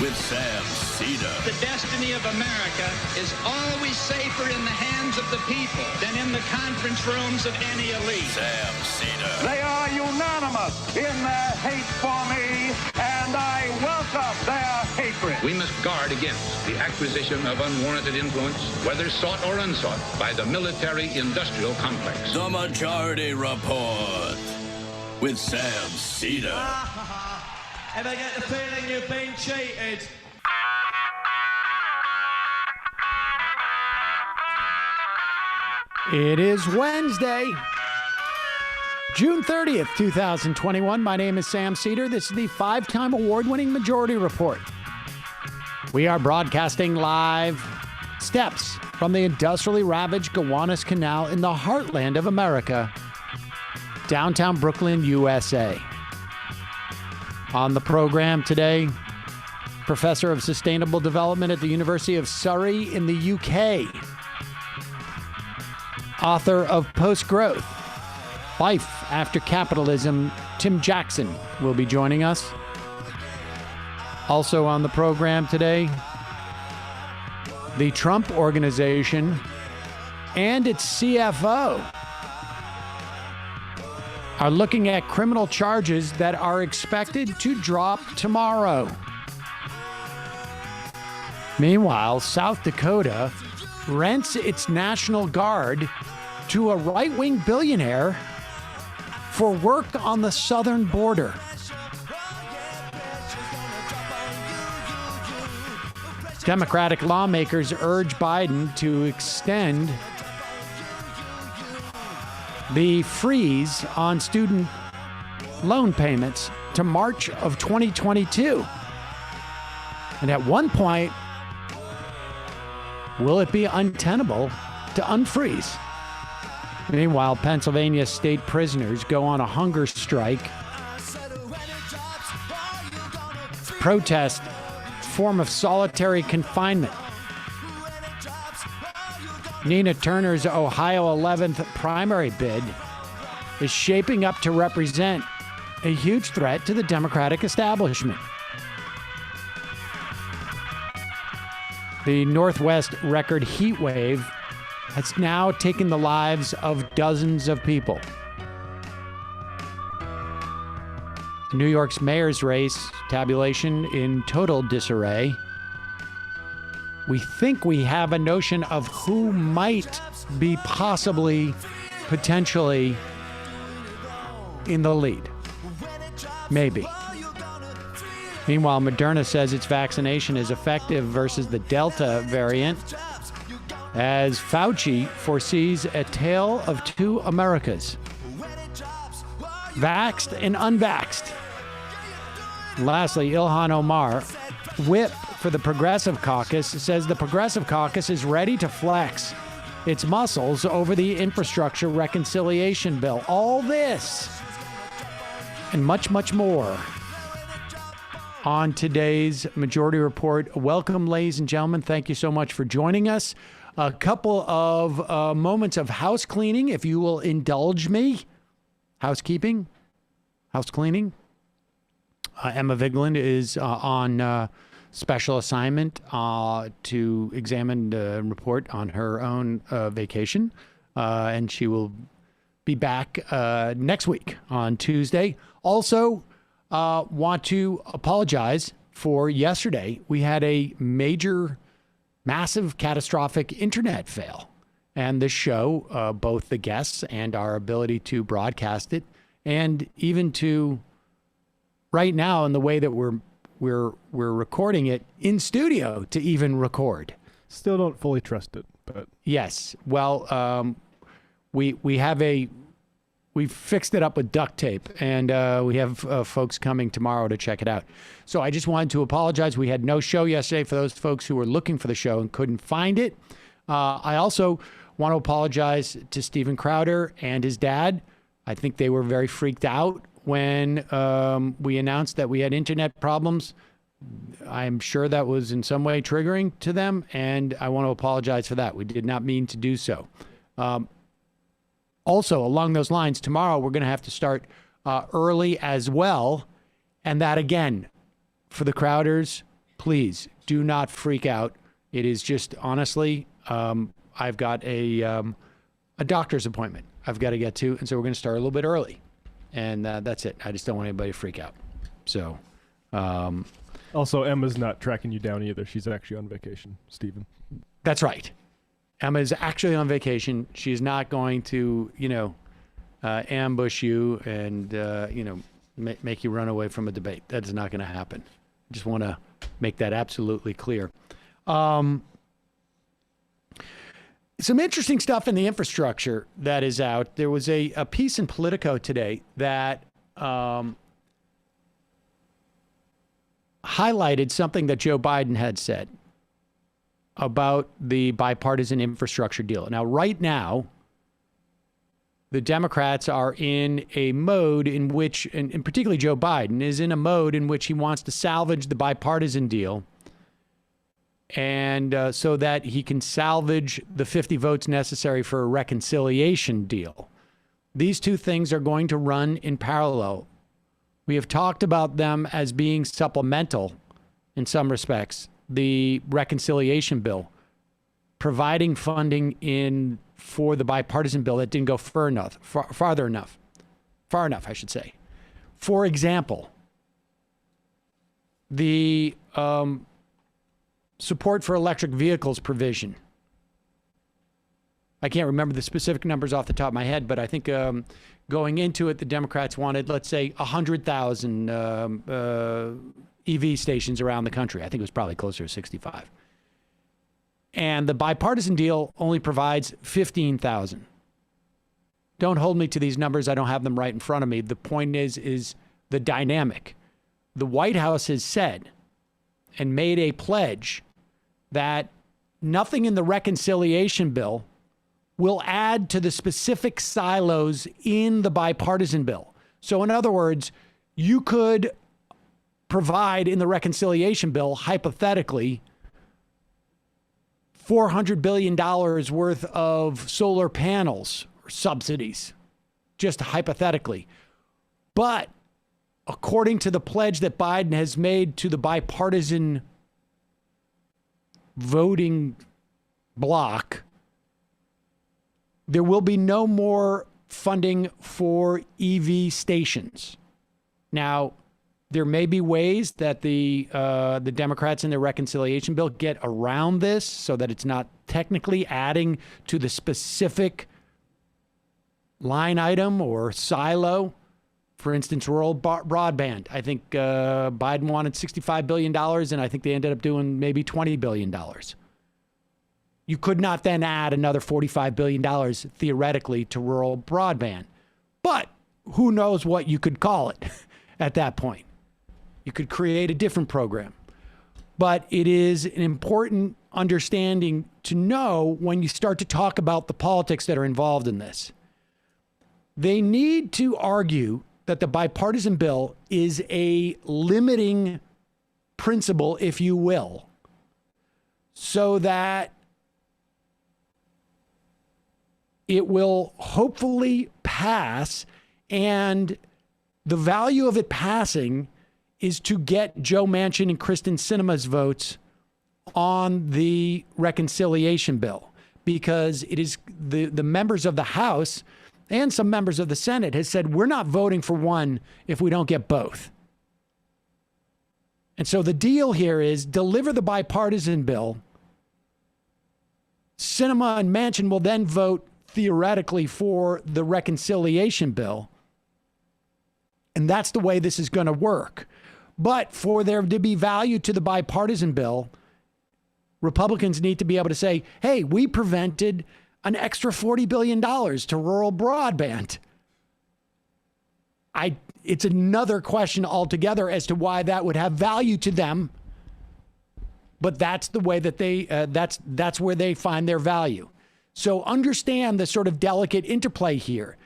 with Sam Seder. The destiny of America is always safer in the hands of the people than in the conference rooms of any elite. Sam Seder. They are unanimous in their hate for me, and I welcome their hatred. We must guard against the acquisition of unwarranted influence, whether sought or unsought, by the military-industrial complex. The Majority Report with Sam Seder. Ever get the feeling you've been cheated? It is Wednesday, June 30th, 2021. My name is Sam Seder. This is the five-time award-winning Majority Report. We are broadcasting live steps from the industrially ravaged Gowanus Canal in the heartland of America, downtown Brooklyn, USA. On the program today, Professor of Sustainable Development at the University of Surry in the UK, author of Post-Growth, Life After Capitalism, Tim Jackson will be joining us. Also on the program today, the Trump Organization and its CFO are looking at criminal charges that are expected to drop tomorrow. Meanwhile, South Dakota rents its National Guard to a right-wing billionaire for work on the southern border. Democratic lawmakers urge Biden to extend the freeze on student loan payments to March of 2022. And at one point, will it be untenable to unfreeze? Meanwhile, Pennsylvania state prisoners go on a hunger strike, protest form of solitary confinement. Nina Turner's Ohio 11th primary bid is shaping up to represent a huge threat to the Democratic establishment. The Northwest record heat wave has now taken the lives of dozens of people. New York's mayor's race tabulation in total disarray. We think we have a notion of who might be possibly, potentially in the lead. Maybe. Meanwhile, Moderna says its vaccination is effective versus the Delta variant, as Fauci foresees a tale of two Americas, vaxxed and unvaxxed. Lastly, Ilhan Omar, whip for the Progressive Caucus, says the Progressive Caucus is ready to flex its muscles over the infrastructure reconciliation bill. All this and much, much more on today's Majority Report. Welcome, ladies and gentlemen. Thank you so much for joining us. A couple of moments of house cleaning, if you will indulge me. Housekeeping, house cleaning. Emma Vigeland is on special assignment to examine and report on her own vacation. And she will be back next week on Tuesday. Also, want to apologize for yesterday. We had a major, massive, catastrophic internet fail. And this show, both the guests and our ability to broadcast it, and even to right now in the way that we're recording it in studio to even record. Still don't fully trust it, but yes. Well, we fixed it up with duct tape, and we have folks coming tomorrow to check it out. So I just wanted to apologize. We had no show yesterday for those folks who were looking for the show and couldn't find it. I also want to apologize to Steven Crowder and his dad. I think they were very freaked out when we announced that we had internet problems. I'm sure that was in some way triggering to them, and I want to apologize for that. We did not mean to do so. Also, along those lines, tomorrow we're going to have to start early as well. And that, again, for the Crowders, please do not freak out. It is just, honestly, I've got a doctor's appointment I've got to get to, and so we're going to start a little bit early. And that's it. I just don't want anybody to freak out. So, also, Emma's not tracking you down either. She's actually on vacation, Stephen. That's right. Emma is actually on vacation. She's not going to, ambush you and, make you run away from a debate. That is not going to happen. I just want to make that absolutely clear. Some interesting stuff in the infrastructure that is out. There was a piece in Politico today that highlighted something that Joe Biden had said about the bipartisan infrastructure deal. Now, right now, the Democrats are in a mode in which, and particularly Joe Biden, is in a mode in which he wants to salvage the bipartisan deal, and so that he can salvage the 50 votes necessary for a reconciliation deal. These two things are going to run in parallel. We have talked about them as being supplemental in some respects. The reconciliation bill, providing funding for the bipartisan bill that didn't go far enough, I should say. For example, the support for electric vehicles provision. I can't remember the specific numbers off the top of my head, but I think going into it, the Democrats wanted, let's say, 100,000 EV stations around the country. I think it was probably closer to 65. And the bipartisan deal only provides 15,000. Don't hold me to these numbers. I don't have them right in front of me. The point is the dynamic. The White House has said and made a pledge that nothing in the reconciliation bill will add to the specific silos in the bipartisan bill. So in other words, you could provide in the reconciliation bill, hypothetically, $400 billion worth of solar panels or subsidies, just hypothetically. But according to the pledge that Biden has made to the bipartisan voting bloc, there will be no more funding for EV stations. Now, there may be ways that the Democrats in their reconciliation bill get around this so that it's not technically adding to the specific line item or silo. For instance, rural broadband. I think Biden wanted $65 billion, and I think they ended up doing maybe $20 billion. You could not then add another $45 billion theoretically to rural broadband. But who knows what you could call it at that point. You could create a different program. But it is an important understanding to know when you start to talk about the politics that are involved in this. They need to argue that the bipartisan bill is a limiting principle, if you will, so that it will hopefully pass, and the value of it passing is to get Joe Manchin and Kristen Sinema's votes on the reconciliation bill, because it is the members of the House and some members of the Senate has said, we're not voting for one if we don't get both. And so the deal here is deliver the bipartisan bill. Sinema and Manchin will then vote theoretically for the reconciliation bill. And that's the way this is going to work. But for there to be value to the bipartisan bill, Republicans need to be able to say, hey, we prevented an extra $40 billion to rural broadband. It's another question altogether as to why that would have value to them. But that's the way that they, that's where they find their value. So understand the sort of delicate interplay here.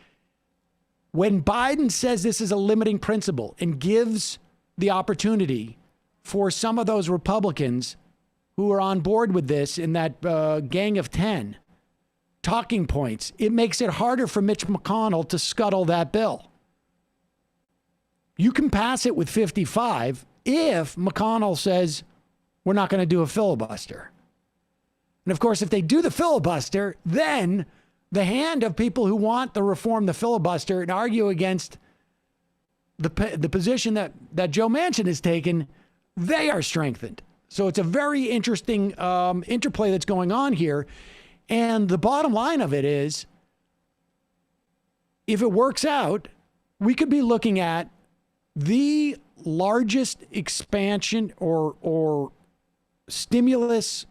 When Biden says this is a limiting principle and gives the opportunity for some of those Republicans who are on board with this in that gang of 10 talking points, it makes it harder for Mitch McConnell to scuttle that bill. You can pass it with 55 if McConnell says, we're not going to do a filibuster. And of course, if they do the filibuster, then the hand of people who want to reform the filibuster and argue against the position that Joe Manchin has taken, they are strengthened. So it's a very interesting interplay that's going on here. And the bottom line of it is, if it works out, we could be looking at the largest expansion or stimulus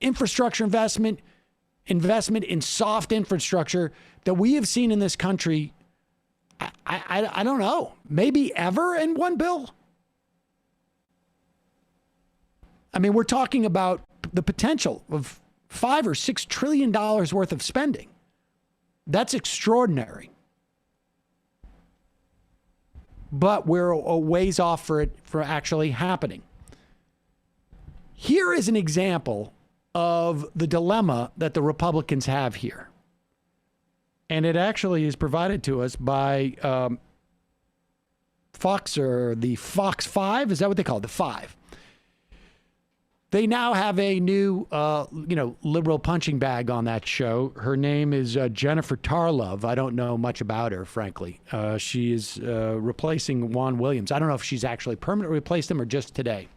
infrastructure investment in soft infrastructure that we have seen in this country. I don't know, maybe ever in one bill. I mean, we're talking about the potential of $5 or $6 trillion worth of spending. That's extraordinary. But we're a ways off for it for actually happening. Here is an example of the dilemma that the Republicans have here. And it actually is provided to us by Fox, or the Fox 5. Is that what they call it? The 5. They now have a new, liberal punching bag on that show. Her name is Jennifer Tarlov. I don't know much about her, frankly. She is replacing Juan Williams. I don't know if she's actually permanently replaced him or just today.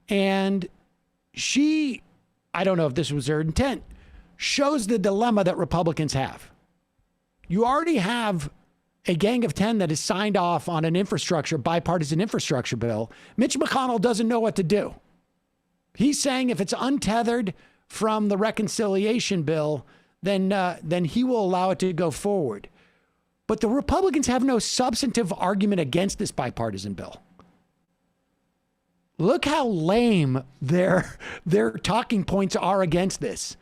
And she, I don't know if this was her intent, shows the dilemma that Republicans have. You already have a gang of 10 that is signed off on an bipartisan infrastructure bill. Mitch McConnell doesn't know what to do. He's saying if it's untethered from the reconciliation bill, then he will allow it to go forward. But the Republicans have no substantive argument against this bipartisan bill. Look how lame their talking points are against this.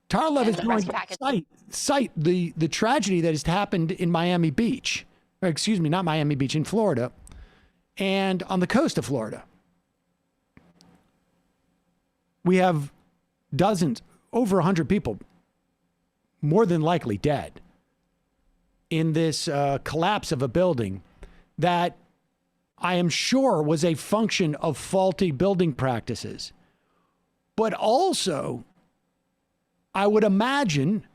Tarlov is going to cite the tragedy that has happened in Miami Beach, or excuse me, not Miami Beach, in Florida, and on the coast of Florida. We have dozens, over 100 people, more than likely dead, in this collapse of a building that I am sure was a function of faulty building practices. But also, I would imagine,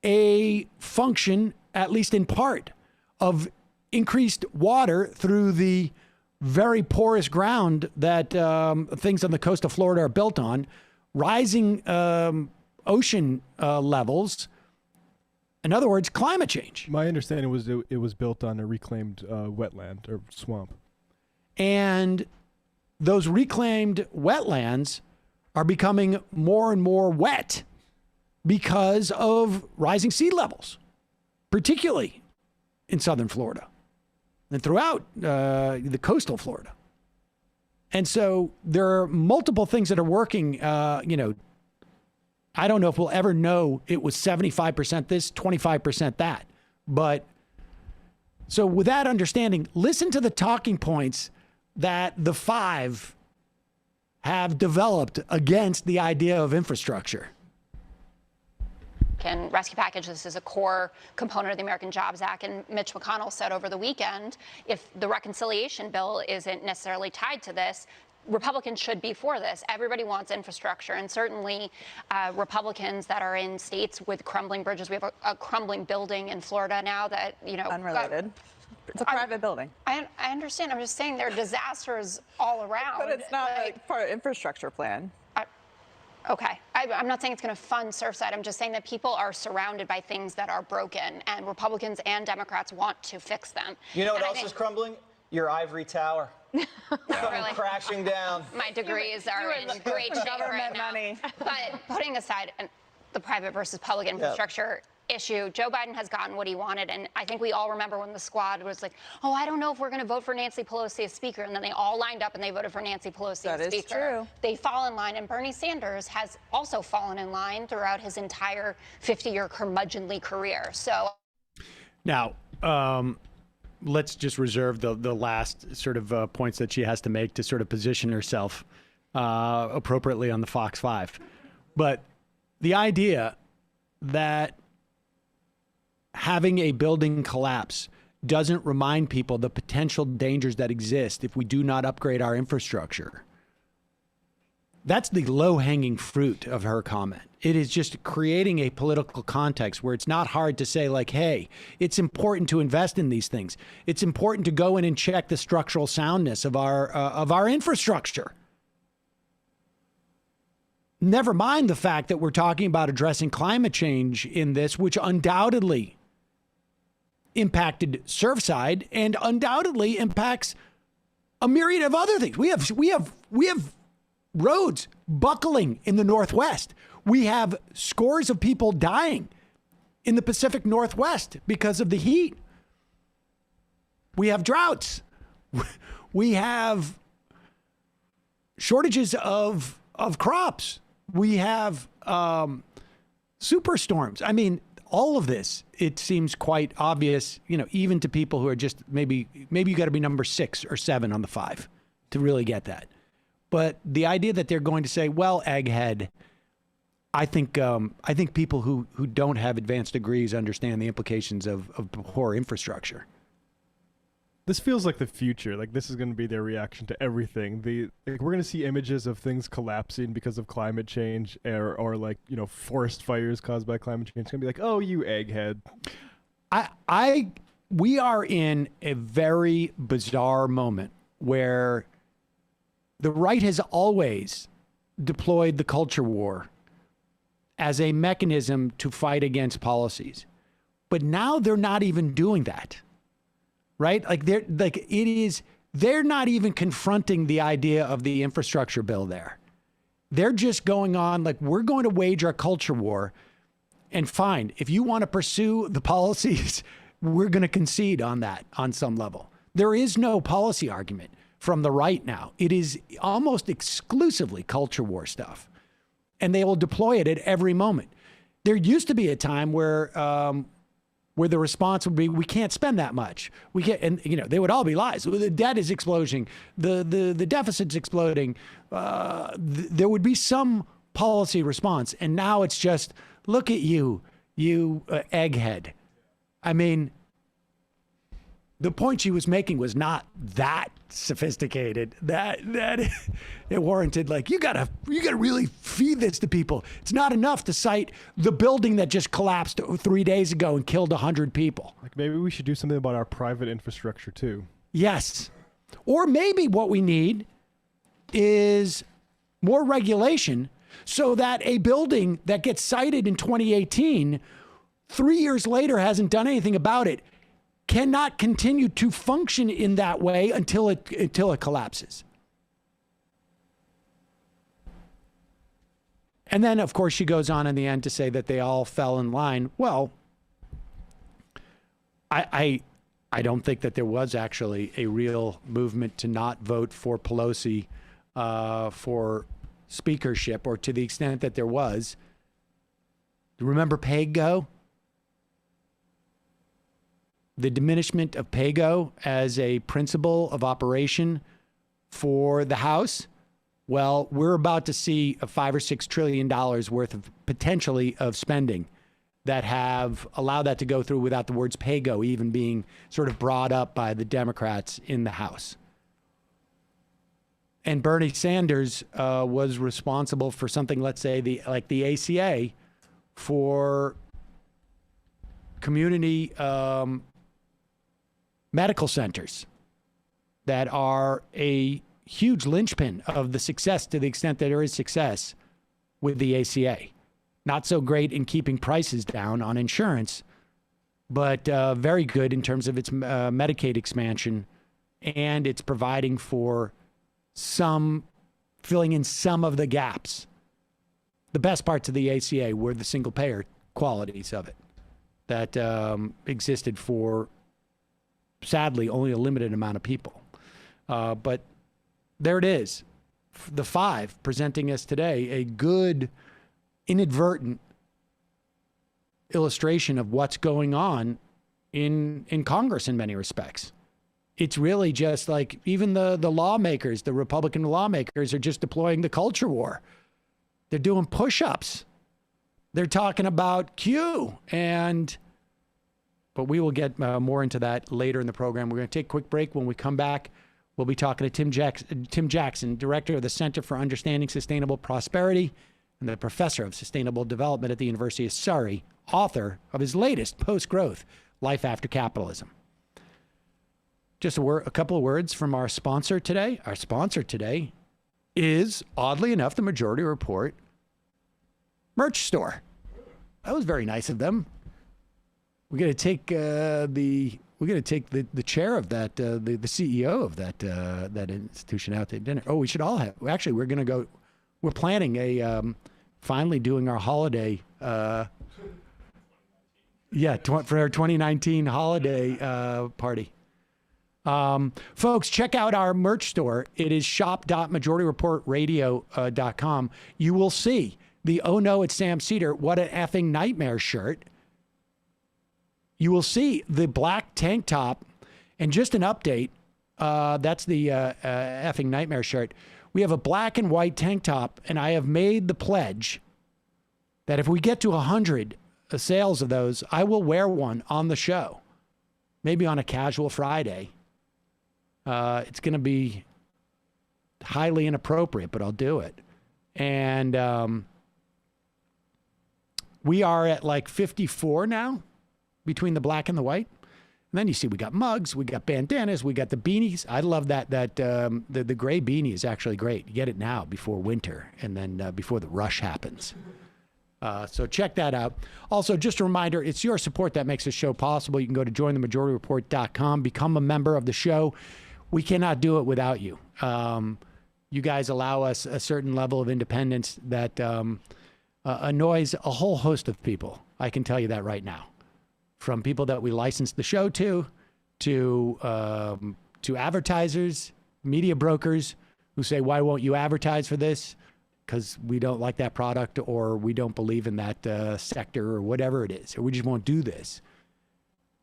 a function, at least in part, of increased water through the very porous ground that things on the coast of Florida are built on, rising ocean levels. In other words, climate change. My understanding was it was built on a reclaimed wetland or swamp. And those reclaimed wetlands are becoming more and more wet because of rising sea levels, particularly in southern Florida and throughout the coastal Florida. And so there are multiple things that are working. I don't know if we'll ever know it was 75% this, 25% that. But so with that understanding, listen to the talking points that the 5 have developed against the idea of infrastructure. And rescue package, this is a core component of the American Jobs Act. And Mitch McConnell said over the weekend, if the reconciliation bill isn't necessarily tied to this, Republicans should be for this. Everybody wants infrastructure, and certainly Republicans that are in states with crumbling bridges. We have a crumbling building in Florida now that, Unrelated. It's a private building. I understand. I'm just saying there are disasters all around. But it's not part of infrastructure plan. Okay. I'm not saying it's going to fund Surfside. I'm just saying that people are surrounded by things that are broken, and Republicans and Democrats want to fix them. You know what else is crumbling? Your ivory tower. Really? Crashing down. My degrees are in great shape right now. Money. But putting aside the private versus public infrastructure issue, Joe Biden has gotten what he wanted. And I think we all remember when the squad was like, oh, I don't know if we're going to vote for Nancy Pelosi as Speaker. And then they all lined up and they voted for Nancy Pelosi as Speaker. That is true. They fall in line. And Bernie Sanders has also fallen in line throughout his entire 50-year curmudgeonly career. So now, let's just reserve the last sort of points that she has to make to sort of position herself appropriately on the Fox 5. But the idea that having a building collapse doesn't remind people the potential dangers that exist if we do not upgrade our infrastructure That's the low-hanging fruit of her comment. It is just creating a political context where it's not hard to say, like, hey, it's important to invest in these things. It's important to go in and check the structural soundness of our infrastructure. Never mind the fact that we're talking about addressing climate change in this, which undoubtedly impacted Surfside and undoubtedly impacts a myriad of other things. We have roads buckling in the Northwest. We have scores of people dying in the Pacific Northwest because of the heat. We have droughts. We have shortages of crops. We have superstorms. I mean, all of this, it seems quite obvious, even to people who are just maybe you got to be number 6 or 7 on the 5 to really get that. But the idea that they're going to say, well, egghead, I think people who don't have advanced degrees understand the implications of poor infrastructure. This feels like the future. Like, this is going to be their reaction to everything. We're going to see images of things collapsing because of climate change, or forest fires caused by climate change. It's going to be like, oh, you egghead. We are in a very bizarre moment where the right has always deployed the culture war as a mechanism to fight against policies. But now they're not even doing that. Right? They're not even confronting the idea of the infrastructure bill there. They're just going on like, we're going to wage our culture war, and fine, if you want to pursue the policies, we're going to concede on that on some level. There is no policy argument from the right now. It is almost exclusively culture war stuff, and they will deploy it at every moment. There used to be a time where the response would be, we can't spend that much. We can't, and they would all be lies. The debt is exploding. The deficit's exploding. There would be some policy response, and now it's just, look at you egghead. I mean, the point she was making was not that sophisticated. That it warranted, like, you gotta really feed this to people. It's not enough to cite the building that just collapsed 3 days ago and killed 100 people. Like, maybe we should do something about our private infrastructure too. Yes. Or maybe what we need is more regulation so that a building that gets cited in 2018, 3 years later hasn't done anything about it, cannot continue to function in that way until it collapses. And then, of course, she goes on in the end to say that they all fell in line. Well, I don't think that there was actually a real movement to not vote for Pelosi for speakership, or to the extent that there was. Remember PAYGO? The diminishment of PAYGO as a principle of operation for the House. Well, we're about to see a $5 or $6 trillion worth of potentially of spending that have allowed that to go through without the words PAYGO even being sort of brought up by the Democrats in the House. And Bernie Sanders was responsible for something, let's say, the ACA, for community medical centers that are a huge linchpin of the success, to the extent that there is success with the ACA. Not so great in keeping prices down on insurance, but very good in terms of its Medicaid expansion, and it's providing for filling in some of the gaps. The best parts of the ACA were the single payer qualities of it that existed for, sadly, only a limited amount of people. But there it is. The 5 presenting us today a good, inadvertent illustration of what's going on in Congress in many respects. It's really just like even the lawmakers, the Republican lawmakers, are just deploying the culture war. They're doing push-ups. They're talking about Q. But we will get more into that later in the program. We're going to take a quick break. When we come back, We'll be talking to Tim Jackson, director of the Center for Understanding Sustainable Prosperity and the professor of sustainable development at the University of Surry, author of his latest Post-Growth, Life After Capitalism. Just a couple of words from our sponsor today. Our sponsor today is, oddly enough, the Majority Report merch store. That was very nice of them. We're going to take the chair of that, the CEO of that institution out to dinner. Oh, we should all have. Actually, we're going to go. We're planning finally doing our holiday. For our 2019 holiday party. Folks, check out our merch store. It is shop.majorityreportradio.com. You will see the "Oh No, It's Sam Seder, What an Effing Nightmare" shirt. You will see the black tank top, and just an update. That's the effing nightmare shirt. We have a black and white tank top, and I have made the pledge that if we get to 100 sales of those, I will wear one on the show, maybe on a casual Friday. It's going to be highly inappropriate, but I'll do it. And we are at like 54 now between the black and the white. And then you see we got mugs, we got bandanas, we got the beanies. I love that the gray beanie is actually great. You get it now before winter and then before the rush happens. So check that out. Also, just a reminder, it's your support that makes this show possible. You can go to jointhemajorityreport.com, become a member of the show. We cannot do it without you. You guys allow us a certain level of independence that annoys a whole host of people. I can tell you that right now. From people that we license the show to advertisers, media brokers who say, why won't you advertise for this? Because we don't like that product, or we don't believe in that sector, or whatever it is, or we just won't do this.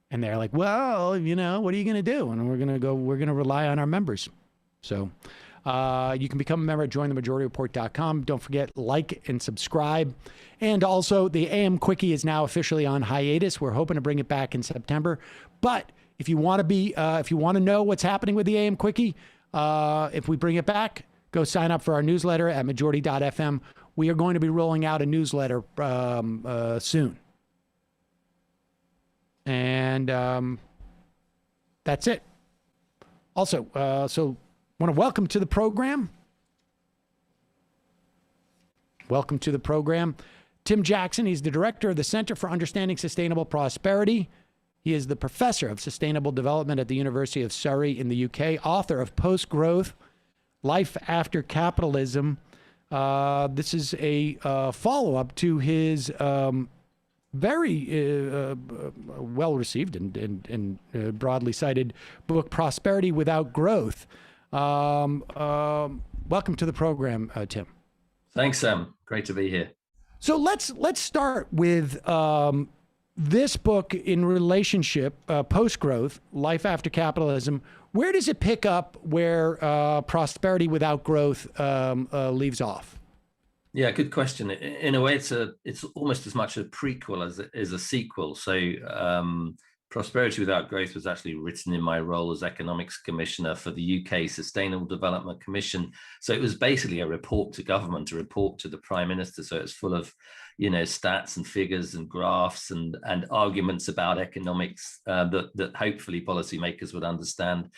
And they're like, well, what are you going to do? And we're going to rely on our members. So you can become a member at jointhemajorityreport.com. Don't forget, like and subscribe. And also, the AM Quickie is now officially on hiatus. We're hoping to bring it back in September. But if you want to know what's happening with the AM Quickie, if we bring it back, go sign up for our newsletter at majority.fm. We are going to be rolling out a newsletter soon. And that's it. Also, so want to welcome to the program. Welcome to the program, Tim Jackson. He's the director of the Center for Understanding Sustainable Prosperity. He is the professor of sustainable development at the University of Surrey in the UK, author of Post-Growth, Life After Capitalism. This is a follow-up to his very well-received and broadly cited book, Prosperity Without Growth. Welcome to the program, Tim. Thanks, Sam. Great to be here. So let's start with this book in relationship, Post-Growth, Life After Capitalism. Where does it pick up where Prosperity Without Growth leaves off? Yeah, good question. In a way, it's almost as much a prequel as it is a sequel. So Prosperity Without Growth was actually written in my role as Economics Commissioner for the UK Sustainable Development Commission. So it was basically a report to government, a report to the Prime Minister. So it's full of, stats and figures and graphs and arguments about economics that hopefully policymakers would understand.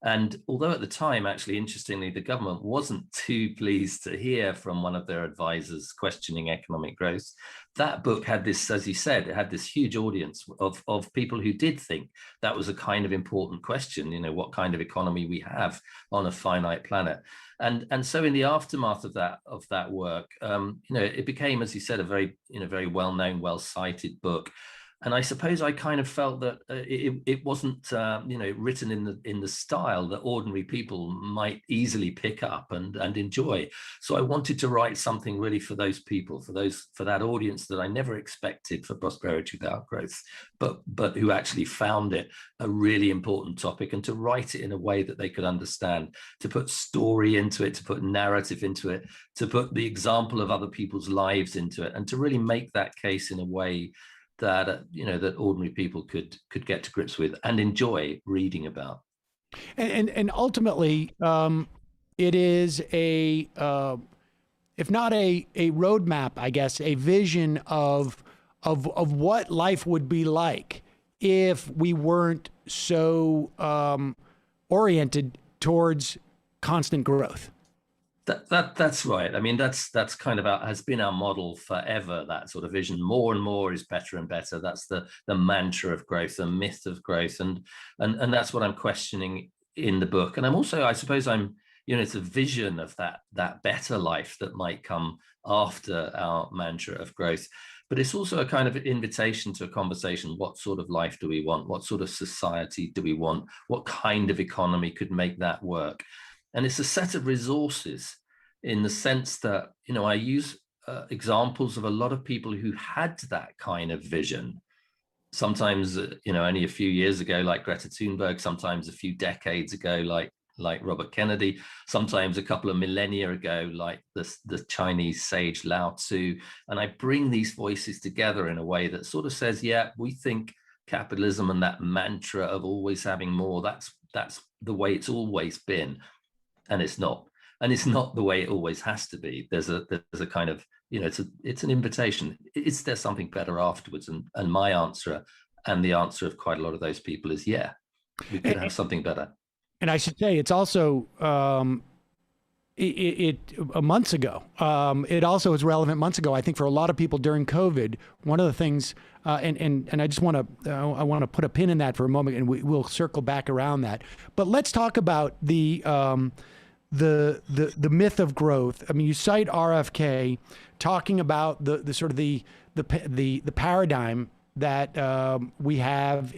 And although at the time, actually, interestingly, the government wasn't too pleased to hear from one of their advisors questioning economic growth, that book had this, as you said, it had this huge audience of people who did think that was a kind of important question, what kind of economy we have on a finite planet. And so in the aftermath of that work, it became, as you said, a very well-known, well-cited book. And I suppose I kind of felt that it wasn't, written in the style that ordinary people might easily pick up and enjoy. So I wanted to write something really for those people, for that audience that I never expected for Prosperity Without Growth, but who actually found it a really important topic, and to write it in a way that they could understand, to put story into it, to put narrative into it, to put the example of other people's lives into it, and to really make that case in a way that that ordinary people could get to grips with and enjoy reading about. And ultimately, it is if not a roadmap, I guess, a vision of what life would be like if we weren't so oriented towards constant growth. That's right. I mean, that's kind of has been our model forever. That sort of vision, more and more is better and better. That's the mantra of growth, the myth of growth, and that's what I'm questioning in the book. And I'm also, I suppose, it's a vision of that better life that might come after our mantra of growth. But it's also a kind of invitation to a conversation. What sort of life do we want? What sort of society do we want? What kind of economy could make that work? And it's a set of resources in the sense that, I use examples of a lot of people who had that kind of vision. Sometimes, only a few years ago, like Greta Thunberg, sometimes a few decades ago, like Robert Kennedy, sometimes a couple of millennia ago, like the Chinese sage Lao Tzu. And I bring these voices together in a way that sort of says, yeah, we think capitalism and that mantra of always having more, that's the way it's always been. And it's not. And it's not the way it always has to be. There's a kind of, it's an invitation. Is there something better afterwards? And my answer, and the answer of quite a lot of those people, is yeah, we could have something better. And I should say, it's also months ago. It also was relevant months ago. I think for a lot of people during COVID, one of the things, and I just want to put a pin in that for a moment, and we'll circle back around that. But let's talk about the myth of growth. I mean, you cite RFK talking about the sort of the paradigm that we have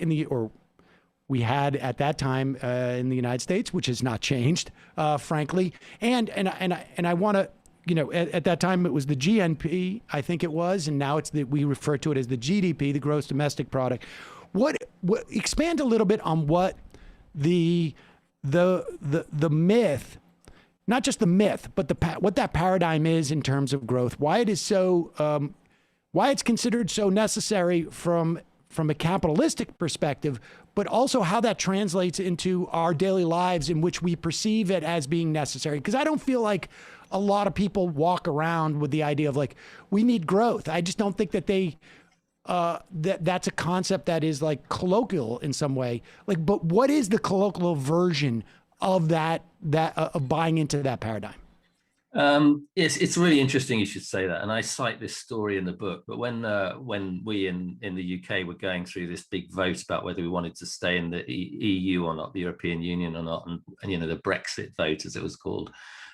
we had at that time in the United States, which has not changed, frankly. And I want to, at that time it was the GNP, I think it was, and now we refer to it as the GDP, the gross domestic product. What expand a little bit on what the myth, not just the myth, but what that paradigm is in terms of growth, why it is so, why it's considered so necessary from a capitalistic perspective, but also how that translates into our daily lives in which we perceive it as being necessary. Because I don't feel like a lot of people walk around with the idea of like, we need growth. I just don't think that that's a concept that is like colloquial in some way. Like, but what is the colloquial version of that of buying into that paradigm? It's really interesting you should say that, and I cite this story in the book. But when we in the UK were going through this big vote about whether we wanted to stay in the EU or not, the European Union or not, and the Brexit vote, as it was called,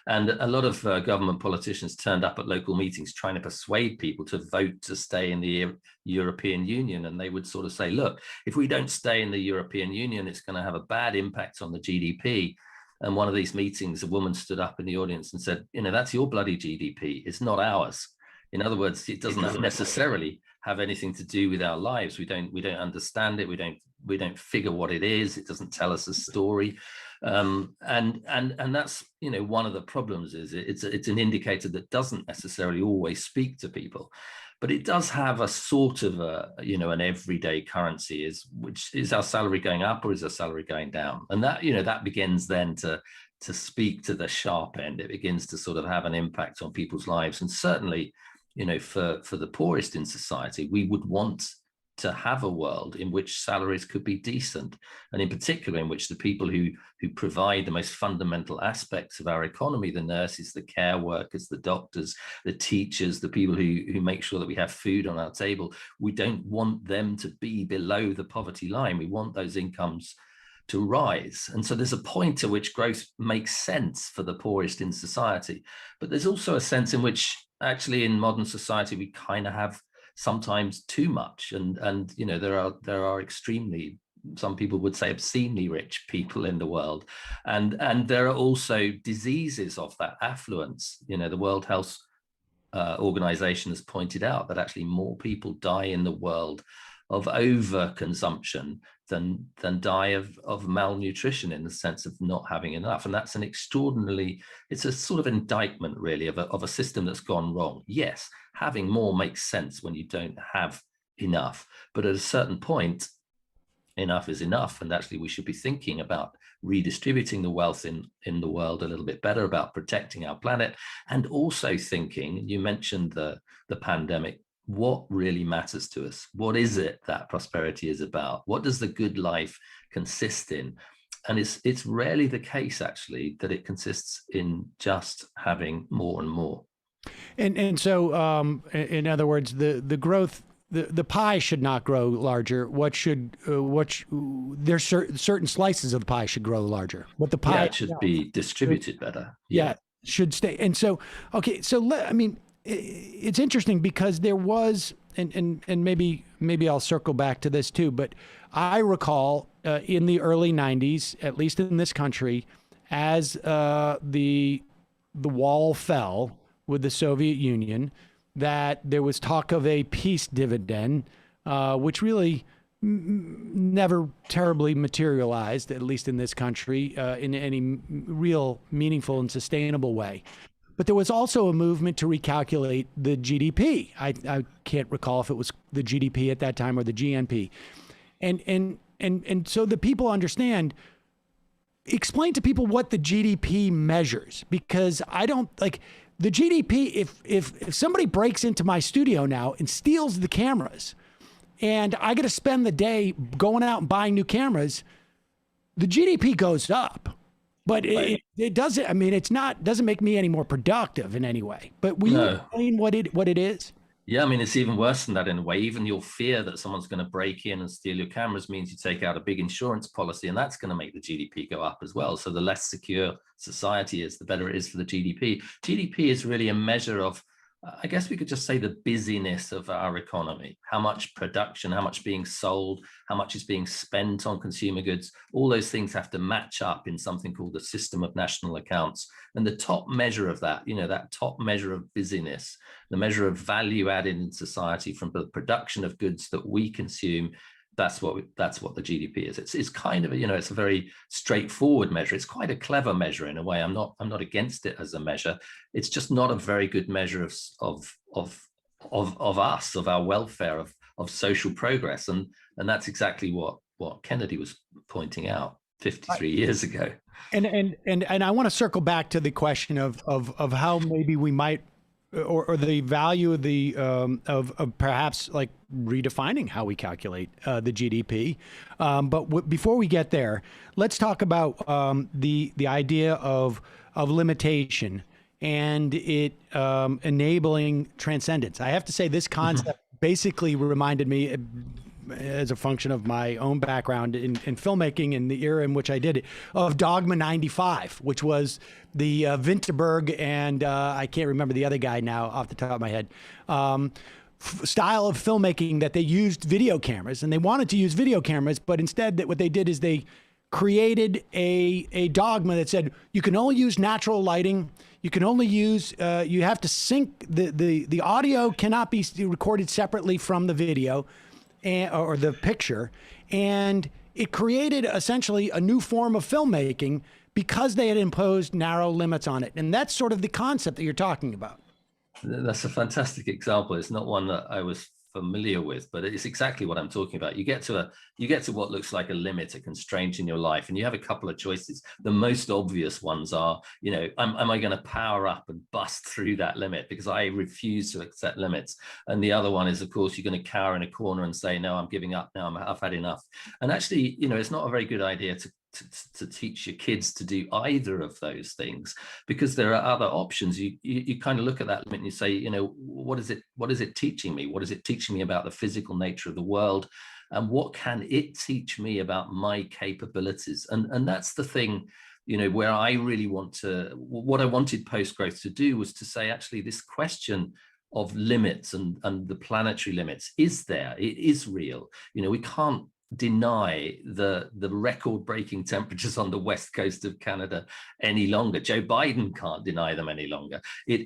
and a lot of government politicians turned up at local meetings trying to persuade people to vote to stay in the European Union, and they would sort of say, look, if we don't stay in the European Union, it's going to have a bad impact on the GDP. And one of these meetings, a woman stood up in the audience and said, that's your bloody GDP. It's not ours. In other words, it doesn't necessarily have anything to do with our lives. We don't understand it. We don't figure what it is. It doesn't tell us a story. And that's, one of the problems is it's an indicator that doesn't necessarily always speak to people. But it does have a sort of an everyday currency, which is our salary going up or is our salary going down? And that, that begins then to speak to the sharp end. It begins to sort of have an impact on people's lives. And certainly, for the poorest in society, we would want to have a world in which salaries could be decent, and in particular in which the people who provide the most fundamental aspects of our economy, the nurses, the care workers, the doctors, the teachers, the people who make sure that we have food on our table, we don't want them to be below the poverty line. We want those incomes to rise. And so there's a point to which growth makes sense for the poorest in society. But there's also a sense in which actually in modern society we kind of have sometimes too much, and there are extremely, some people would say obscenely rich people in the world, and there are also diseases of that affluence. The World Health Organization has pointed out that actually more people die in the world of overconsumption than die of malnutrition, in the sense of not having enough. And that's it's a sort of indictment really of a system that's gone wrong. Yes, having more makes sense when you don't have enough, but at a certain point, enough is enough, and actually we should be thinking about redistributing the wealth in the world a little bit better, about protecting our planet, and also thinking, you mentioned the pandemic, what really matters to us? What is it that prosperity is about? What does the good life consist in? And it's rarely the case, actually, that it consists in just having more and more. And so, in other words, the growth, the pie should not grow larger. There's certain slices of the pie should grow larger, but the pie it should be distributed better. Yeah, should stay. And so, okay, so I mean, it's interesting because there was, and maybe I'll circle back to this too, but I recall in the early 90s, at least in this country, as the wall fell with the Soviet Union, that there was talk of a peace dividend, which really never terribly materialized, at least in this country, in any real meaningful and sustainable way. But there was also a movement to recalculate the GDP. I can't recall if it was the GDP at that time or the GNP. And so the people understand, explain to people what the GDP measures, because I don't like the GDP. If somebody breaks into my studio now and steals the cameras and I got to spend the day going out and buying new cameras, the GDP goes up. But it doesn't. I mean, doesn't make me any more productive in any way. But will you explain what it is? Yeah, I mean, it's even worse than that in a way. Even your fear that someone's going to break in and steal your cameras means you take out a big insurance policy, and that's going to make the GDP go up as well. So the less secure society is, the better it is for the GDP. GDP is really a measure of, I guess we could just say, the busyness of our economy, how much production, how much being sold, how much is being spent on consumer goods. All those things have to match up in something called the system of national accounts. And the top measure of that, that top measure of busyness, the measure of value added in society from the production of goods that we consume, that's what the GDP is. It's kind of it's a very straightforward measure. It's quite a clever measure in a way. I'm not against it as a measure. It's just not a very good measure of us, of our welfare, of social progress, and that's exactly what Kennedy was pointing out 53 years ago. And I want to circle back to the question of how maybe we might, or the value of the of perhaps like redefining how we calculate the GDP. But before we get there, let's talk about the idea of limitation and it enabling transcendence. I have to say this concept basically reminded me, as a function of my own background in filmmaking and the era in which I did it, of Dogma 95, which was the Vinterberg and I can't remember the other guy now off the top of my head, style of filmmaking that they used video cameras, and they wanted to use video cameras, but instead what they did is they created a dogma that said you can only use natural lighting. You can only use, you have to sync, the audio cannot be recorded separately from the video or the picture. And it created essentially a new form of filmmaking because they had imposed narrow limits on it. And that's sort of the concept that you're talking about. That's a fantastic example. It's not one that I was familiar with, but it's exactly what I'm talking about. You get to what looks like a limit, a constraint in your life, and you have a couple of choices. The most obvious ones are, am I going to power up and bust through that limit because I refuse to accept limits? And the other one is, of course, you're going to cower in a corner and say, no, I'm giving up now. I've had enough. And actually, it's not a very good idea to teach your kids to do either of those things, because there are other options. You kind of look at that limit and you say, what is it teaching me? What is it teaching me about the physical nature of the world? And what can it teach me about my capabilities? And that's the thing, where I really what I wanted Post-Growth to do was to say, actually, this question of limits and the planetary limits is there. It is real. We can't deny the record-breaking temperatures on the west coast of Canada any longer. Joe Biden can't deny them any longer.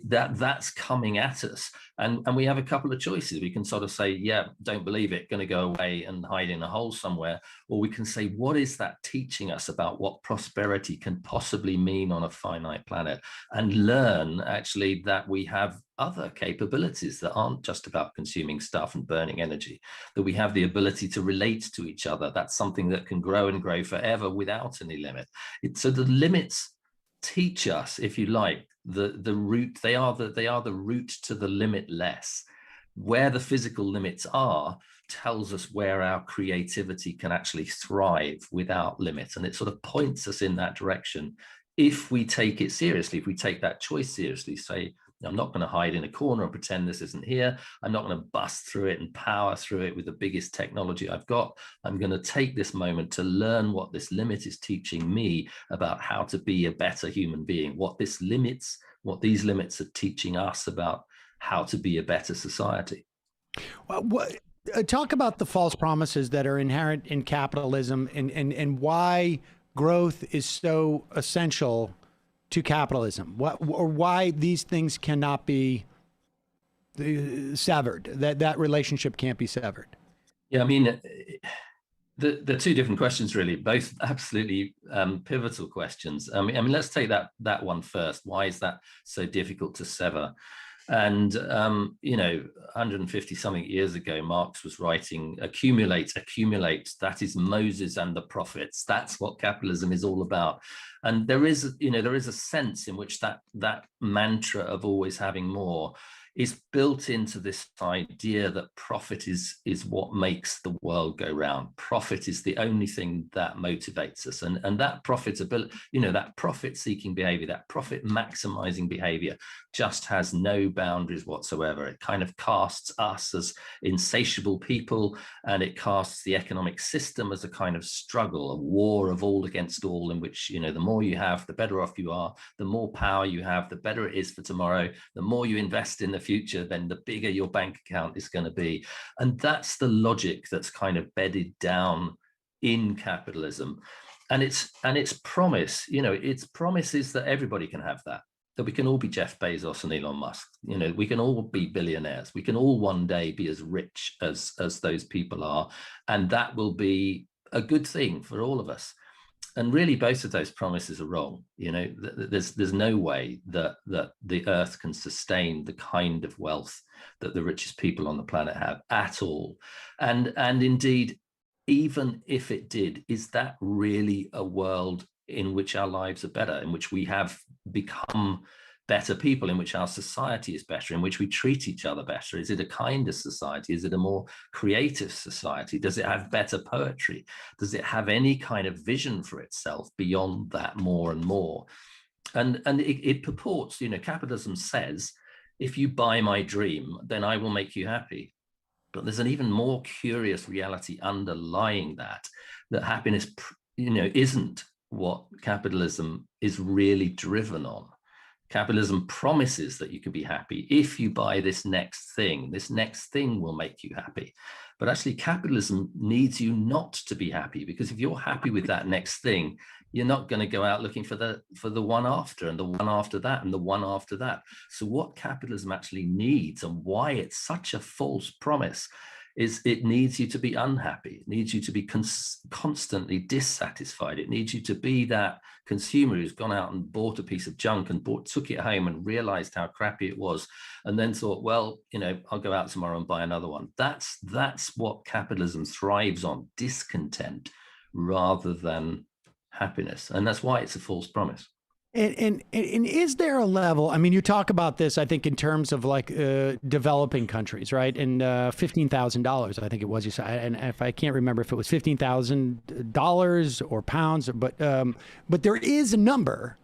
That's coming at us, and we have a couple of choices. We can sort of say, yeah, don't believe it, going to go away and hide in a hole somewhere, or we can say, what is that teaching us about what prosperity can possibly mean on a finite planet, and learn actually that we have other capabilities that aren't just about consuming stuff and burning energy, that we have the ability to relate to each other. That's something that can grow and grow forever without any limit. So the limits teach us, if you like, the route. They are the route to the limitless. Where the physical limits are tells us where our creativity can actually thrive without limits, and it sort of points us in that direction if we take it seriously, if we take that choice seriously. Say, I'm not going to hide in a corner and pretend this isn't here. I'm not going to bust through it and power through it with the biggest technology I've got. I'm going to take this moment to learn what this limit is teaching me about how to be a better human being, what these limits are teaching us about how to be a better society. Well, talk about the false promises that are inherent in capitalism, and why growth is so essential to capitalism, or why these things cannot be severed, that relationship can't be severed. Yeah, I mean, the two different questions, really, both absolutely pivotal questions. I mean, let's take that one first. Why is that so difficult to sever? And, 150 something years ago, Marx was writing, accumulate, that is Moses and the prophets. That's what capitalism is all about. And there is a sense in which that mantra of always having more is built into this idea that profit is what makes the world go round. Profit is the only thing that motivates us. And that profitability, that profit-seeking behavior, that profit-maximizing behavior just has no boundaries whatsoever. It kind of casts us as insatiable people, and it casts the economic system as a kind of struggle, a war of all against all, in which, the more you have, the better off you are, the more power you have, the better it is for tomorrow, the more you invest in the future, then the bigger your bank account is going to be. And that's the logic that's kind of bedded down in capitalism. And its promise, its promise is that everybody can have that we can all be Jeff Bezos and Elon Musk. We can all be billionaires. We can all one day be as rich as those people are. And that will be a good thing for all of us. And really, both of those promises are wrong. There's no way that the earth can sustain the kind of wealth that the richest people on the planet have at all. And indeed, even if it did, is that really a world in which our lives are better, in which we have become better people, in which our society is better, in which we treat each other better? Is it a kinder society? Is it a more creative society? Does it have better poetry? Does it have any kind of vision for itself beyond that more and more? And it purports, capitalism says, if you buy my dream, then I will make you happy. But there's an even more curious reality underlying that happiness, isn't what capitalism is really driven on. Capitalism promises that you can be happy if you buy this next thing. This next thing will make you happy. But actually, capitalism needs you not to be happy, because if you're happy with that next thing, you're not going to go out looking for the one after, and the one after that, and the one after that. So what capitalism actually needs, and why it's such a false promise, is it needs you to be unhappy. It needs you to be constantly dissatisfied. It needs you to be that consumer who's gone out and bought a piece of junk and took it home and realized how crappy it was, and then thought, well, I'll go out tomorrow and buy another one. That's what capitalism thrives on: discontent rather than happiness. And that's why it's a false promise. And is there a level? I mean, you talk about this, I think, in terms of like developing countries, right? And $15,000, I think it was. You said, and if I can't remember if it was $15,000 or pounds, but there is a number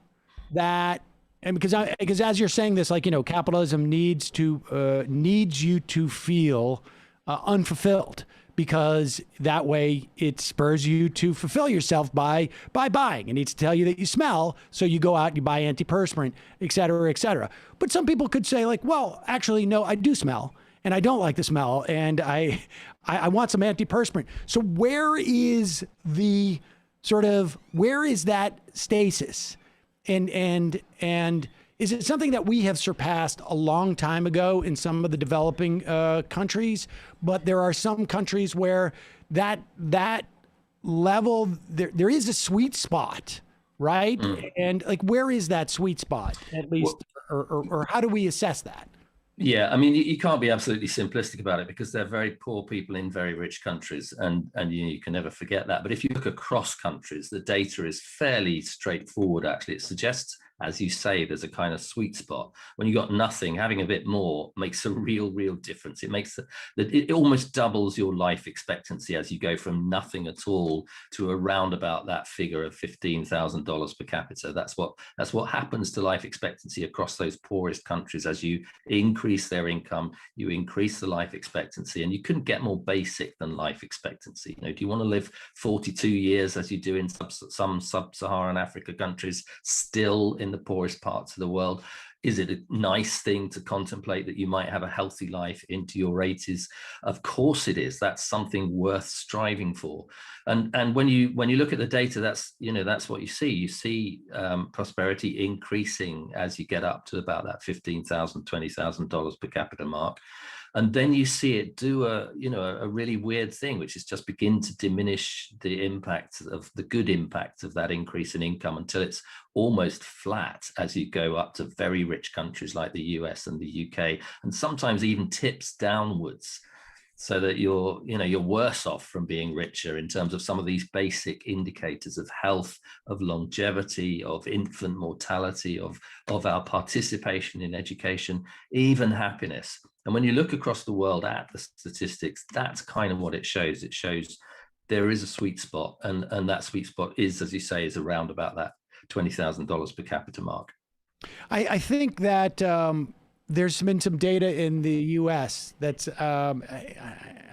that, and because as you're saying this, like, capitalism needs you to feel unfulfilled, because that way it spurs you to fulfill yourself by buying. It needs to tell you that you smell, so you go out and you buy antiperspirant, et cetera, et cetera. But some people could say, like, well, actually, no, I do smell, and I don't like the smell, and I want some antiperspirant. So where is that stasis? And is it something that we have surpassed a long time ago in some of the developing countries, but there are some countries where that level, there is a sweet spot, right? And like, where is that sweet spot, at least, or how do we assess that? Yeah, I mean, you can't be absolutely simplistic about it because they're very poor people in very rich countries, and you can never forget that. But if you look across countries, the data is fairly straightforward. Actually, it suggests, as you say, there's a kind of sweet spot. When you got nothing, having a bit more makes a real difference. It makes it almost doubles your life expectancy as you go from nothing at all to around about that figure of $15,000 per capita. That's what happens to life expectancy across those poorest countries as you increase their income, you increase the life expectancy, and you couldn't get more basic than life expectancy. Do you want to live 42 years as you do in some sub-Saharan Africa countries, still in the poorest parts of the world? Is it a nice thing to contemplate that you might have a healthy life into your 80s? Of course it is. That's something worth striving for. And when you look at the data, that's what you see. You see prosperity increasing as you get up to about that $15,000, $20,000 per capita mark. And then you see it do a really weird thing, which is just begin to diminish the impact of the good impact of that increase in income until it's almost flat as you go up to very rich countries like the US and the UK, and sometimes even tips downwards, so that you're worse off from being richer in terms of some of these basic indicators of health, of longevity, of infant mortality, of our participation in education, even happiness. And when you look across the world at the statistics, that's kind of what it shows. It shows there is a sweet spot, and that sweet spot is, as you say, is around about that $20,000 per capita mark. I think that there's been some data in the U.S. that's, I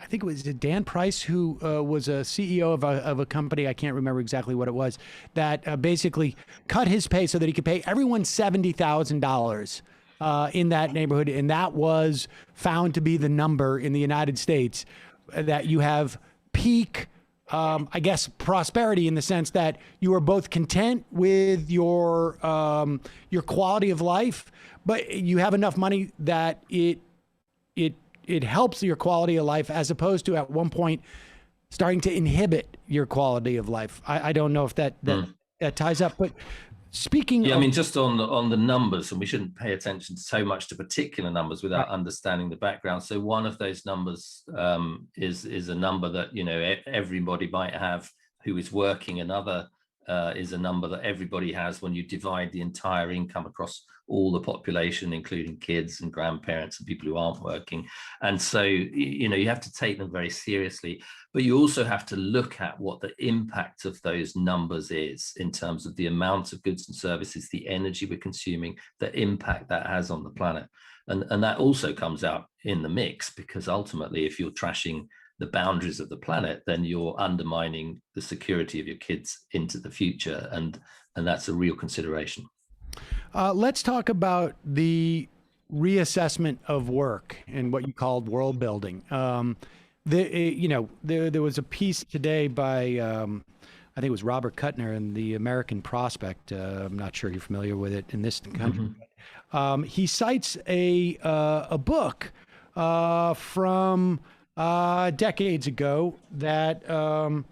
think it was Dan Price, who was a CEO of a company, I can't remember exactly what it was, that basically cut his pay so that he could pay everyone $70,000 in that neighborhood. And that was found to be the number in the United States that you have peak, I guess, prosperity, in the sense that you are both content with your quality of life, but you have enough money that it helps your quality of life, as opposed to at one point starting to inhibit your quality of life. I don't know if that ties up, but speaking I mean, just on the numbers, and we shouldn't pay attention so much to particular numbers without understanding the background. So one of those numbers is a number that everybody might have who is working. Another is a number that everybody has when you divide the entire income across all the population, including kids and grandparents and people who aren't working. And so, you have to take them very seriously, but you also have to look at what the impact of those numbers is in terms of the amount of goods and services, the energy we're consuming, the impact that has on the planet. And that also comes out in the mix, because ultimately, if you're trashing the boundaries of the planet, then you're undermining the security of your kids into the future. And that's a real consideration. Let's talk about the reassessment of work and what you called world building. There was a piece today by, I think it was Robert Kuttner in the American Prospect. I'm not sure you're familiar with it in this country. Mm-hmm. He cites a book from decades ago that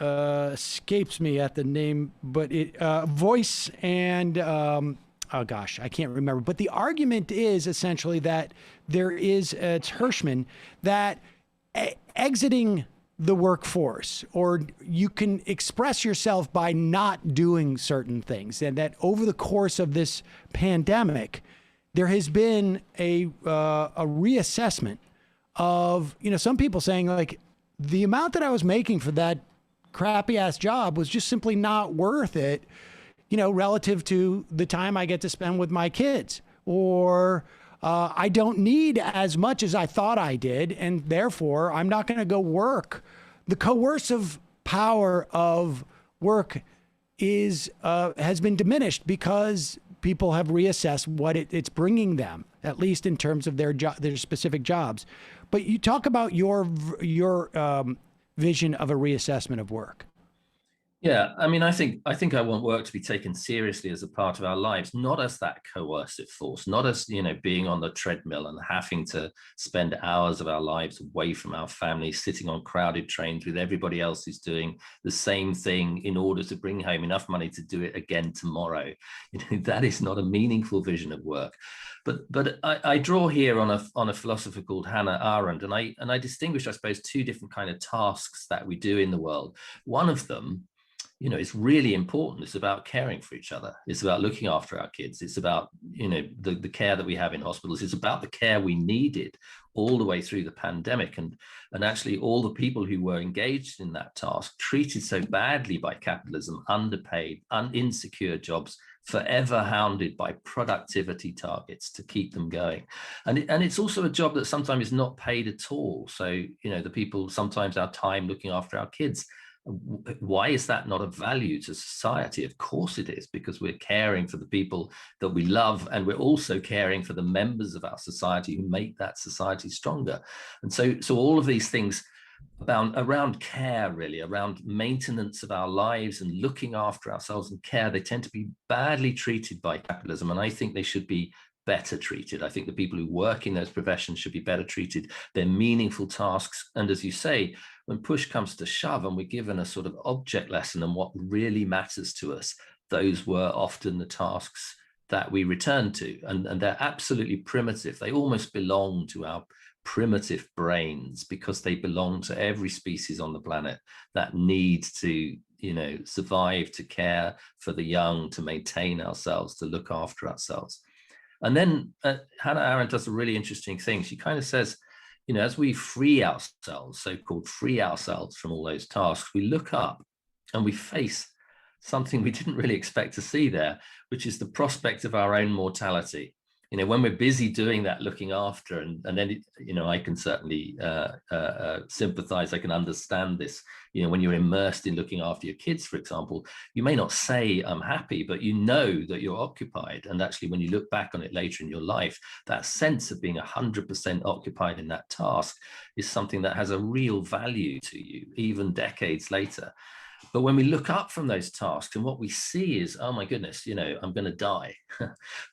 escapes me at the name, but it Voice and oh gosh, I can't remember. But the argument is essentially that there is, it's Hirschman, that exiting the workforce, or you can express yourself by not doing certain things, and that over the course of this pandemic, there has been a reassessment of, some people saying, like, the amount that I was making for that crappy ass job was just simply not worth it, relative to the time I get to spend with my kids, or I don't need as much as I thought I did, and therefore I'm not going to go work. The coercive power of work has been diminished because people have reassessed what it's bringing them, at least in terms of their specific jobs. But you talk about your vision of a reassessment of work. Yeah, I mean, I think I want work to be taken seriously as a part of our lives, not as that coercive force, not as, being on the treadmill and having to spend hours of our lives away from our families, sitting on crowded trains with everybody else who's doing the same thing in order to bring home enough money to do it again tomorrow. That is not a meaningful vision of work. But I draw here on a philosopher called Hannah Arendt, and I distinguish, I suppose, two different kind of tasks that we do in the world. One of them, it's really important. It's about caring for each other. It's about looking after our kids. It's about, the care that we have in hospitals. It's about the care we needed all the way through the pandemic. And actually all the people who were engaged in that task, treated so badly by capitalism, underpaid, insecure jobs, forever hounded by productivity targets to keep them going. And it's also a job that sometimes is not paid at all. So, the people, sometimes our time looking after our kids, why is that not a value to society? Of course it is, because we're caring for the people that we love, and we're also caring for the members of our society who make that society stronger. And so all of these things around care, really, around maintenance of our lives and looking after ourselves and care, they tend to be badly treated by capitalism, and I think they should be better treated. I think the people who work in those professions should be better treated. They're meaningful tasks. And as you say, when push comes to shove and we're given a sort of object lesson and what really matters to us, those were often the tasks that we return to. And they're absolutely primitive. They almost belong to our primitive brains because they belong to every species on the planet that needs to, survive, to care for the young, to maintain ourselves, to look after ourselves. And then Hannah Arendt does a really interesting thing. She kind of says, as we free ourselves, so-called free ourselves from all those tasks, we look up and we face something we didn't really expect to see there, which is the prospect of our own mortality. When we're busy doing that, looking after, and then, I can certainly sympathize, I can understand this. When you're immersed in looking after your kids, for example, you may not say I'm happy, but you know that you're occupied. And actually, when you look back on it later in your life, that sense of being 100% occupied in that task is something that has a real value to you, even decades later. But when we look up from those tasks and what we see is, oh my goodness, I'm going to die.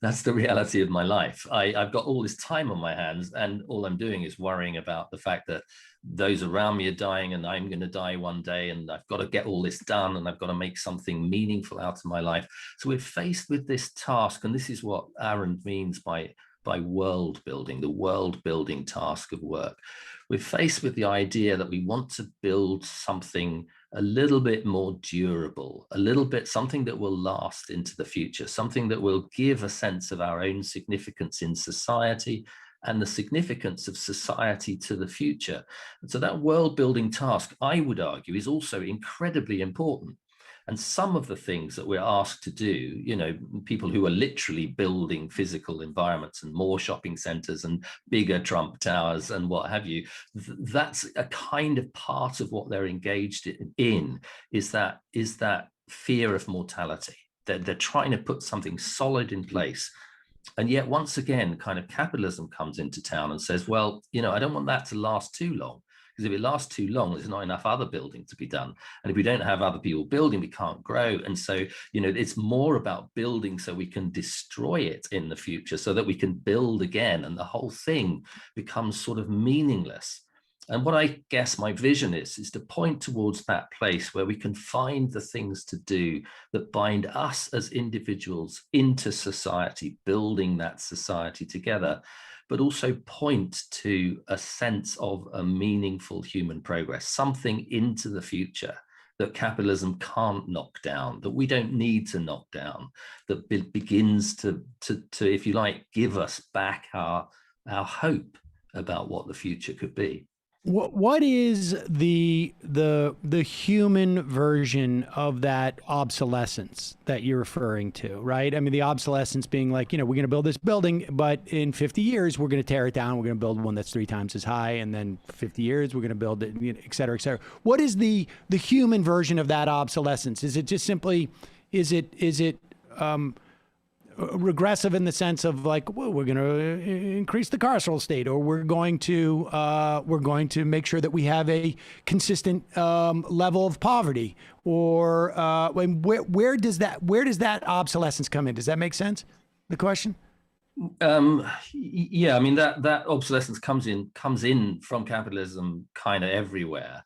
That's the reality of my life. I've got all this time on my hands, and all I'm doing is worrying about the fact that those around me are dying and I'm going to die one day, and I've got to get all this done, and I've got to make something meaningful out of my life. So we're faced with this task, and this is what Arendt means by world building, the world building task of work. We're faced with the idea that we want to build something a little bit more durable, something that will last into the future, something that will give a sense of our own significance in society and the significance of society to the future. And so that world building task, I would argue, is also incredibly important. And some of the things that we're asked to do, people who are literally building physical environments and more shopping centers and bigger Trump towers and what have you, that's a kind of part of what they're engaged in, is that fear of mortality. They're trying to put something solid in place. And yet, once again, kind of capitalism comes into town and says, well, I don't want that to last too long. Because if it lasts too long, there's not enough other building to be done. And if we don't have other people building, we can't grow. And so, it's more about building so we can destroy it in the future, so that we can build again. And the whole thing becomes sort of meaningless. And what I guess my vision is to point towards that place where we can find the things to do that bind us as individuals into society, building that society together, but also point to a sense of a meaningful human progress, something into the future that capitalism can't knock down, that we don't need to knock down, that begins to, if you like, give us back our hope about what the future could be. What is the human version of that obsolescence that you're referring to, right? I mean, the obsolescence being like, we're going to build this building, but in 50 years, we're going to tear it down. We're going to build one that's 3 times as high. And then 50 years, we're going to build it, et cetera, et cetera. What is the human version of that obsolescence? Is it just simply, regressive in the sense of like, well, we're going to increase the carceral state, or we're going to make sure that we have a consistent level of poverty, or where does that obsolescence come in? Does that make sense? The question. Yeah, I mean that obsolescence comes in from capitalism kind of everywhere.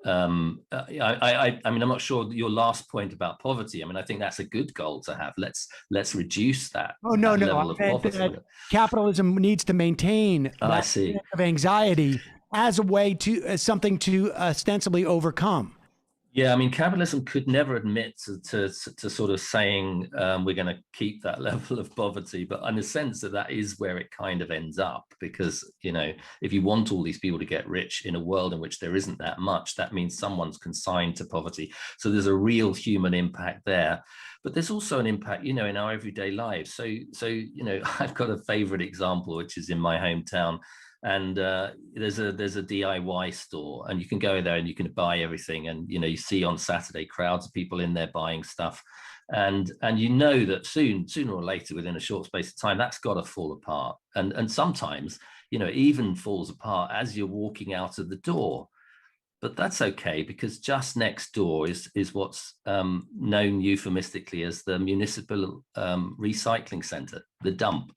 I mean, I'm not sure your last point about poverty. I mean, I think that's a good goal to have. Let's reduce that. Oh no, level of poverty. Capitalism needs to maintain that sense of anxiety as a way to something to ostensibly overcome. Yeah, I mean, capitalism could never admit to sort of saying we're going to keep that level of poverty, but in a sense that is where it kind of ends up, because, you know, if you want all these people to get rich in a world in which there isn't that much, that means someone's consigned to poverty. So there's a real human impact there. But there's also an impact, you know, in our everyday lives. So you know, I've got a favorite example, which is in my hometown. And there's a DIY store, and you can go there and you can buy everything. And, you know, you see on Saturday crowds of people in there buying stuff. And you know that sooner or later, within a short space of time, that's got to fall apart. And sometimes, you know, it even falls apart as you're walking out of the door. But that's okay, because just next door is what's known euphemistically as the municipal recycling center, the dump.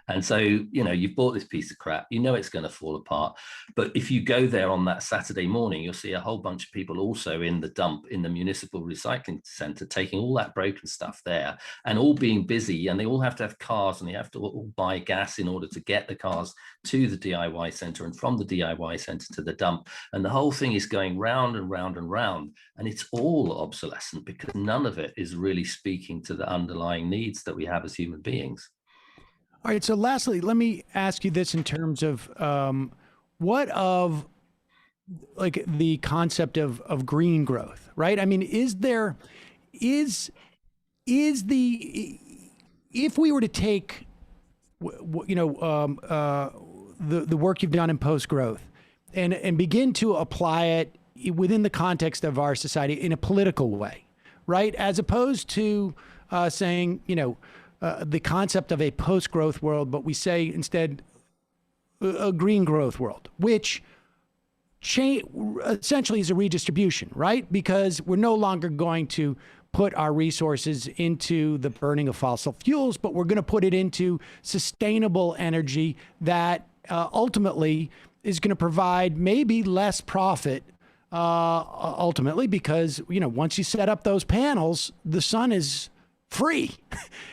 And so, you know, you've bought this piece of crap, you know it's going to fall apart. But if you go there on that Saturday morning, you'll see a whole bunch of people also in the dump, in the municipal recycling center, taking all that broken stuff there and all being busy. And they all have to have cars, and they have to all buy gas in order to get the cars to the DIY center, and from the DIY center to the dump. And the whole thing is going round and round and round. And it's all obsolescent, because none of it is really speaking to the underlying needs that we have as human beings. All right. So lastly, let me ask you this in terms of what of like the concept of green growth, right? I mean, if we were to take, you know, the work you've done in post-growth and begin to apply it within the context of our society in a political way, right? As opposed to saying, you know, the concept of a post-growth world, but we say instead a green growth world, which essentially is a redistribution, right? Because we're no longer going to put our resources into the burning of fossil fuels, but we're going to put it into sustainable energy that ultimately is going to provide maybe less profit ultimately, because, you know, once you set up those panels, the sun is free.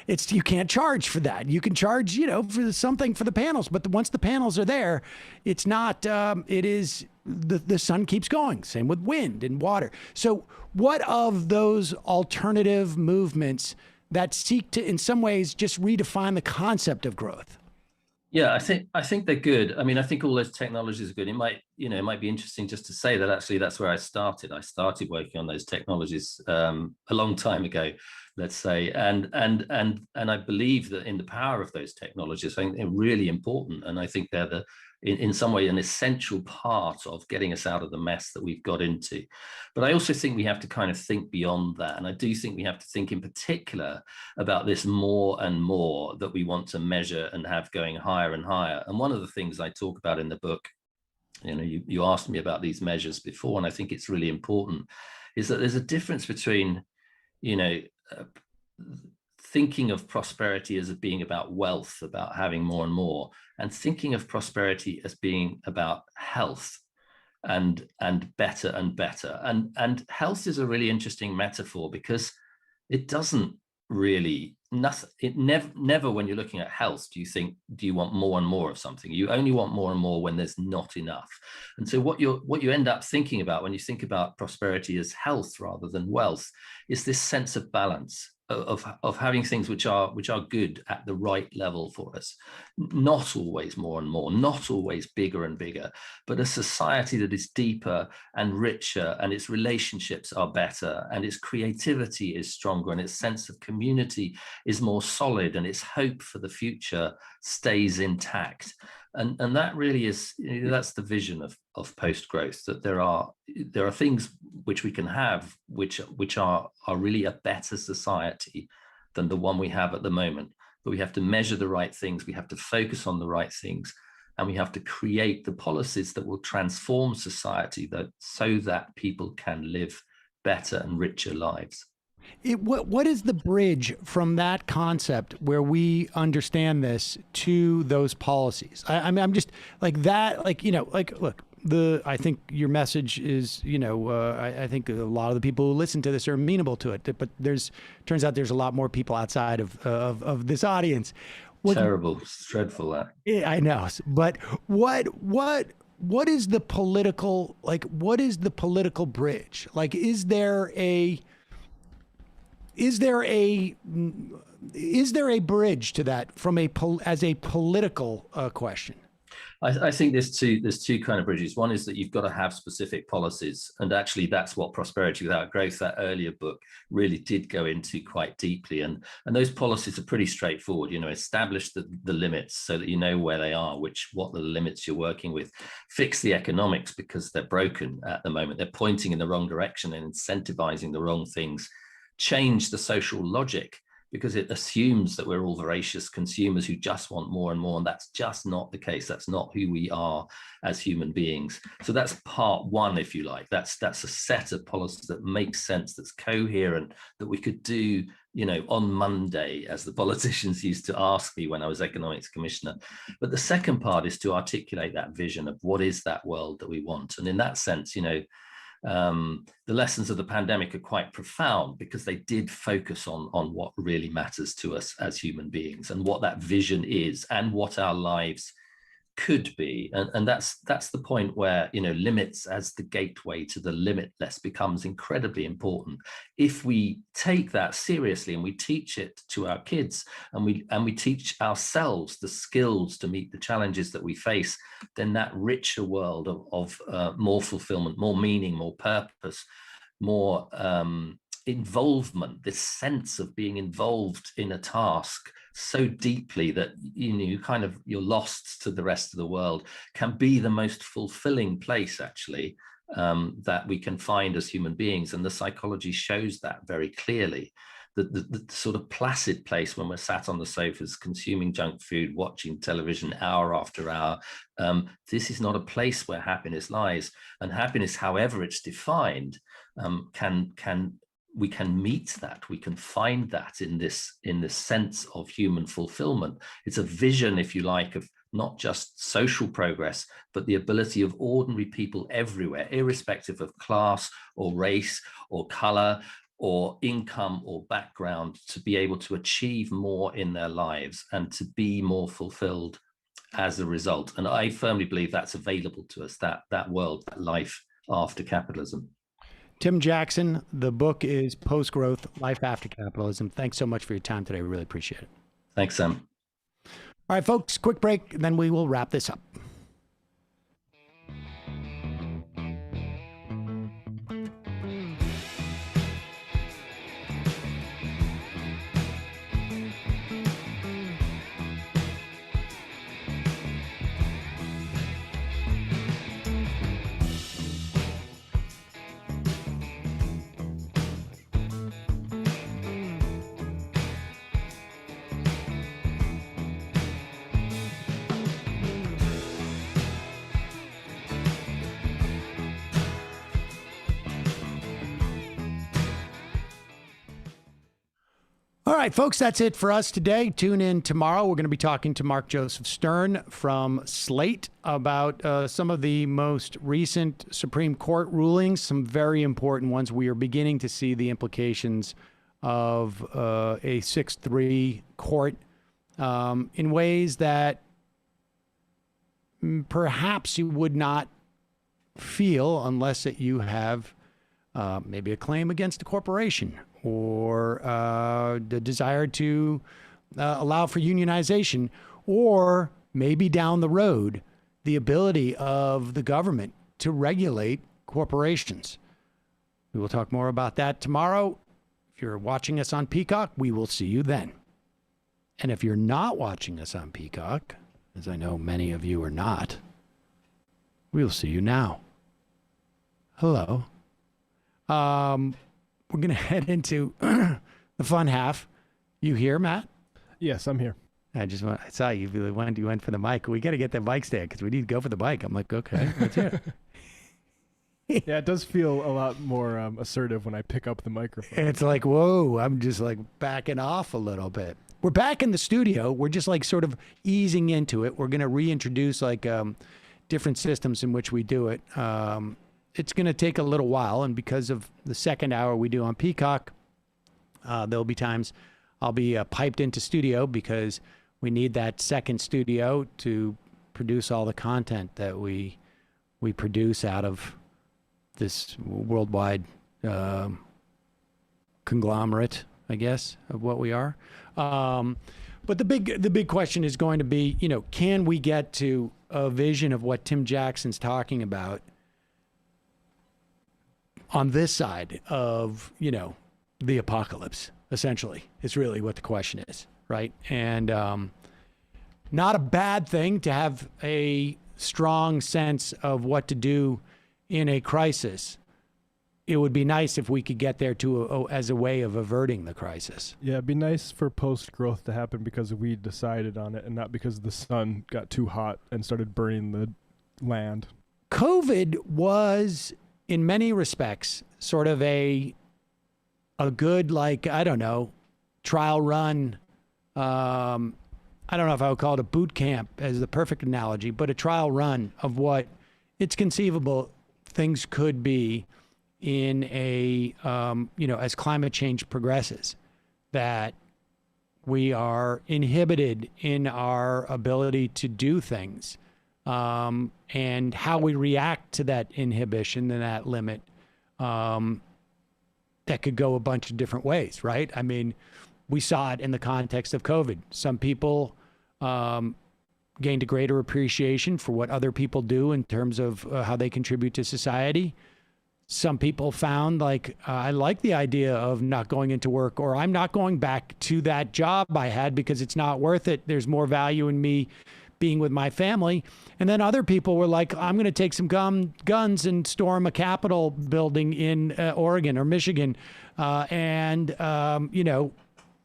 You can't charge for that. You can charge, you know, for something for the panels, but once the panels are there, it's not, it is, the sun keeps going. Same with wind and water. So what of those alternative movements that seek to, in some ways, just redefine the concept of growth? Yeah, I think they're good. I mean, I think all those technologies are good. It might be interesting just to say that actually that's where I started. I started working on those technologies a long time ago, let's say, and I believe that in the power of those technologies. I think they're really important, and I think they're in some way an essential part of getting us out of the mess that we've got into. But I also think we have to kind of think beyond that, and I do think we have to think in particular about this more and more that we want to measure and have going higher and higher. And one of the things I talk about in the book, you know, you asked me about these measures before, and I think it's really important, is that there's a difference between, you know, thinking of prosperity as being about wealth, about having more and more, and thinking of prosperity as being about health and better and better. And health is a really interesting metaphor, because it doesn't really, never when you're looking at health do you want more and more of something. You only want more and more when there's not enough. And so what you end up thinking about when you think about prosperity as health rather than wealth is this sense of balance, of having things which are good at the right level for us, not always more and more, not always bigger and bigger, but a society that is deeper and richer, and its relationships are better, and its creativity is stronger, and its sense of community is more solid, and its hope for the future stays intact. And that really is, you know, that's the vision of post-growth, that there are things which we can have which are really a better society than the one we have at the moment. but we have to measure the right things. We have to focus on the right things. And we have to create the policies that will transform society so that people can live better and richer lives. What is the bridge from that concept where we understand this to those policies? I mean, I'm just like that, like, look, I think your message is, I think a lot of the people who listen to this are amenable to it, but turns out there's a lot more people outside of this audience. Terrible, it's dreadful that. Yeah, I know. But what is the political, what is the political bridge? Like, is there a bridge to that as a political question? I think there's two kind of bridges. One is that you've got to have specific policies. And actually, that's what Prosperity Without Growth, that earlier book, really did go into quite deeply. And those policies are pretty straightforward. Establish the limits so that you know where they are, what the limits you're working with. Fix the economics because they're broken at the moment. They're pointing in the wrong direction and incentivizing the wrong things. Change the social logic, because it assumes that we're all voracious consumers who just want more and more. And that's just not the case. That's not who we are as human beings. So that's part one, if you like. That's a set of policies that makes sense, that's coherent, that we could do, on Monday, as the politicians used to ask me when I was economics commissioner. But the second part is to articulate that vision of what is that world that we want. And in that sense, the lessons of the pandemic are quite profound because they did focus on what really matters to us as human beings and what that vision is and what our lives could be. And that's the point where, limits as the gateway to the limitless becomes incredibly important. If we take that seriously and we teach it to our kids and we teach ourselves the skills to meet the challenges that we face, then that richer world of more fulfillment, more meaning, more purpose, more involvement, this sense of being involved in a task so deeply that you're lost to the rest of the world, can be the most fulfilling place actually that we can find as human beings. And the psychology shows that very clearly. The sort of placid place when we're sat on the sofas consuming junk food, watching television hour after hour, this is not a place where happiness lies. And happiness, however it's defined, we can meet that, we can find that in this sense of human fulfillment. It's a vision, if you like, of not just social progress, but the ability of ordinary people everywhere, irrespective of class or race or color or income or background, to be able to achieve more in their lives and to be more fulfilled as a result. And I firmly believe that's available to us, that world, that life after capitalism. Tim Jackson, the book is Post-Growth, Life After Capitalism. Thanks so much for your time today. We really appreciate it. Thanks, Sam. All right, folks, quick break, and then we will wrap this up. All right, folks, that's it for us today. Tune in tomorrow. We're going to be talking to Mark Joseph Stern from Slate about some of the most recent Supreme Court rulings, some very important ones. We are beginning to see the implications of a 6-3 court in ways that perhaps you would not feel unless that you have maybe a claim against a corporation or the desire to allow for unionization, or maybe down the road, the ability of the government to regulate corporations. We will talk more about that tomorrow. If you're watching us on Peacock, we will see you then. And if you're not watching us on Peacock, as I know many of you are not, we'll see you now. Hello. We're going to head into the fun half. You here, Matt? Yes, I'm here. I saw you. You went for the mic. We got to get that mic stand because we need to go for the mic. I'm like, okay, let's hear it. Yeah, it does feel a lot more assertive when I pick up the microphone. It's like, whoa, I'm just like backing off a little bit. We're back in the studio. We're just like sort of easing into it. We're going to reintroduce like different systems in which we do it. It's going to take a little while. And because of the second hour we do on Peacock, there'll be times I'll be piped into studio because we need that second studio to produce all the content that we produce out of this worldwide conglomerate, I guess, of what we are. But the big question is going to be, can we get to a vision of what Tim Jackson's talking about on this side of, the apocalypse, essentially, is really what the question is, right? And not a bad thing to have a strong sense of what to do in a crisis. It would be nice if we could get there as a way of averting the crisis. Yeah, it'd be nice for post-growth to happen because we decided on it and not because the sun got too hot and started burning the land. COVID was, in many respects, sort of a good, trial run. I don't know if I would call it a boot camp as the perfect analogy, but a trial run of what it's conceivable things could be in a, as climate change progresses, that we are inhibited in our ability to do things, and how we react to that inhibition and that limit, that could go a bunch of different ways, right? I mean, we saw it in the context of COVID. Some people gained a greater appreciation for what other people do in terms of how they contribute to society. Some people found I like the idea of not going into work, or I'm not going back to that job I had because it's not worth it. There's more value in me being with my family. And then other people were like, I'm going to take some guns and storm a Capitol building in Oregon or Michigan, and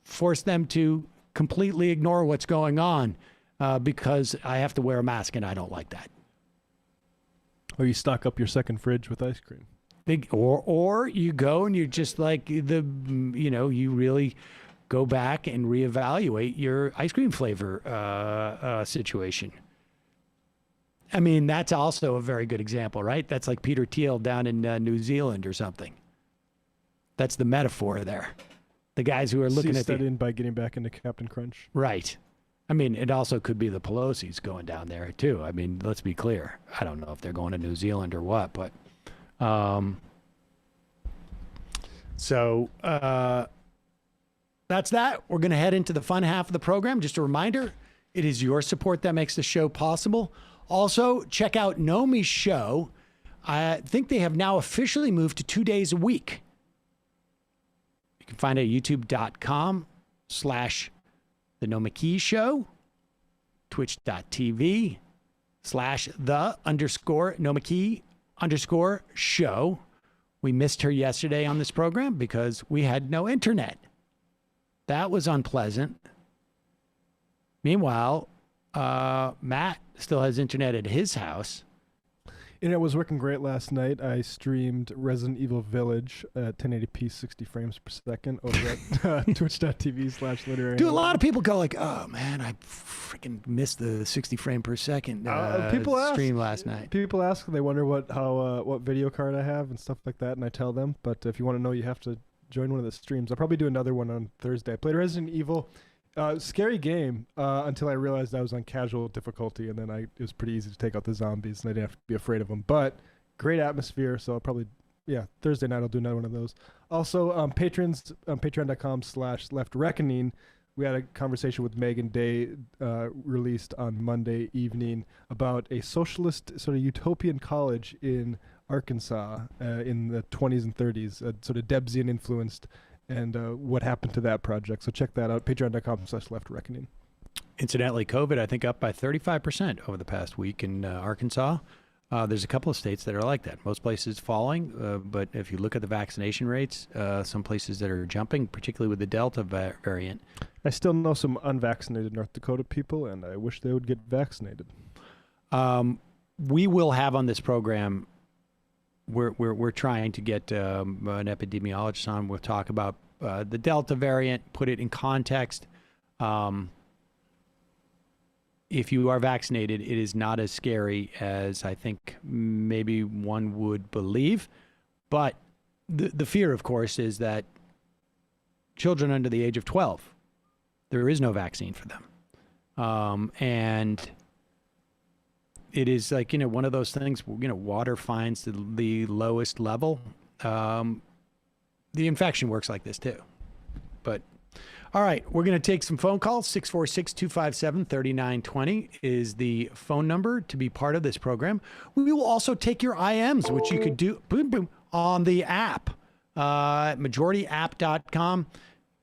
force them to completely ignore what's going on because I have to wear a mask and I don't like that. Or you stock up your second fridge with ice cream. Or you go and you just you really go back and reevaluate your ice cream flavor situation. I mean, that's also a very good example, right? That's like Peter Thiel down in New Zealand or something. That's the metaphor there. The guys who are looking at studying by getting back into Captain Crunch. Right. I mean, it also could be the Pelosi's going down there too. I mean, let's be clear. I don't know if they're going to New Zealand or what, but that's that. We're going to head into the fun half of the program. Just a reminder, it is your support that makes the show possible. Also, check out Nomi's show. I think they have now officially moved to 2 days a week. You can find it at youtube.com/The Nomi Show, twitch.tv/the_Nomi_show. We missed her yesterday on this program because we had no internet. That was unpleasant. Meanwhile, Matt still has internet at his house. Internet was working great last night. I streamed Resident Evil Village at 1080p 60 frames per second over at twitch.tv/literary. Dude, a lot of people go like, oh man, I freaking missed the 60 frame per second stream last night. People ask, they wonder what video card I have and stuff like that, and I tell them. But if you want to know, you have to join one of the streams. I'll probably do another one on Thursday. I played Resident Evil. Scary game until I realized I was on casual difficulty, and then it was pretty easy to take out the zombies, and I didn't have to be afraid of them. But great atmosphere, so I'll probably, Thursday night I'll do another one of those. Also, patrons on patreon.com/leftreckoning, we had a conversation with Megan Day released on Monday evening about a socialist sort of utopian college in Arkansas in the 20s and 30s, sort of Debsian influenced, and what happened to that project. So check that out, patreon.com/leftreckoning. Incidentally, COVID, I think, up by 35% over the past week in Arkansas. There's a couple of states that are like that. Most places falling, but if you look at the vaccination rates, some places that are jumping, particularly with the Delta variant. I still know some unvaccinated North Dakota people, and I wish they would get vaccinated. We will have on this program, we're trying to get an epidemiologist on. We'll talk about the Delta variant, put it in context. If you are vaccinated, it is not as scary as I think maybe one would believe. But the fear, of course, is that children under the age of 12, there is no vaccine for them. And it is like, one of those things, water finds the lowest level. The infection works like this too. But all right, we're going to take some phone calls. 646-257-3920 is the phone number to be part of this program. We will also take your IMs, which you could do on the app, majorityapp.com,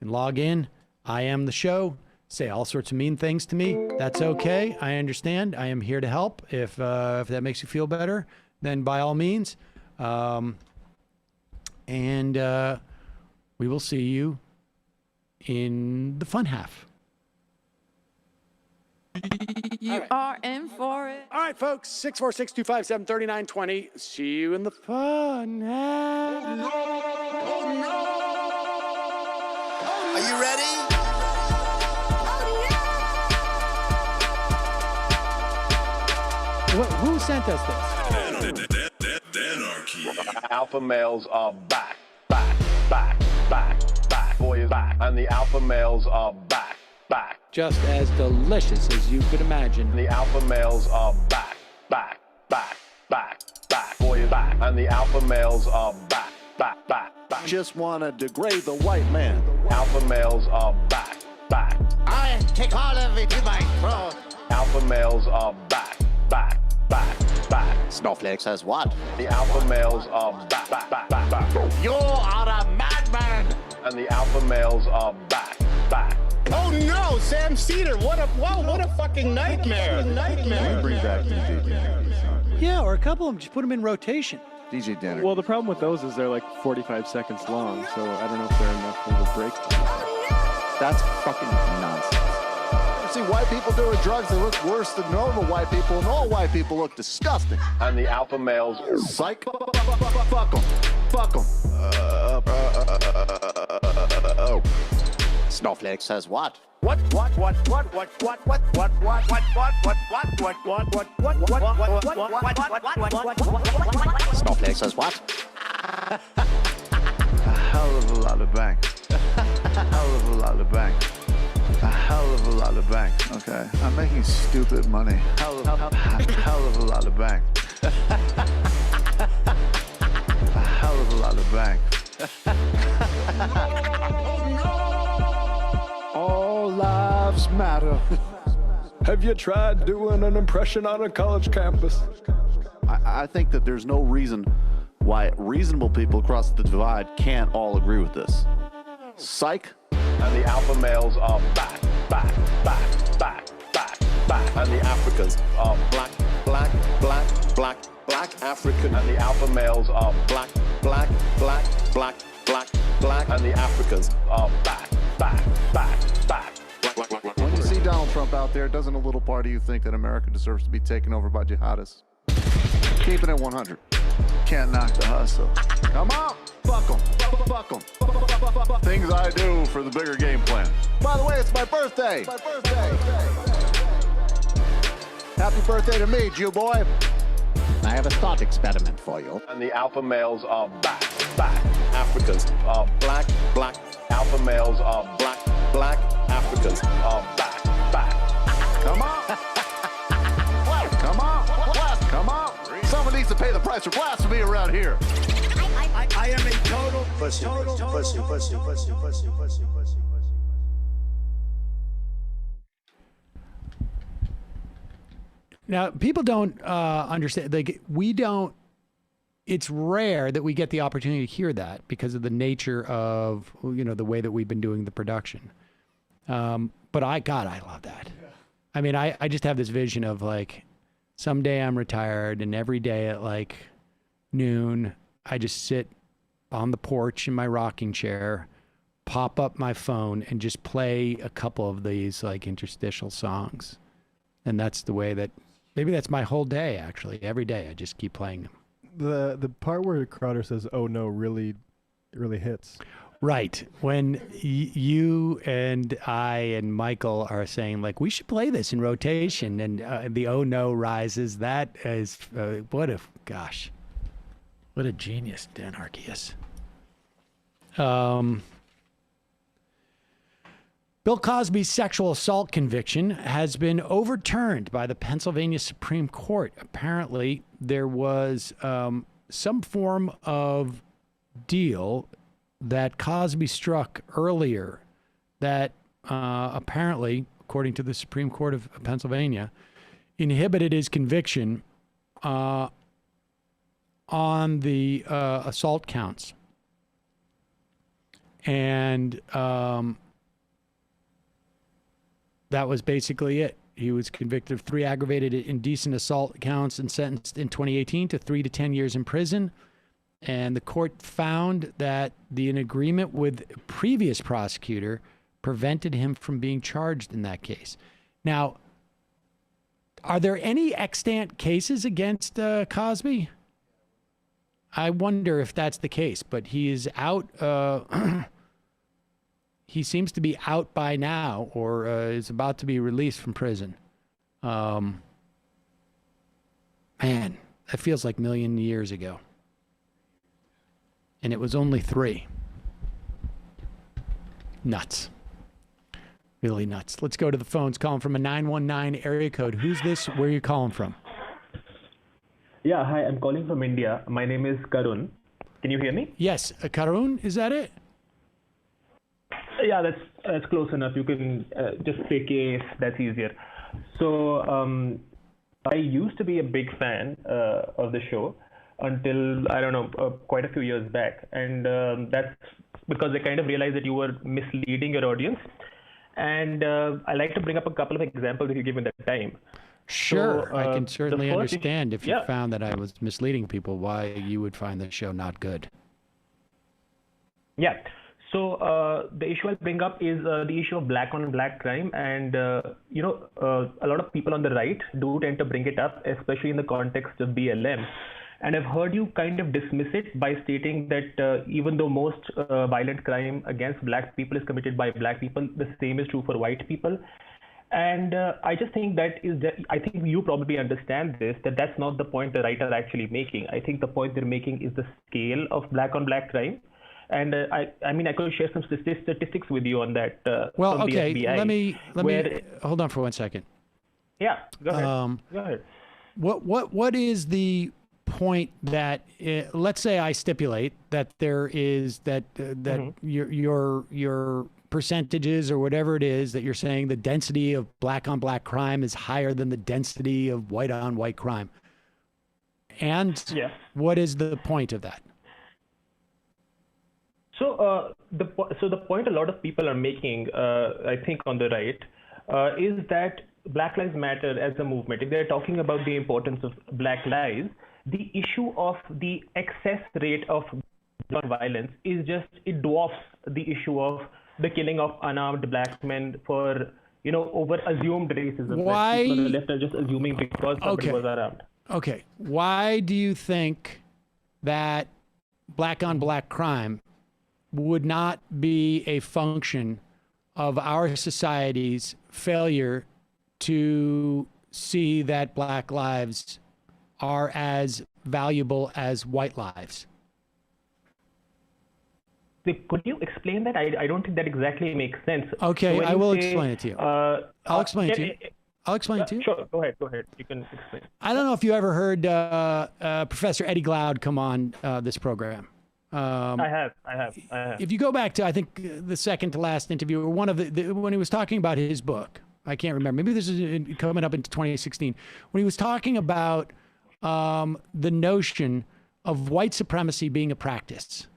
and log in. I am the show. Say all sorts of mean things to me. That's okay. I understand. I am here to help. If that makes you feel better, then by all means. And we will see you in the fun half. You are in for it. All right, folks. 646-257-3920. See you in the fun half. Are you ready? Who sent us this? Anarchy. Alpha males are back. Boy is back. And the alpha males are back. Just as delicious as you could imagine. The alpha males are back. Boy is back. And the alpha males are back. Just wanna degrade the white man. Alpha males are back. I take all of it in my throat. Alpha males are back. Snowflake says what? The alpha males are back. You are a madman. And the alpha males are back. Oh no, Sam Seder! What a fucking nightmare! Bring back DJ Danner. Yeah, or a couple of them. Just put them in rotation. DJ Danner. Well, the problem with those is they're like 45 seconds long, so I don't know if they're enough of a break. That's fucking nonsense. See white people doing drugs, they look worse than normal white people, and all white people look disgusting. And the alpha males. Psych. Fuck them. Snowflake says what? Snowflake says what? A hell of a lot of bank. A hell of a lot of bank. A hell of a lot of bank. Okay, I'm making stupid money. Hell of a lot of bank. A hell of a lot of bank. All lives matter. Have you tried doing an impression on a college campus? I think that there's no reason why reasonable people across the divide can't all agree with this. Psych. And the alpha males are back. And the Africans are black African. And the alpha males are black. And the Africans are back. When you see Donald Trump out there, doesn't a little part of you think that America deserves to be taken over by jihadists? Keeping it 100. Can't knock the hustle. Come on, fuck 'em. Things I do for the bigger game plan. By the way, it's my birthday. Happy birthday to me, Jew boy. I have a thought experiment for you. And the alpha males are back. Africans are black. Alpha males are black. Africans are back. Come on. Come on. Someone needs to pay the price for blasphemy around here. I am a total pussy. Now, people don't understand. Like, we don't. It's rare that we get the opportunity to hear that because of the nature of the way that we've been doing the production. But I love that. I mean, I just have this vision of like Someday I'm retired, and every day at like noon, I just sit on the porch in my rocking chair, pop up my phone, and just play a couple of these like interstitial songs. And that's the way that, maybe that's my whole day, actually. Every day I just keep playing them. The part where Crowder says, "Oh no," really hits. Right. When you and I and Michael are saying, like, we should play this in rotation, and the "Oh no" rises, that is, what a genius Dan Harkey is. Bill Cosby's sexual assault conviction has been overturned by the Pennsylvania Supreme Court. Apparently, there was some form of deal that Cosby struck earlier that apparently, according to the Supreme Court of Pennsylvania, inhibited his conviction on the assault counts. And that was basically it. He was convicted of 3 aggravated indecent assault counts and sentenced in 2018 to 3 to 10 years in prison. And the court found that an agreement with a previous prosecutor prevented him from being charged in that case. Now, are there any extant cases against Cosby? I wonder if that's the case, but he is out. He seems to be out by now, or is about to be released from prison. Man, that feels like a million years ago. And it was only 3. Nuts. Really nuts. Let's go to the phones. Calling from a 919 area code. Who's this? Where are you calling from? Yeah, hi. I'm calling from India. My name is Karun. Can you hear me? Yes. Karun, is that it? Yeah, that's close enough. You can just say K if that's easier. So I used to be a big fan of the show until, I don't know, quite a few years back. And that's because I kind of realized that you were misleading your audience. And I like to bring up a couple of examples that you gave in that time. Sure. So, I can certainly understand if you yeah. found that I was misleading people, why you would find the show not good. Yeah. So the issue I'll bring up is the issue of black on black crime. And, a lot of people on the right do tend to bring it up, especially in the context of BLM. And I've heard you kind of dismiss it by stating that even though most violent crime against black people is committed by black people, the same is true for white people. And I just think I think you probably understand this, that's not the point the right are actually making. I think the point they're making is the scale of black on black crime. And I mean, I could share some statistics with you on that. Well, from okay, the FBI, let me hold on for 1 second. Yeah, go ahead. Go ahead. What is the point that let's say I stipulate that there is that your percentages or whatever it is that you're saying the density of black on black crime is higher than the density of white on white crime. And what is the point of that? So the point a lot of people are making, I think on the right, is that Black Lives Matter as a movement, if they're talking about the importance of black lives, the issue of the excess rate of violence is just, it dwarfs the issue of the killing of unarmed black men for, over assumed racism. Why? People on the left are just assuming because somebody was armed. Okay. Why do you think that black on black crime would not be a function of our society's failure to see that black lives are as valuable as white lives? Could you explain that? I don't think that exactly makes sense. Okay, So I will explain it to you. I'll explain it to you. I'll explain it to you. Sure, go ahead. You can explain. I don't know if you ever heard Professor Eddie Glaude come on this program. I have. If you go back to, I think, the second to last interview, or one of when he was talking about his book, I can't remember. Maybe this is coming up into 2016, when he was talking about the notion of white supremacy being a practice.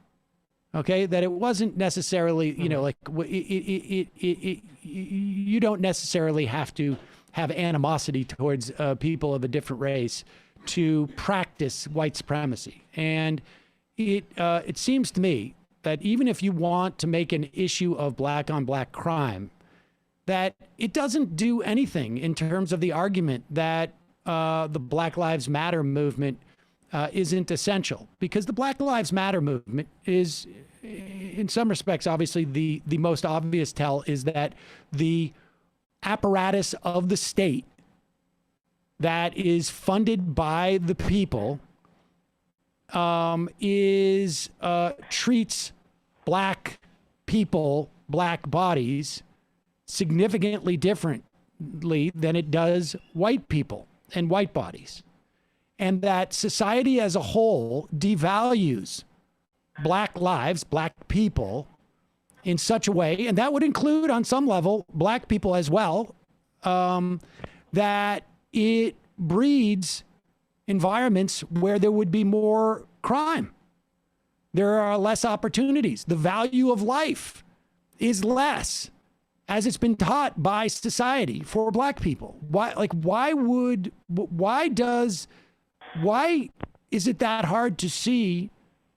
Okay, that it wasn't necessarily, like you don't necessarily have to have animosity towards people of a different race to practice white supremacy. And it seems to me that even if you want to make an issue of black on black crime, that it doesn't do anything in terms of the argument that the Black Lives Matter movement isn't essential, because the Black Lives Matter movement is, in some respects, obviously the most obvious tell is that the apparatus of the state that is funded by the people treats black people, black bodies, significantly differently than it does white people and white bodies. And that society as a whole devalues black lives, black people, in such a way, and that would include on some level black people as well, that it breeds environments where there would be more crime. There are less opportunities. The value of life is less, as it's been taught by society for black people. Why is it that hard to see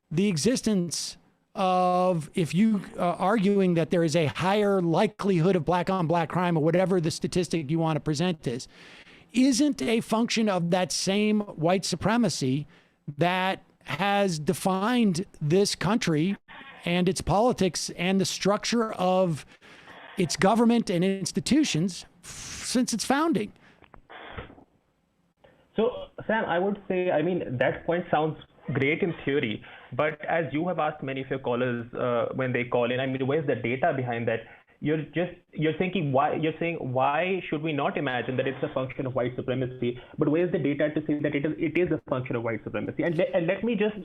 the existence of, if you arguing that there is a higher likelihood of black on black crime, or whatever the statistic you want to present is, isn't a function of that same white supremacy that has defined this country and its politics and the structure of its government and institutions since its founding? So, Sam, I would say, I mean, that point sounds great in theory, but as you have asked many of your callers when they call in, I mean, where's the data behind that? You're saying why should we not imagine that it's a function of white supremacy? But where's the data to say that it is a function of white supremacy? And let me just,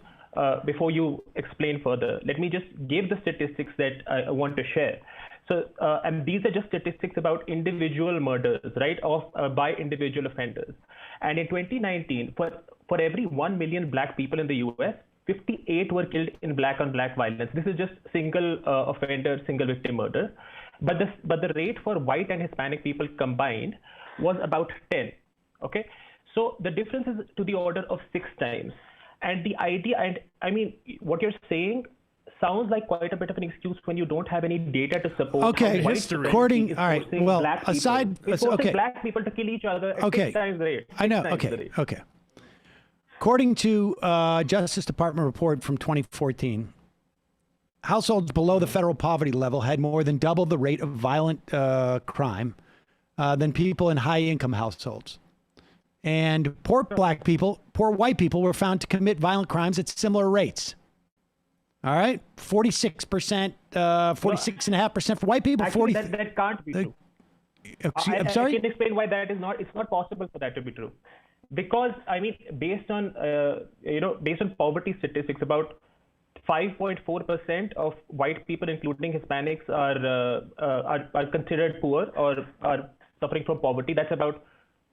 before you explain further, let me just give the statistics that I want to share. So, and these are just statistics about individual murders, right, by individual offenders. And in 2019, for every 1 million black people in the US, 58 were killed in black on black violence. This is just single offender, single victim murder. But the rate for white and Hispanic people combined was about 10. Okay, so the difference is to the order of 6 times. And the idea, and I mean, what you're saying sounds like quite a bit of an excuse when you don't have any data to support. Okay, according, all right. Well, aside, okay, black people to kill each other at 6 times the rate. I know. Okay. According to Justice Department report from 2014, households below the federal poverty level had more than double the rate of violent crime than people in high-income households. And poor white people were found to commit violent crimes at similar rates. All right, 46%, 46.5% for white people. Actually, that can't be true. I'm sorry? I can explain why that is not. It's not possible for that to be true, because I mean, based on poverty statistics, about 5.4% of white people, including Hispanics, are considered poor or are suffering from poverty. That's about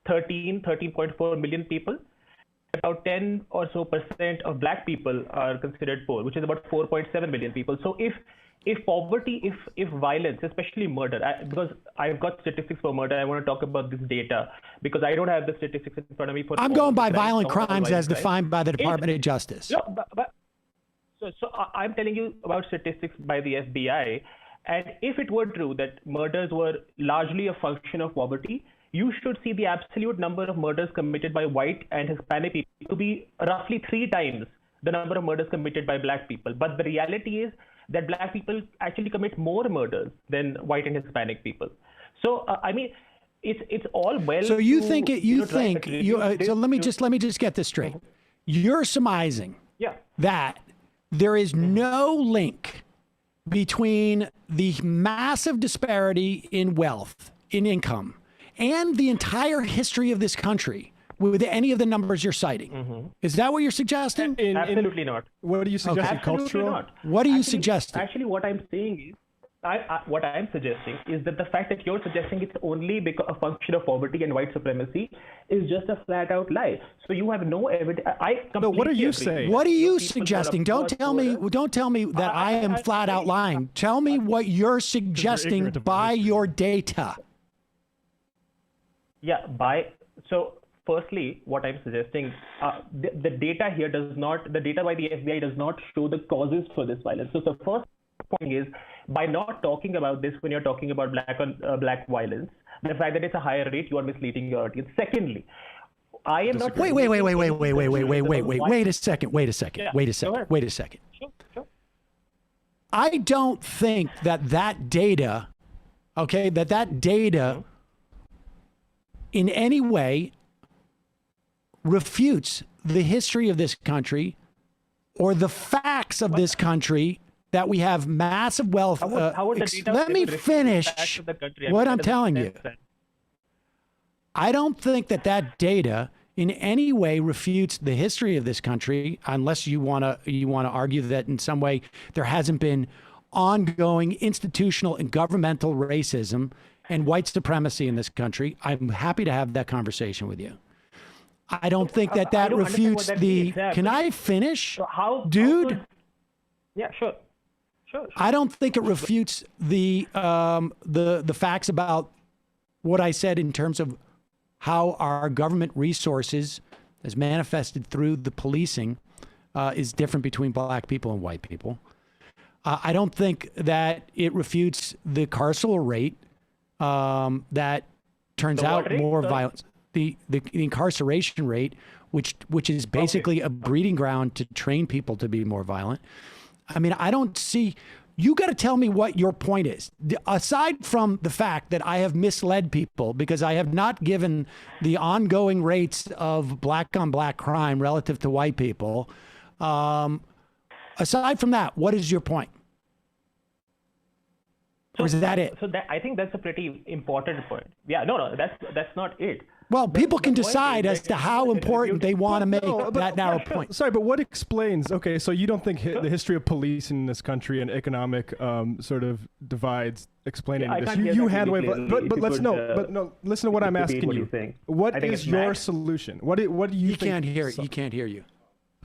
13.4 million people. About 10 or so % of black people are considered poor, which is about 4.7 million people. So if poverty, if violence, especially murder, because I've got statistics for murder, I want to talk about this data because I don't have the statistics in front of me. I'm going by violent crimes as defined by the Department of Justice. No, so I'm telling you about statistics by the FBI. And if it were true that murders were largely a function of poverty, you should see the absolute number of murders committed by white and Hispanic people to be roughly 3 times the number of murders committed by black people. But the reality is that black people actually commit more murders than white and Hispanic people. So I mean, it's all well. So you think so let me just get this straight. You're surmising that there is no link between the massive disparity in wealth, in income, and the entire history of this country with any of the numbers you're citing. Mm-hmm. Is that what you're suggesting? Absolutely not. What are you suggesting? Absolutely Cultural? not. What are you suggesting? Actually, what I'm saying is, what I'm suggesting is that the fact that you're suggesting it's only because a function of poverty and white supremacy is just a flat out lie. So you have no evidence. No, what are you saying? What are you suggesting? Don't tell me that I am flat out lying. Tell me what you're suggesting by your data. So firstly, what I'm suggesting, the data here the data by the FBI does not show the causes for this violence. So the first point is, by not talking about this when you're talking about black on black violence, the fact that it's a higher rate, you are misleading your audience. Secondly, I am not. Wait a second. Sure. I don't think that data, that data in any way refutes the history of this country or the facts of this country, that we have massive wealth. Let me finish what I'm telling you. I don't think that data in any way refutes the history of this country, unless you want to argue that in some way there hasn't been ongoing institutional and governmental racism and white supremacy in this country. I'm happy to have that conversation with you. I don't think that refutes the. Can I finish, dude? Yeah, sure. I don't think it refutes the facts about what I said in terms of how our government resources, as manifested through the policing, is different between black people and white people. I don't think that it refutes the carceral rate that turns out more violence. The incarceration rate, which is basically a breeding ground to train people to be more violent. I mean, I don't see. You got to tell me what your point is. Aside from the fact that I have misled people because I have not given the ongoing rates of black on black crime relative to white people. Aside from that, what is your point? Or is that it? So I think that's a pretty important point. Yeah, no, that's not it. Well, people can decide as to how important they want to make that narrow point. Sorry, but what explains? Okay, so you don't think the history of policing in this country and economic sort of divides explain any of this? You hand away, but let's listen to what I'm asking you. What is your solution? What do you think? He can't hear you.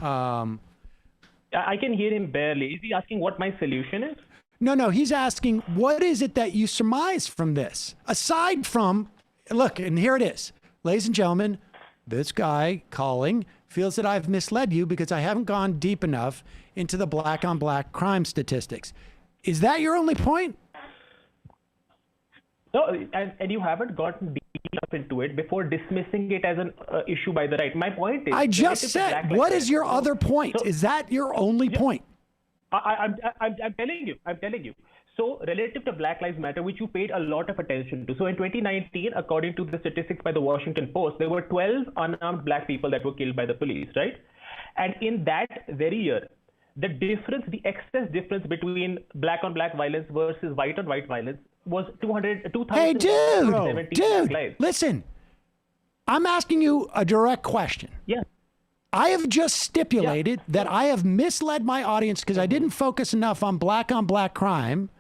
I can hear him barely. Is he asking what my solution is? No, he's asking, what is it that you surmise from this? Aside from, look, and here it is. Ladies and gentlemen, this guy calling feels that I've misled you because I haven't gone deep enough into the black on black crime statistics. Is that your only point? No, and you haven't gotten deep enough into it before dismissing it as an issue by the right. My point is... I just said, what is your other point? Is that your only point? I'm telling you. So relative to Black Lives Matter, which you paid a lot of attention to. So in 2019, according to the statistics by the Washington Post, there were 12 unarmed black people that were killed by the police, right? And in that very year, the excess difference between black on black violence versus white on white violence was 2,000. Hey, dude, listen. I'm asking you a direct question. Yeah. I have just stipulated that I have misled my audience because I didn't focus enough on black crime,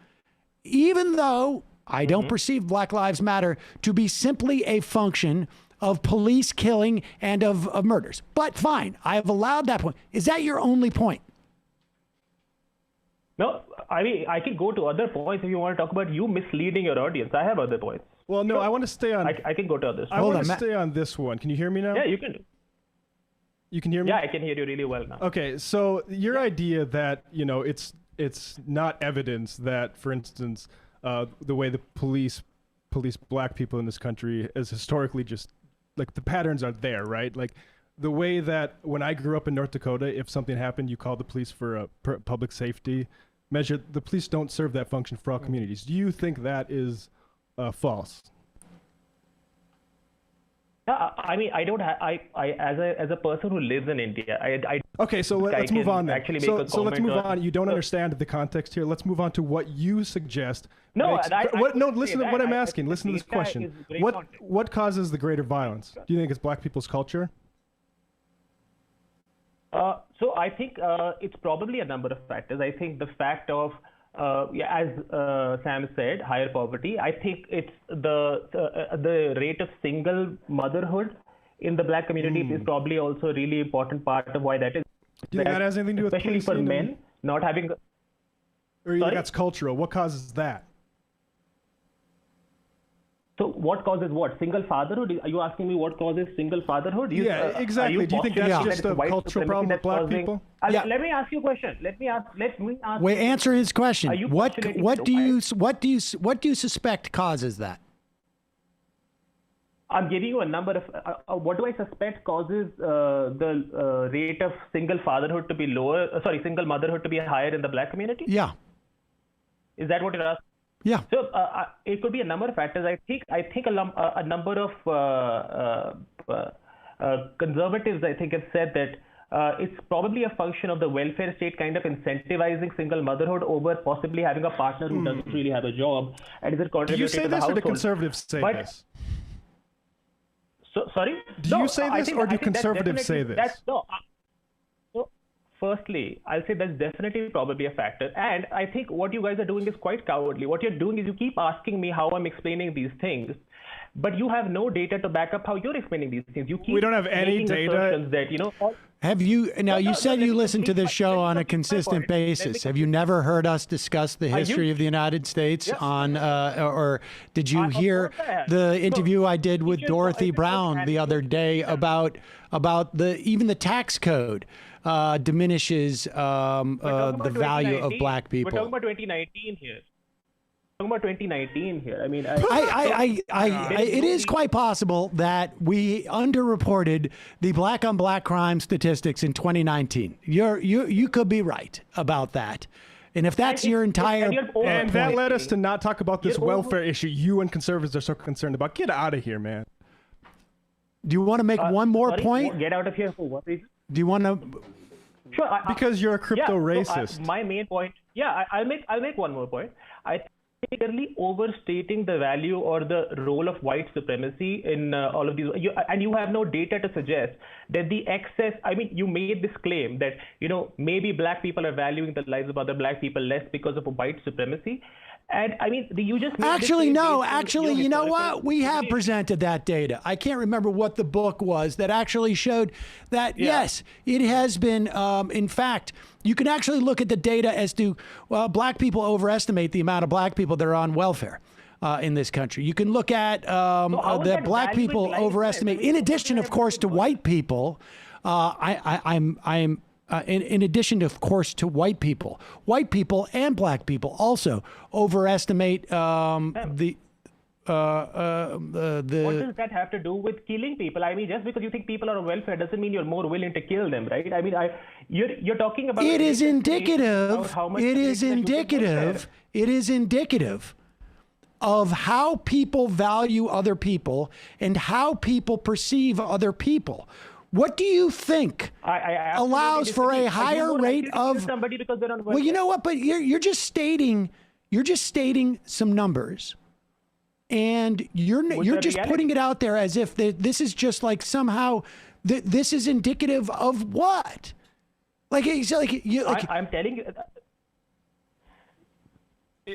even though I don't perceive Black Lives Matter to be simply a function of police killing and of murders. But fine, I have allowed that point. Is that your only point? No, I mean, I can go to other points if you want to talk about you misleading your audience. I have other points. Well, no, I want to stay on... I can go to others. I want to stay on this one. Can you hear me now? Yeah, you can. You can hear me? Yeah, I can hear you really well now. Okay, so your idea that, it's not evidence that, for instance, the way the police black people in this country is historically just, like, the patterns are there, right? Like, the way that when I grew up in North Dakota, if something happened, you called the police for a public safety measure. The police don't serve that function for all communities. Do you think that is false? I mean, I don't have. As a person who lives in India, Okay, so let's move on then. Actually, so let's move on. You don't understand the context here. Let's move on to what you suggest. Listen to what I'm asking. Listen to this question. What causes the greater violence? Do you think it's black people's culture? So I think it's probably a number of factors. I think the fact of as Sam said, higher poverty. I think it's the rate of single motherhood in the black community is probably also a really important part of why that is. Do you think that has anything to do with especially for men not having? Or you think that's cultural? What causes that? So what causes what? Single fatherhood? Are you asking me what causes single fatherhood? Exactly. Do you think that's just a cultural problem with black people? Let me ask you a question. Let me ask. Wait, answer his question. What do you suspect causes that? I'm giving you a number of what do I suspect causes the rate of single fatherhood to be lower? Single motherhood to be higher in the black community? Yeah. Is that what you're asking? Yeah. So it could be a number of factors. I think a number of conservatives, I think, have said that it's probably a function of the welfare state kind of incentivizing single motherhood over possibly having a partner who doesn't really have a job and isn't contributing to the household. Do you say this, or do conservatives say this? So, sorry? Do you say this, or do conservatives say this? Firstly, I'll say that's definitely probably a factor. And I think what you guys are doing is quite cowardly. What you're doing is you keep asking me how I'm explaining these things, but you have no data to back up how you're explaining these things. We don't have any data. That, have you, now you said you listen to this show on a consistent basis. Have you never heard us discuss the history of the United States on, or did you hear the interview I did with Dorothy Brown the other day about even the tax code diminishes the value of black people? We're talking about 2019 here. Talking about 2019 here. I mean, it is quite possible that we underreported the black on black crime statistics in 2019. You could be right about that. And if that's your entire and that led us to not talk about this welfare issue you and conservatives are so concerned about. Get out of here, man. Do you want to make one more point? Get out of here for what reason? Do you want to? Sure. Because you're a crypto racist. My main point. Yeah, I'll make one more point. I think clearly overstating the value or the role of white supremacy in all of these. And you have no data to suggest that the excess. I mean, you made this claim that maybe black people are valuing the lives of other black people less because of white supremacy. And I mean, you just actually no. Actually, you know what? We have presented that data. I can't remember what the book was that actually showed that. Yes, it has been. In fact, you can actually look at the data as to black people overestimate the amount of black people that are on welfare in this country. You can look at that black people overestimate. In addition, of course, to white people. In addition, of course, to white people and black people also overestimate the. What does that have to do with killing people? I mean, just because you think people are on welfare doesn't mean you're more willing to kill them, right? I mean, you're talking about. It is indicative. It is indicative. It is indicative of how people value other people and how people perceive other people. What do you think allows for a higher rate of somebody because they're on welfare? Well, you know what? But you're just stating some numbers, and you're just putting it out there as if this is just like somehow this is indicative of what? I'm telling you.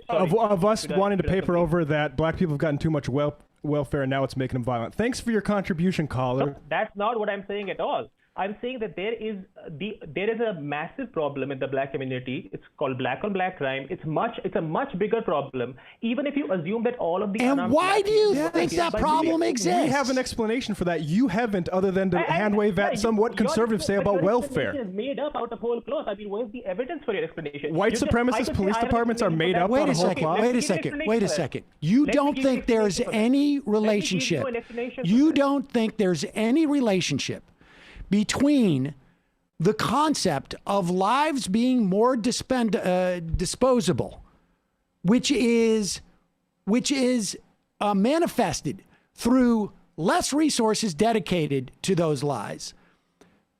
Of us wanting to paper over that black people have gotten too much welfare and now it's making them violent. Thanks for your contribution, caller. No, that's not what I'm saying at all. I'm saying that there is a massive problem in the black community. It's called black on black crime. It's a much bigger problem. Even if you assume that all of the and why do you think that problem exists? We have an explanation for that. You haven't, other than to hand wave at what conservatives say about welfare. Is made up out of whole cloth. I mean, where's the evidence for your explanation? White supremacist police departments are made up out of whole cloth. Wait a second. You don't think there's any relationship? You don't think there's any relationship between the concept of lives being more disposable, which is manifested through less resources dedicated to those lives,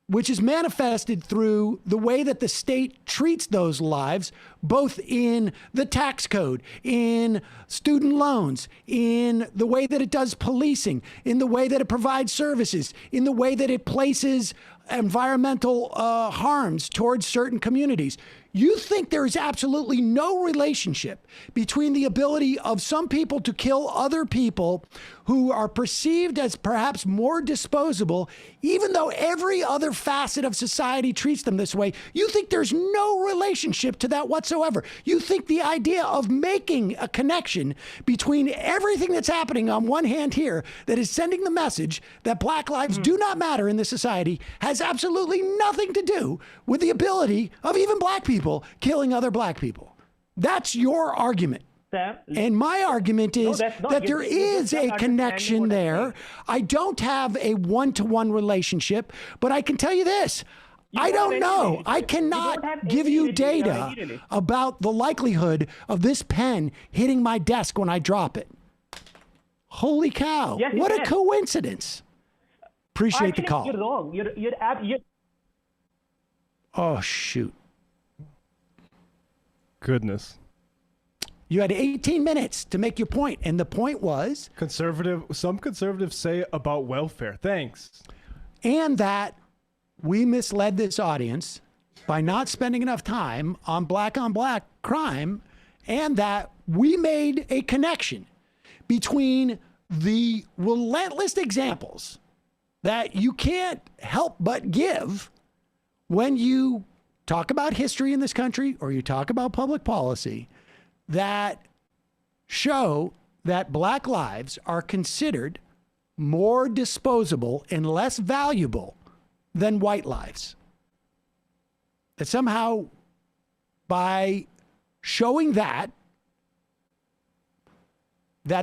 which is manifested through the way that the state treats those lives, both in the tax code, in student loans, in the way that it does policing, in the way that it provides services, in the way that it places environmental harms towards certain communities. You think there is absolutely no relationship between the ability of some people to kill other people who are perceived as perhaps more disposable, even though every other facet of society treats them this way. You think there's no relationship to that whatsoever. You think the idea of making a connection between everything that's happening on one hand here that is sending the message that black lives do not matter in this society has absolutely nothing to do with the ability of even black people killing other black people. That's your argument. Sam, and my argument is that there is a connection there. I don't have a one-to-one relationship, but I can tell you this. I don't know. I cannot give you data about the likelihood of this pen hitting my desk when I drop it. Holy cow. Yes, what a coincidence. Appreciate the call. You're wrong. You're Oh, shoot. Goodness. You had 18 minutes to make your point, and the point was some conservatives say about welfare. Thanks. And that we misled this audience by not spending enough time on black crime, and that we made a connection between the relentless examples that you can't help but give when you talk about history in this country or you talk about public policy that show that black lives are considered more disposable and less valuable than white lives. That somehow by showing that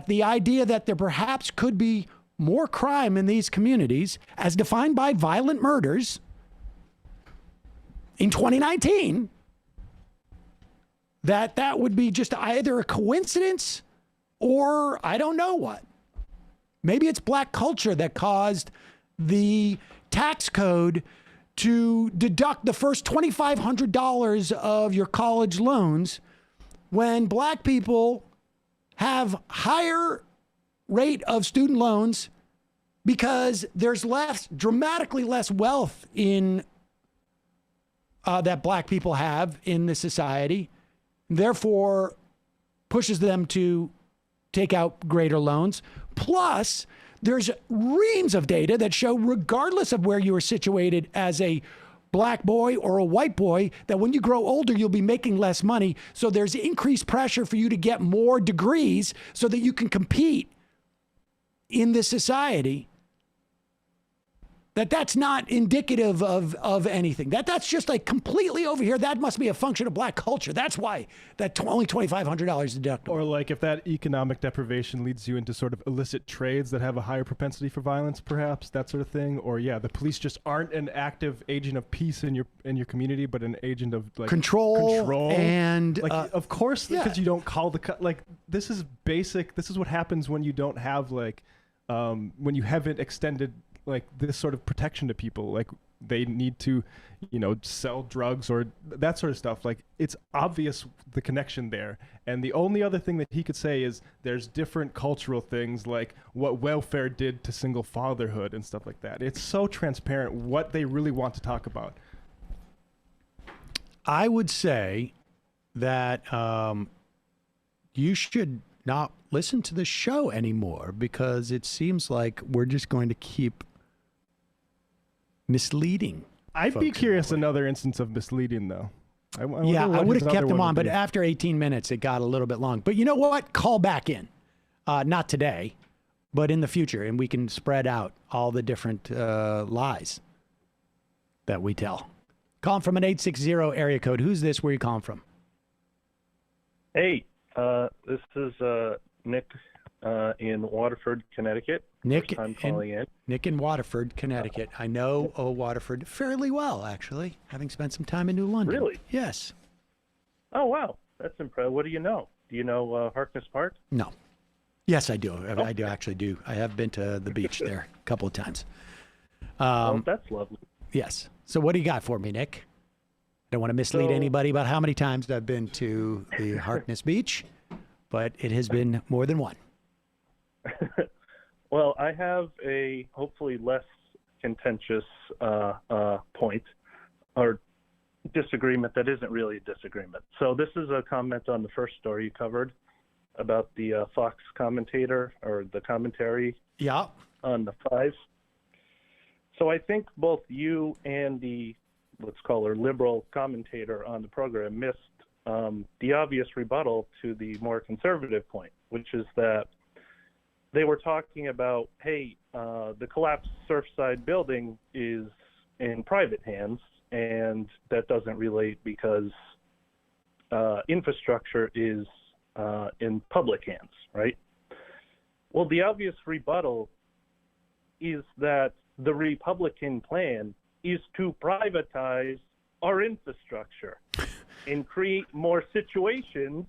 the idea that there perhaps could be more crime in these communities as defined by violent murders in 2019, that would be just either a coincidence or I don't know what. Maybe it's black culture that caused the tax code to deduct the first $2,500 of your college loans when black people have higher rate of student loans because there's dramatically less wealth in that black people have in the society, therefore pushes them to take out greater loans. Plus, there's reams of data that show, regardless of where you are situated as a black boy or a white boy, that when you grow older, you'll be making less money. So there's increased pressure for you to get more degrees so that you can compete in this society. That's not indicative of anything. That's just like completely over here. That must be a function of black culture. That's why that only $2,500 is deductible. Or like if that economic deprivation leads you into sort of illicit trades that have a higher propensity for violence, perhaps that sort of thing. Or yeah, the police just aren't an active agent of peace in your community, but an agent of like control. And like of course, because you don't call like this is basic. This is what happens when you don't have like when you haven't extended like this sort of protection to people. Like they need to, sell drugs or that sort of stuff. Like it's obvious the connection there. And the only other thing that he could say is there's different cultural things like what welfare did to single fatherhood and stuff like that. It's so transparent what they really want to talk about. I would say that you should not listen to the show anymore because it seems like we're just going to keep misleading. I'd be curious another instance of misleading, though. I would have kept him on, but after 18 minutes, it got a little bit long. But you know what? Call back in. Not today, but in the future, and we can spread out all the different lies that we tell. Calling from an 860 area code. Who's this? Where are you calling from? Hey, this is Nick in Waterford, Connecticut. Nick in Waterford, Connecticut. I know Waterford fairly well, actually, having spent some time in New London. Really? Yes. Oh, wow. That's impressive. What do you know? Do you know Harkness Park? No. Yes, I do. I actually do. I have been to the beach there a couple of times. Well, that's lovely. Yes. So what do you got for me, Nick? I don't want to mislead anybody about how many times I've been to the Harkness Beach, but it has been more than one. Well, I have a hopefully less contentious point or disagreement that isn't really a disagreement. So this is a comment on the first story you covered about the Fox commentator or the commentary on the five. So I think both you and the, let's call her liberal commentator on the program missed the obvious rebuttal to the more conservative point, which is that they were talking about, hey, the collapsed Surfside building is in private hands, and that doesn't relate because infrastructure is in public hands, right? Well, the obvious rebuttal is that the Republican plan is to privatize our infrastructure and create more situations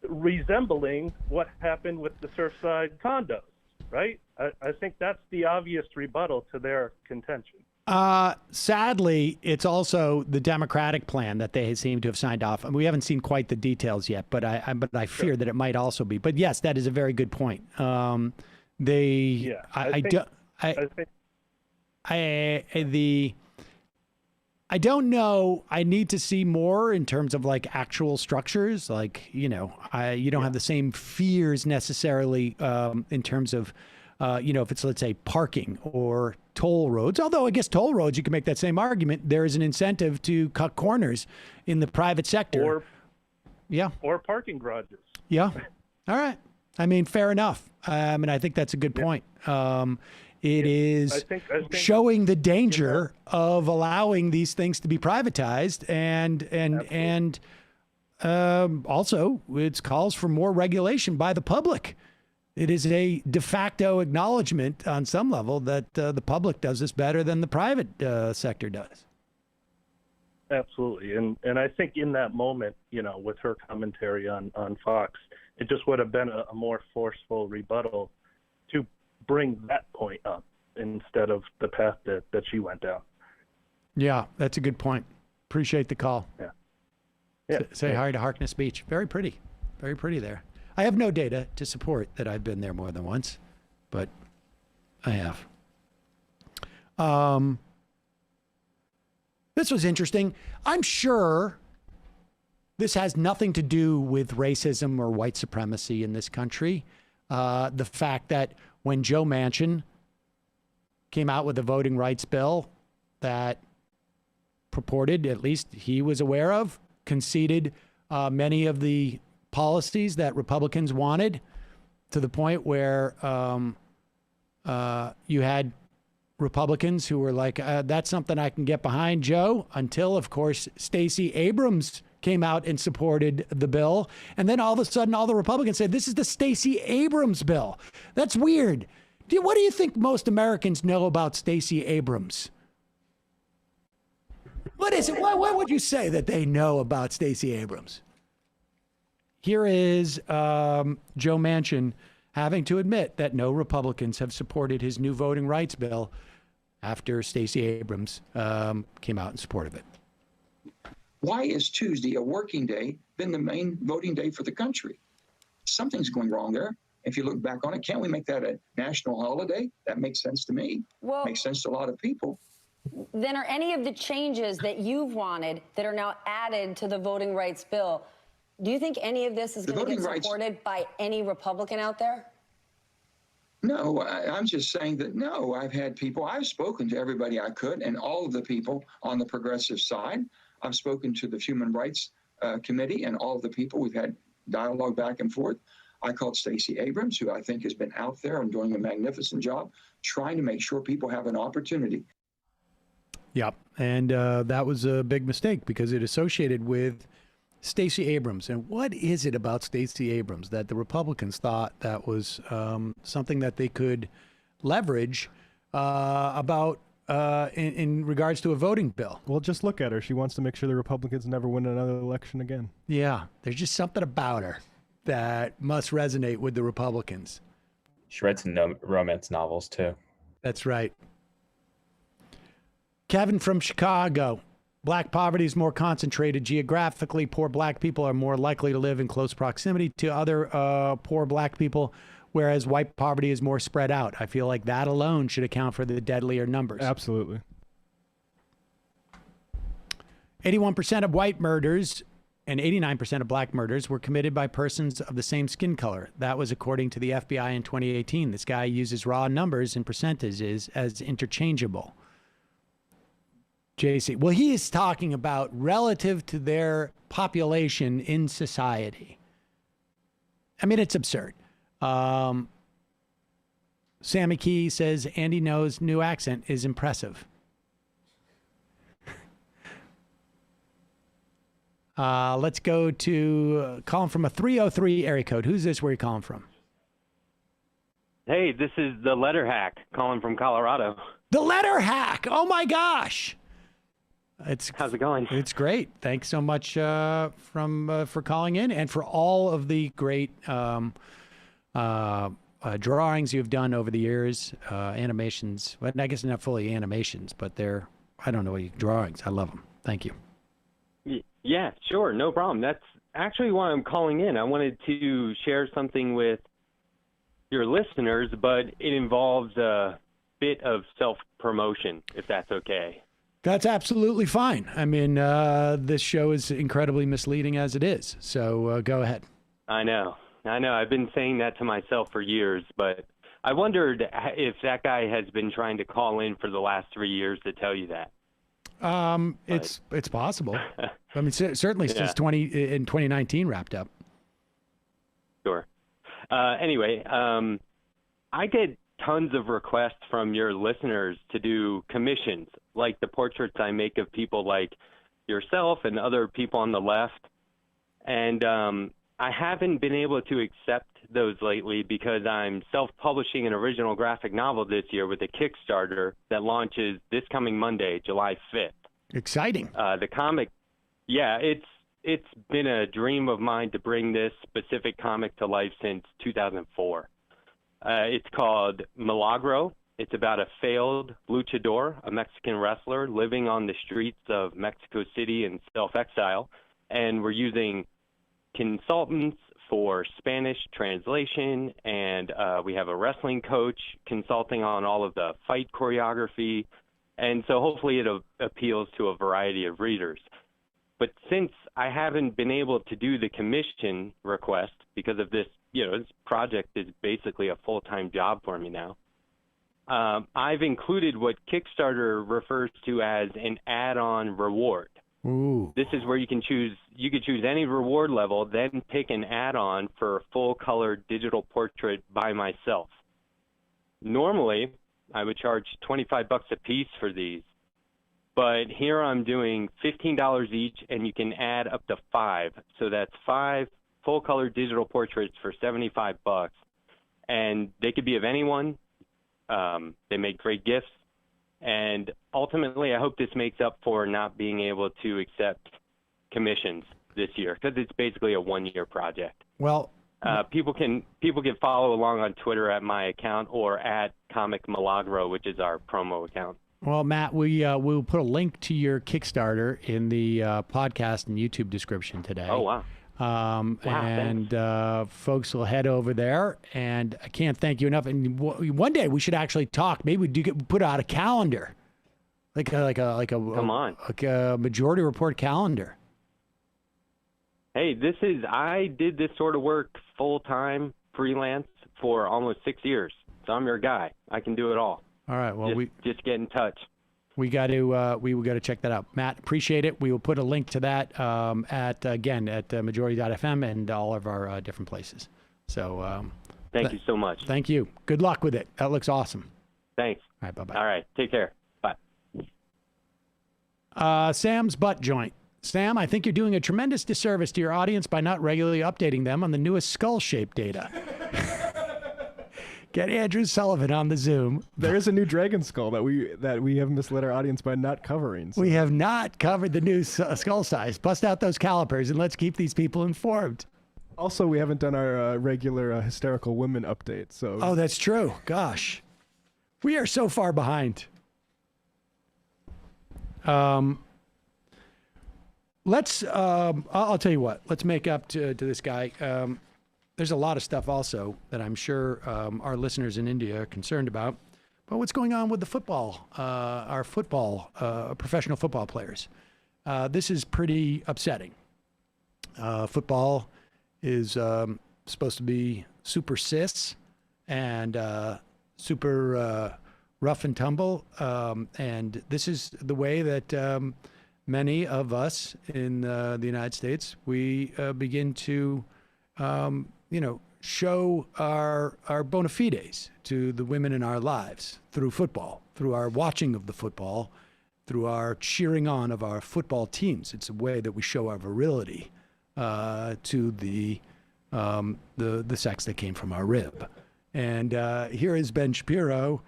resembling what happened with the Surfside condos, right? I think that's the obvious rebuttal to their contention. Sadly, it's also the Democratic plan that they seem to have signed off. And we haven't seen quite the details yet, but I fear that it might also be. But yes, that is a very good point. I don't know. I need to see more in terms of like actual structures. Like, you don't have the same fears necessarily in terms of, if it's, let's say, parking or toll roads. Although I guess toll roads, you can make that same argument. There is an incentive to cut corners in the private sector. Or parking garages. Yeah. All right. I mean, fair enough. I think that's a good point. It is I think showing the danger of allowing these things to be privatized, and also it calls for more regulation by the public. It is a de facto acknowledgement on some level that the public does this better than the private sector does. Absolutely. And I think in that moment, with her commentary on Fox, it just would have been a more forceful rebuttal to bring that point up instead of the path that she went down. Yeah, that's a good point. Appreciate the call. Yeah. Say hi to Harkness Beach. Very pretty. Very pretty there. I have no data to support that I've been there more than once, but I have. This was interesting. I'm sure this has nothing to do with racism or white supremacy in this country. The fact that when Joe Manchin came out with a voting rights bill that purported, at least he was aware of, conceded many of the policies that Republicans wanted, to the point where you had Republicans who were like, that's something I can get behind, Joe, until, of course, Stacey Abrams came out and supported the bill. And then all of a sudden, all the Republicans said, this is the Stacey Abrams bill. That's weird. What do you think most Americans know about Stacey Abrams? What is it? What would you say that they know about Stacey Abrams? Here is Joe Manchin having to admit that no Republicans have supported his new voting rights bill after Stacey Abrams came out in support of it. Why is Tuesday, a working day, been the main voting day for the country? Something's going wrong there. If you look back on it, can't we make that a national holiday? That makes sense to me. Well, makes sense to a lot of people. Then are any of the changes that you've wanted that are now added to the voting rights bill, do you think any of this is going to get supported by any Republican out there? No, I'm just saying that, no, I've spoken to everybody I could, and all of the people on the progressive side. I've spoken to the Human Rights Committee and all of the people. We've had dialogue back and forth. I called Stacey Abrams, who I think has been out there and doing a magnificent job, trying to make sure people have an opportunity. Yep. And that was a big mistake because it associated with Stacey Abrams. And what is it about Stacey Abrams that the Republicans thought that was something that they could leverage in regards to a voting bill? Well, just look at her. She wants to make sure the Republicans never win another election again. Yeah. There's just something about her that must resonate with the Republicans. She read some romance novels, too. That's right. Kevin from Chicago. Black poverty is more concentrated geographically. Poor black people are more likely to live in close proximity to other poor black people. whereas white poverty is more spread out. I feel like that alone should account for the deadlier numbers. Absolutely. 81% of white murders and 89% of black murders were committed by persons of the same skin color. That was according to the FBI in 2018. This guy uses raw numbers and percentages as interchangeable. JC. Well, he is talking about relative to their population in society. I mean, it's absurd. Sammy Key says Andy No's new accent is impressive. Let's go to calling from a 303 area code. Who's this? Where are you calling from? Hey, this is the letter hack calling from Colorado. The letter hack. Oh my gosh. How's it going? It's great. Thanks so much for calling in and for all of the great drawings you've done over the years, animations. Well, I guess not fully animations, but they're, I don't know, drawings. I love them. Thank you. Yeah, sure. No problem. That's actually why I'm calling in. I wanted to share something with your listeners, but it involves a bit of self-promotion, if that's okay. That's absolutely fine. I mean, this show is incredibly misleading as it is. So go ahead. I know. I've been saying that to myself for years, but I wondered if that guy has been trying to call in for the last 3 years to tell you that. It's possible. I mean, certainly since 2019 wrapped up. Sure. Anyway, I get tons of requests from your listeners to do commissions, like the portraits I make of people like yourself and other people on the left. And I haven't been able to accept those lately because I'm self-publishing an original graphic novel this year with a Kickstarter that launches this coming Monday, July 5th. Exciting. The comic, yeah, it's been a dream of mine to bring this specific comic to life since 2004. It's called Milagro. It's about a failed luchador, a Mexican wrestler living on the streets of Mexico City in self-exile. And we're using consultants for Spanish translation, and we have a wrestling coach consulting on all of the fight choreography. And so hopefully it appeals to a variety of readers. But since I haven't been able to do the commission request because of this, this project is basically a full-time job for me now, I've included what Kickstarter refers to as an add-on reward. Ooh. This is where you could choose any reward level, then pick an add-on for a full-color digital portrait by myself. Normally, I would charge $25 a piece for these, but here I'm doing $15 each, and you can add up to 5. So that's 5 full-color digital portraits for $75, and they could be of anyone. They make great gifts. And ultimately, I hope this makes up for not being able to accept commissions this year, because it's basically a one-year project. Well, people can follow along on Twitter at my account or at Comic Milagro, which is our promo account. Well, Matt, we'll put a link to your Kickstarter in the podcast and YouTube description today. Oh, wow. And folks will head over there, and I can't thank you enough. And one day we should actually talk. Maybe we put out a calendar, like a Majority Report calendar. Hey, I did this sort of work full time, freelance for almost 6 years. So I'm your guy. I can do it all. All right. Well, just get in touch. We got to check that out. Matt, appreciate it. We will put a link to that at majority.fm and all of our different places. So thank you so much. Thank you. Good luck with it. That looks awesome. Thanks. All right. Bye-bye. All right. Take care. Bye. Sam's butt joint. Sam, I think you're doing a tremendous disservice to your audience by not regularly updating them on the newest skull shape data. Get Andrew Sullivan on the Zoom. There is a new dragon skull that we have misled our audience by not covering. So. We have not covered the new skull size. Bust out those calipers and let's keep these people informed. Also, we haven't done our regular hysterical women update. So. Oh, that's true. Gosh, we are so far behind. Let's. I'll tell you what. Let's make up to this guy. there's a lot of stuff also that I'm sure our listeners in India are concerned about. But what's going on with the football, our football, professional football players? This is pretty upsetting. Football is supposed to be super cis and super rough and tumble. And this is the way that many of us in the United States, we begin to, show our bona fides to the women in our lives through football, through our watching of the football, through our cheering on of our football teams. It's a way that we show our virility to the sex that came from our rib. And here is Ben Shapiro,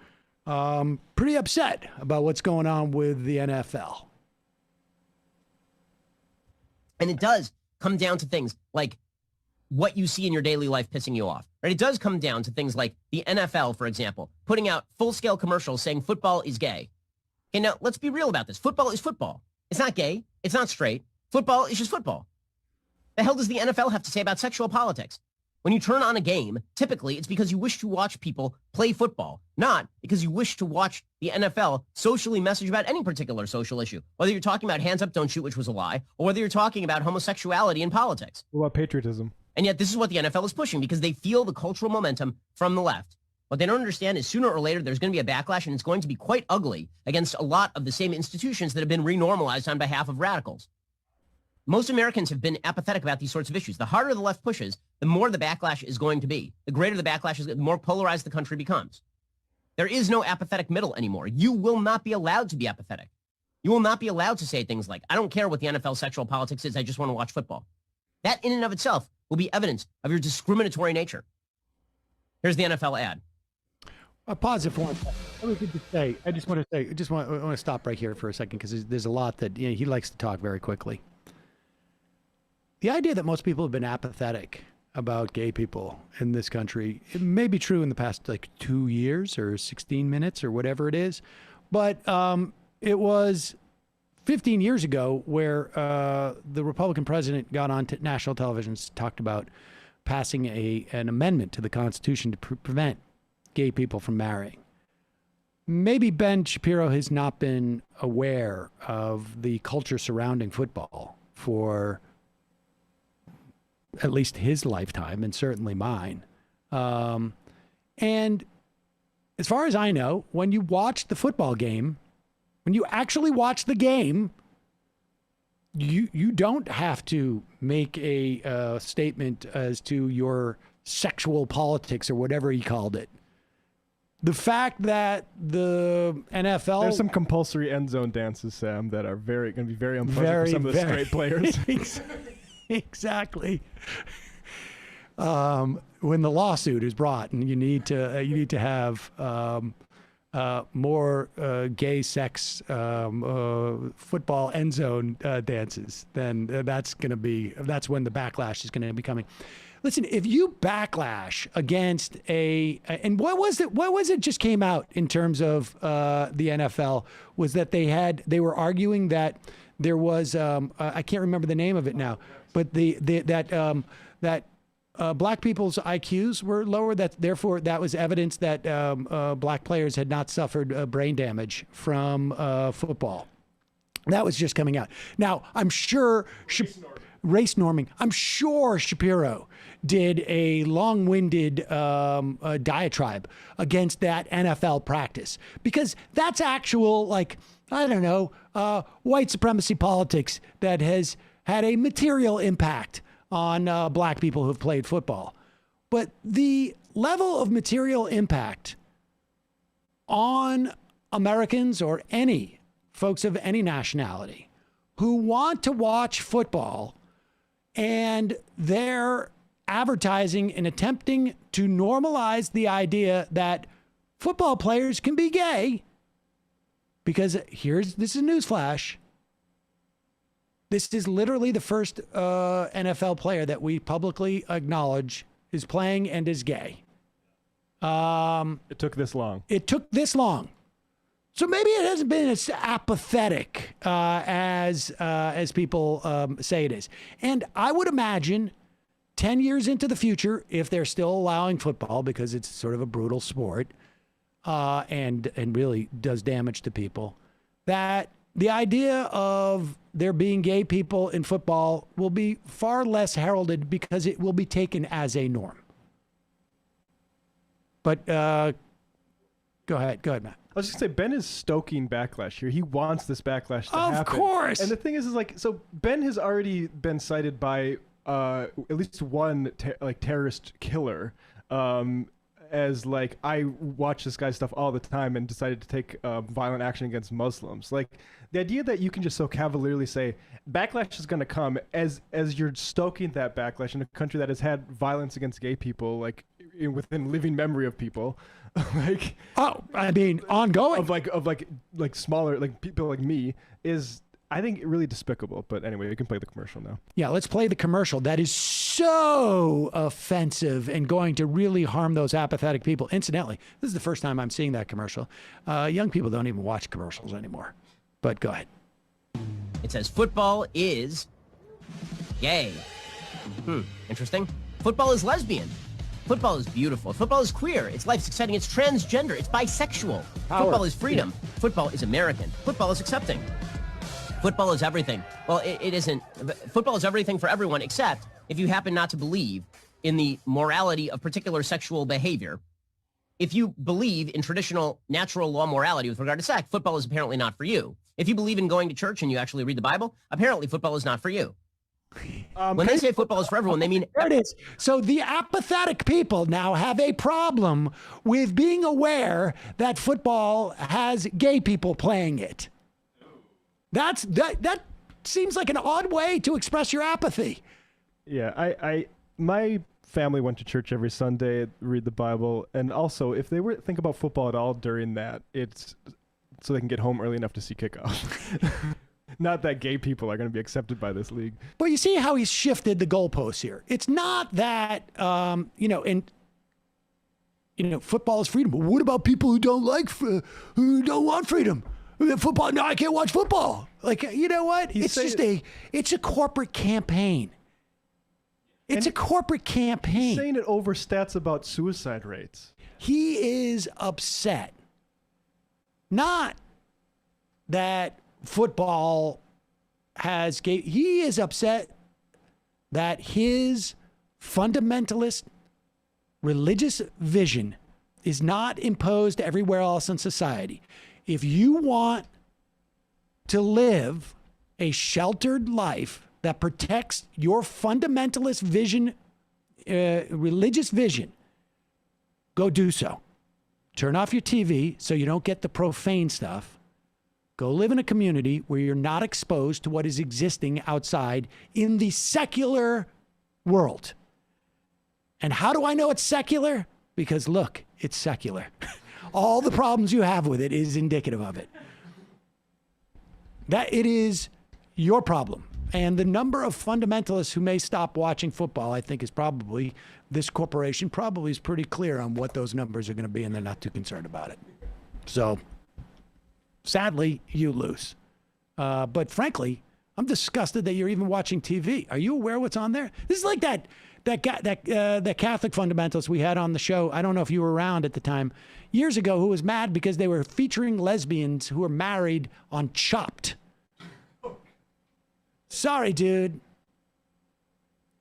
pretty upset about what's going on with the NFL. And it does come down to things like what you see in your daily life pissing you off. Right? It does come down to things like the NFL, for example, putting out full-scale commercials saying football is gay. Okay, now let's be real about this. Football is football. It's not gay. It's not straight. Football is just football. The hell does the NFL have to say about sexual politics? When you turn on a game, typically it's because you wish to watch people play football, not because you wish to watch the NFL socially message about any particular social issue, whether you're talking about hands up, don't shoot, which was a lie, or whether you're talking about homosexuality in politics. What about patriotism? And yet this is what the NFL is pushing because they feel the cultural momentum from the left. What they don't understand is sooner or later there's going to be a backlash, and it's going to be quite ugly against a lot of the same institutions that have been renormalized on behalf of radicals. Most Americans have been apathetic about these sorts of issues. The harder the left pushes, the more the backlash is going to be. The greater the backlash is, the more polarized the country becomes. There is no apathetic middle anymore. You will not be allowed to be apathetic. You will not be allowed to say things like, I don't care what the NFL sexual politics is, I just want to watch football. That in and of itself will be evidence of your discriminatory nature. Here's the NFL ad. Pause it for one second. I just want to stop right here for a second because there's a lot that he likes to talk very quickly. The idea that most people have been apathetic about gay people in this country, it may be true in the past 2 years or 16 minutes or whatever it is, but it was 15 years ago where the Republican president got on national television and talked about passing an amendment to the Constitution to prevent gay people from marrying. Maybe Ben Shapiro has not been aware of the culture surrounding football for at least his lifetime and certainly mine. And as far as I know, when you watch the football game, when you actually watch the game, you don't have to make a statement as to your sexual politics or whatever he called it. The fact that the NFL... There's some compulsory end zone dances, Sam, that are going to be very unpleasant for some of the straight players. Exactly. When the lawsuit is brought and you need to have more gay sex football end zone dances, then that's when the backlash is going to be coming. Listen, if you backlash against and what was it just came out in terms of the NFL was that they were arguing that there was I can't remember the name of it now, but that black people's IQs were lower. Therefore that was evidence that black players had not suffered brain damage from football. That was just coming out. Now I'm sure race norming. I'm sure Shapiro did a long-winded diatribe against that NFL practice because that's actual, white supremacy politics that has had a material impact on black people who've played football. But the level of material impact on Americans or any folks of any nationality who want to watch football, and they're advertising and attempting to normalize the idea that football players can be gay, because this is a newsflash. This is literally the first NFL player that we publicly acknowledge is playing and is gay. It took this long. So maybe it hasn't been as apathetic as people say it is. And I would imagine 10 years into the future, if they're still allowing football, because it's sort of a brutal sport and really does damage to people, that the idea of there being gay people in football will be far less heralded because it will be taken as a norm. But go ahead, Matt. I was just gonna say, Ben is stoking backlash here. He wants this backlash to happen. Of course. And the thing is like, so Ben has already been cited by at least one terrorist killer as like, I watch this guy's stuff all the time and decided to take violent action against Muslims. Like, the idea that you can just so cavalierly say backlash is going to come as you're stoking that backlash in a country that has had violence against gay people like within living memory of people, like ongoing of like smaller like people like me is, I think, really despicable. But anyway, we can play the commercial now. Yeah, let's play the commercial. That is so offensive and going to really harm those apathetic people. Incidentally, this is the first time I'm seeing that commercial. Young people don't even watch commercials anymore. But go ahead. It says football is gay. Interesting. Football is lesbian. Football is beautiful. Football is queer. It's life's exciting. It's transgender. It's bisexual. Football is freedom. Football is American. Football is accepting. Football is everything. Well, it isn't. Football is everything for everyone, except if you happen not to believe in the morality of particular sexual behavior. If you believe in traditional natural law morality with regard to sex, football is apparently not for you. If you believe in going to church and you actually read the Bible, apparently football is not for you. When they say football is for everyone, they mean... There it is. So the apathetic people now have a problem with being aware that football has gay people playing it. That seems like an odd way to express your apathy. Yeah, my family went to church every Sunday, read the Bible, and also if they were think about football at all during that, it's so they can get home early enough to see kickoff. Not that gay people are going to be accepted by this league. But you see how he's shifted the goalposts here. It's not that football is freedom. But what about people who don't want freedom? Football? No, I can't watch football. Like, you know what? It's a corporate campaign. It's a corporate campaign. He's saying it over stats about suicide rates. He is upset. Not that football has gay. He is upset that his fundamentalist religious vision is not imposed everywhere else in society. If you want to live a sheltered life that protects your fundamentalist vision, religious vision, go do so. Turn off your TV so you don't get the profane stuff. Go live in a community where you're not exposed to what is existing outside in the secular world. And how do I know it's secular? Because look, it's secular. All the problems you have with it is indicative of it. That it is your problem. And the number of fundamentalists who may stop watching football, I think, is probably, this corporation probably is pretty clear on what those numbers are going to be, and they're not too concerned about it. So, sadly, you lose. But frankly, I'm disgusted that you're even watching TV. Are you aware what's on there? This is like that Catholic fundamentalist we had on the show. I don't know if you were around at the time, years ago, who was mad because they were featuring lesbians who were married on Chopped. Sorry, dude.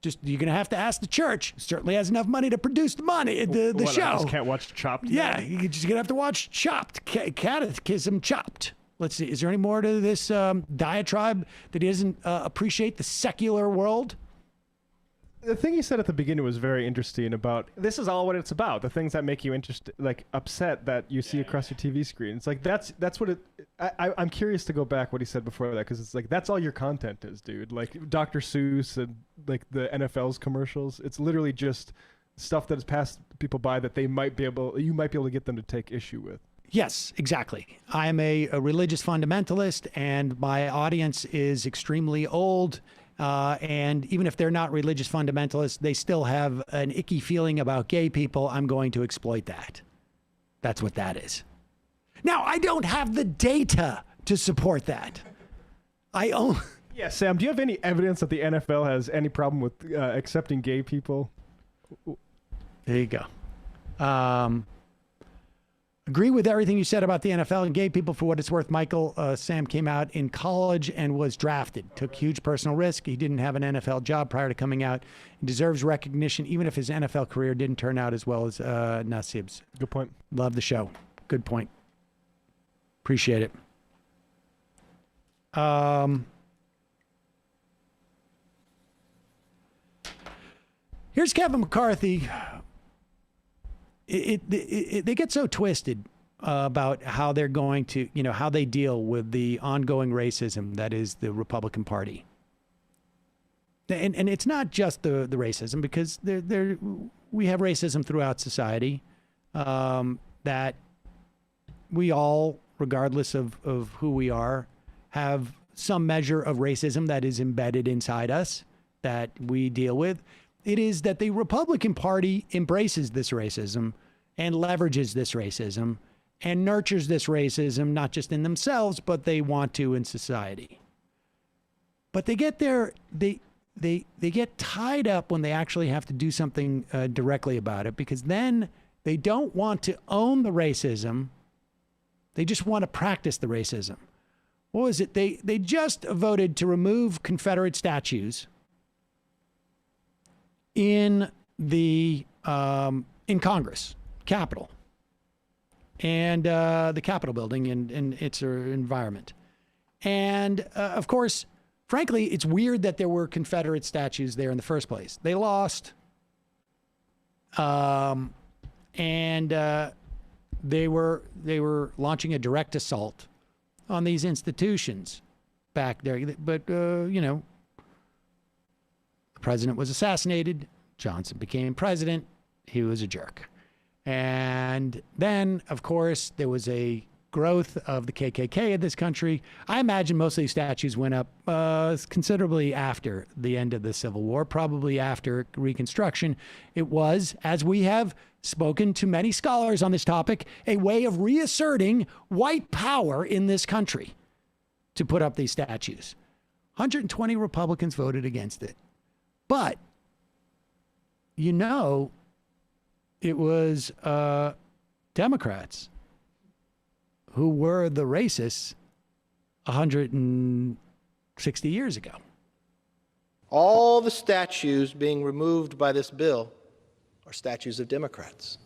Just, you're going to have to ask the church. It certainly has enough money to produce the show. I just can't watch Chopped? Yeah, you're just going to have to watch Chopped. Catechism Chopped. Let's see. Is there any more to this diatribe that he doesn't appreciate the secular world? The thing he said at the beginning was very interesting about, this is all what it's about. The things that make you upset that you see across your TV screen. It's like, that's what it, I'm curious to go back what he said before that. Cause it's like, that's all your content is, dude. Like Dr. Seuss and like the NFL's commercials. It's literally just stuff that has passed people by that you might be able to get them to take issue with. Yes, exactly. I am a religious fundamentalist and my audience is extremely old. And even if they're not religious fundamentalists, they still have an icky feeling about gay people. I'm going to exploit that. That's what that is. Now, I don't have the data to support that. I Yeah, Sam, do you have any evidence that the NFL has any problem with accepting gay people? There you go. Agree with everything you said about the NFL and gay people. For what it's worth, Michael, Sam came out in college and was drafted. Took huge personal risk. He didn't have an NFL job prior to coming out. He deserves recognition, even if his NFL career didn't turn out as well as Nassib's. Good point. Love the show. Good point. Appreciate it. Here's Kevin McCarthy. They get so twisted about how they're going to, how they deal with the ongoing racism that is the Republican Party. And it's not just the racism, because we have racism throughout society, that we all, regardless of who we are, have some measure of racism that is embedded inside us that we deal with. It is that the Republican Party embraces this racism and leverages this racism and nurtures this racism, not just in themselves, but they want to in society. But they get there, they get tied up when they actually have to do something directly about it, because then they don't want to own the racism. They just want to practice the racism. What was it? They just voted to remove Confederate statues in the in Congress, Capitol, and the Capitol building and its environment. And of course, frankly, it's weird that there were Confederate statues there in the first place. They lost, and they were launching a direct assault on these institutions back there. But the president was assassinated. Johnson became president. He was a jerk. And then, of course, there was a growth of the KKK in this country. I imagine most of these statues went up considerably after the end of the Civil War, probably after Reconstruction. It was, as we have spoken to many scholars on this topic, a way of reasserting white power in this country to put up these statues. 120 Republicans voted against it. But, it was Democrats who were the racists 160 years ago. All the statues being removed by this bill are statues of Democrats.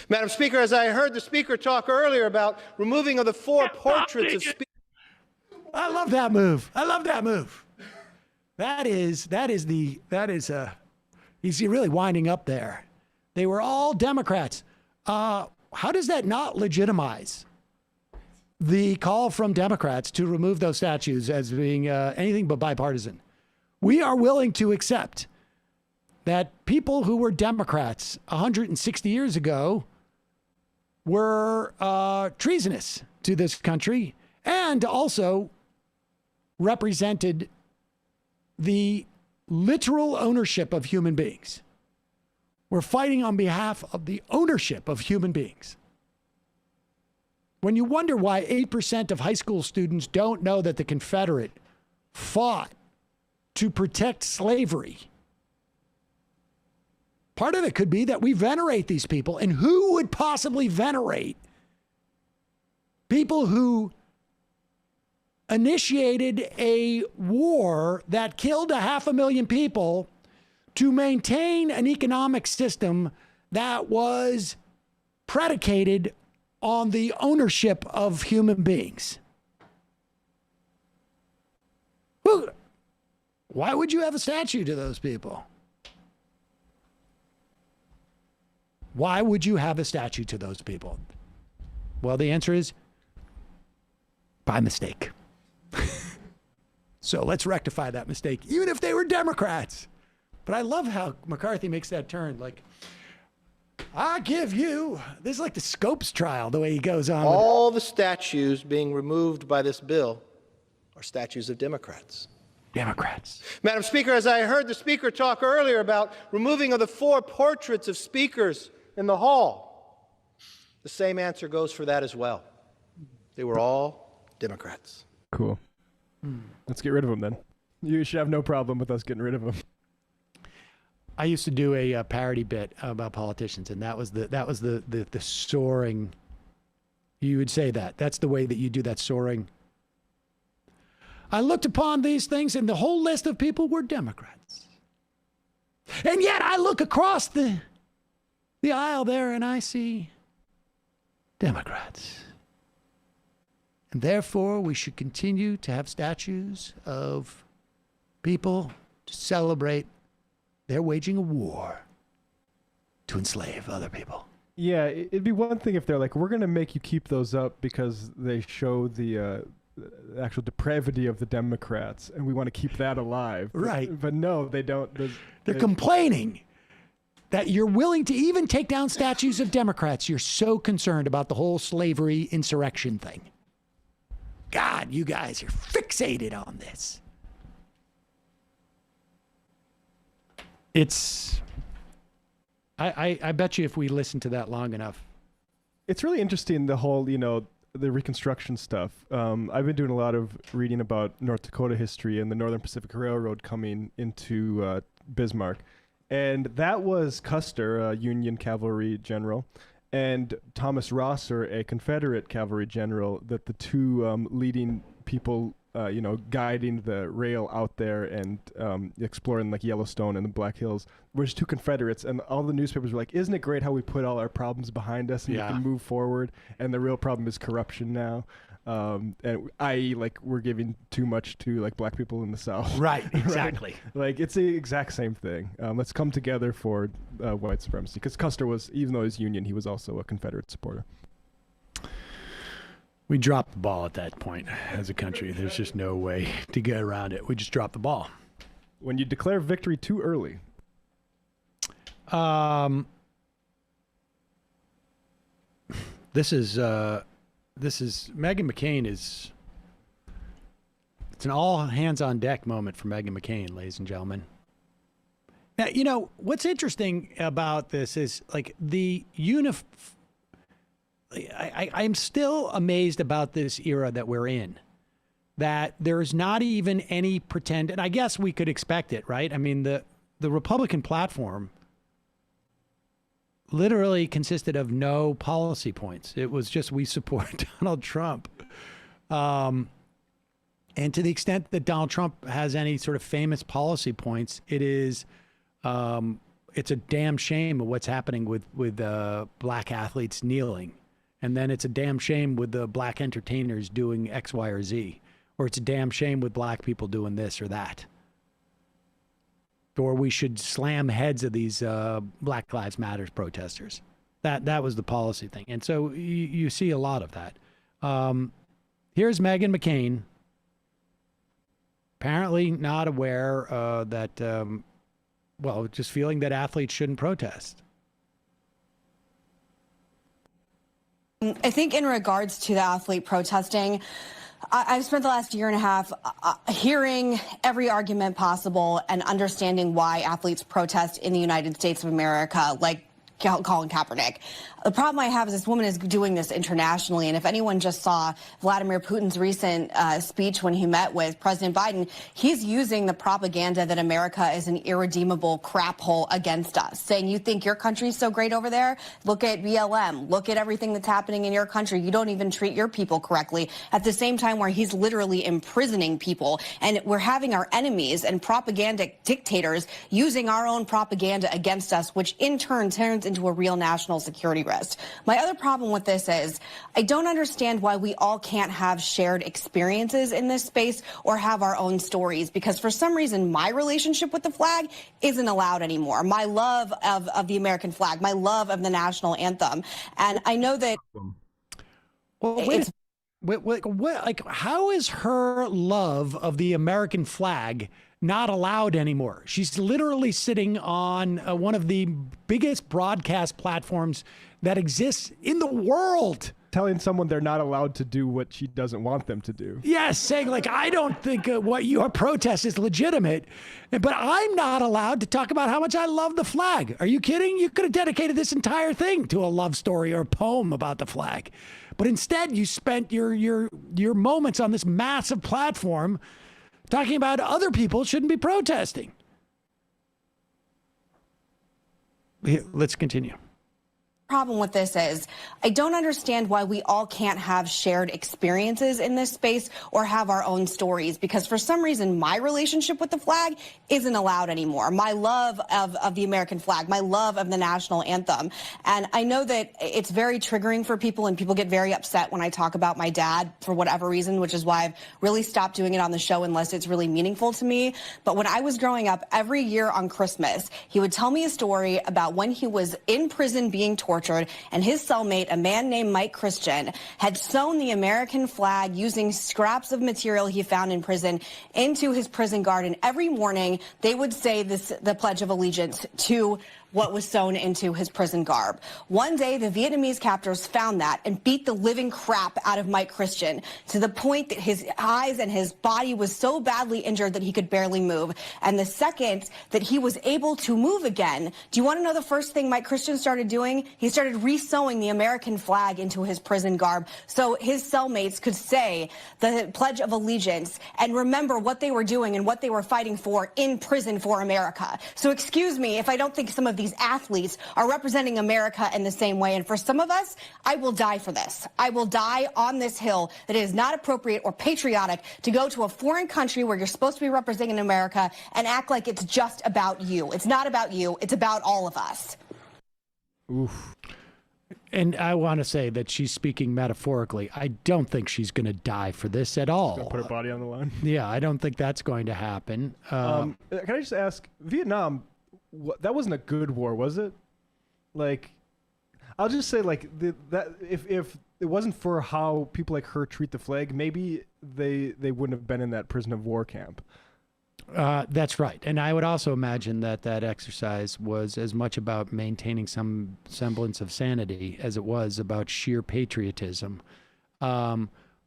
Madam Speaker, as I heard the Speaker talk earlier about removing of the 4 portraits of speakers. I love that move. He's really winding up there. They were all Democrats. How does that not legitimize the call from Democrats to remove those statues as being anything but bipartisan? We are willing to accept that people who were Democrats 160 years ago were treasonous to this country and also represented the literal ownership of human beings. We're fighting on behalf of the ownership of human beings. When you wonder why 8% of high school students don't know that the Confederate fought to protect slavery, part of it could be that we venerate these people. And who would possibly venerate people who initiated a war that killed 500,000 people to maintain an economic system that was predicated on the ownership of human beings? Why would you have a statue to those people? Why would you have a statue to those people? Well, the answer is by mistake. So let's rectify that mistake, even if they were Democrats. But I love how McCarthy makes that turn. Like, I give you, this is like the Scopes trial, the way he goes on. All the statues being removed by this bill are statues of Democrats. Democrats. Madam Speaker, as I heard the Speaker talk earlier about removing of the 4 portraits of speakers in the hall, the same answer goes for that as well. They were all Democrats. Cool. Let's get rid of them then. You should have no problem with us getting rid of them. I used to do a parody bit about politicians, and that was the soaring. You would say that. That's the way that you do that soaring. I looked upon these things, and the whole list of people were Democrats. And yet I look across the aisle there, and I see Democrats. And therefore, we should continue to have statues of people to celebrate their waging a war to enslave other people. Yeah, it'd be one thing if they're like, we're going to make you keep those up because they show the actual depravity of the Democrats, and we want to keep that alive. Right. But no, they don't. They're complaining that you're willing to even take down statues of Democrats. You're so concerned about the whole slavery insurrection thing. God, you guys are fixated on this. It's, I bet you if we listen to that long enough. It's really interesting, the whole, the Reconstruction stuff. I've been doing a lot of reading about North Dakota history and the Northern Pacific Railroad coming into Bismarck. And that was Custer, a Union cavalry general, and Thomas Rosser, a Confederate cavalry general, that the two leading people, guiding the rail out there and exploring like Yellowstone and the Black Hills, were just two Confederates. And all the newspapers were like, isn't it great how we put all our problems behind us and we can move forward? And the real problem is corruption now. And i.e. like we're giving too much to like black people in the South. Right, exactly. Right? Like it's the exact same thing. Let's come together for white supremacy. Because Custer was, even though he's Union, he was also a Confederate supporter. We dropped the ball at that point as a country. There's just no way to get around it. We just dropped the ball. When you declare victory too early. This is Meghan McCain is, it's an all hands on deck moment for Meghan McCain, ladies and gentlemen. Now, what's interesting about this is like I'm still amazed about this era that we're in, that there's not even any pretend, and I guess we could expect it, right? I mean, the Republican platform literally consisted of no policy points. It was just, we support Donald Trump. And to the extent that Donald Trump has any sort of famous policy points, it is, it's a damn shame of what's happening with black athletes kneeling. And then it's a damn shame with the black entertainers doing X, Y, or Z. Or it's a damn shame with black people doing this or that. Or we should slam heads of these Black Lives Matter protesters. That was the policy thing. And so you see a lot of that. Here's Meghan McCain, apparently not aware that, just feeling that athletes shouldn't protest. I think in regards to the athlete protesting, I've spent the last year and a half hearing every argument possible and understanding why athletes protest in the United States of America, like Colin Kaepernick. The problem I have is this woman is doing this internationally, and if anyone just saw Vladimir Putin's recent speech when he met with President Biden, he's using the propaganda that America is an irredeemable crap hole against us, saying, you think your country's so great over there? Look at BLM. Look at everything that's happening in your country. You don't even treat your people correctly. At the same time where he's literally imprisoning people, and we're having our enemies and propagandic dictators using our own propaganda against us, which in turn turns into a real national security risk. My other problem with this is I don't understand why we all can't have shared experiences in this space or have our own stories, because for some reason my relationship with the flag isn't allowed anymore. My love of the American flag, my love of the national anthem. And I know that how is her love of the American flag not allowed anymore? She's literally sitting on one of the biggest broadcast platforms that exists in the world. telling someone they're not allowed to do what she doesn't want them to do. Yes, saying like, I don't think what your protest is legitimate, but I'm not allowed to talk about how much I love the flag. Are you kidding? You could have dedicated this entire thing to a love story or a poem about the flag. But instead, you spent your moments on this massive platform talking about other people shouldn't be protesting. Let's continue. Problem with this is I don't understand why we all can't have shared experiences in this space or have our own stories, because for some reason my relationship with the flag isn't allowed anymore. My love of the American flag, my love of the national anthem. And I know that it's very triggering for people, and people get very upset when I talk about my dad for whatever reason, which is why I've really stopped doing it on the show unless it's really meaningful to me. But when I was growing up, every year on Christmas, he would tell me a story about when he was in prison being tortured, and his cellmate, a man named Mike Christian, had sewn the American flag using scraps of material he found in prison into his prison garden. Every morning, they would say the Pledge of Allegiance to what was sewn into his prison garb. One day, the Vietnamese captors found that and beat the living crap out of Mike Christian to the point that his eyes and his body was so badly injured that he could barely move. And the second that he was able to move again, do you want to know the first thing Mike Christian started doing? He started re-sewing the American flag into his prison garb so his cellmates could say the Pledge of Allegiance and remember what they were doing and what they were fighting for in prison for America. So excuse me if I don't think some of these athletes are representing America in the same way. And for some of us, I will die for this. I will die on this hill that it is not appropriate or patriotic to go to a foreign country where you're supposed to be representing America and act like it's just about you. It's not about you. It's about all of us. Oof. And I want to say that she's speaking metaphorically. I don't think she's going to die for this at all. Gonna put her body on the line. Yeah, I don't think that's going to happen. Can I just ask, Vietnam, that wasn't a good war, was it? Like, I'll just say, like, that if it wasn't for how people like her treat the flag, maybe they wouldn't have been in that prison of war camp. That's right. And I would also imagine that exercise was as much about maintaining some semblance of sanity as it was about sheer patriotism.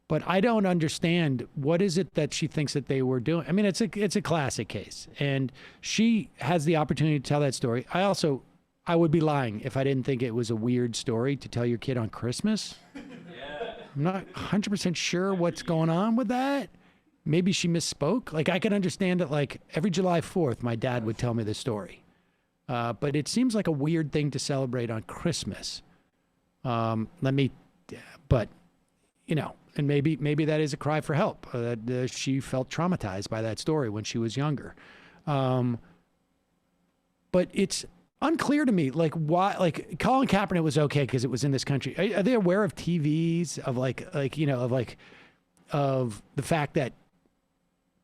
But I don't understand, what is it that she thinks that they were doing? I mean, it's a classic case, and she has the opportunity to tell that story. I would be lying if I didn't think it was a weird story to tell your kid on Christmas. I'm not 100% sure what's going on with that. Maybe she misspoke. Like, I can understand it, like, every July 4th, my dad would tell me the story. But it seems like a weird thing to celebrate on Christmas. But, you know, and maybe that is a cry for help, that she felt traumatized by that story when she was younger. But it's unclear to me, like, why, like, Colin Kaepernick was okay because it was in this country. Are they aware of TVs, of the fact that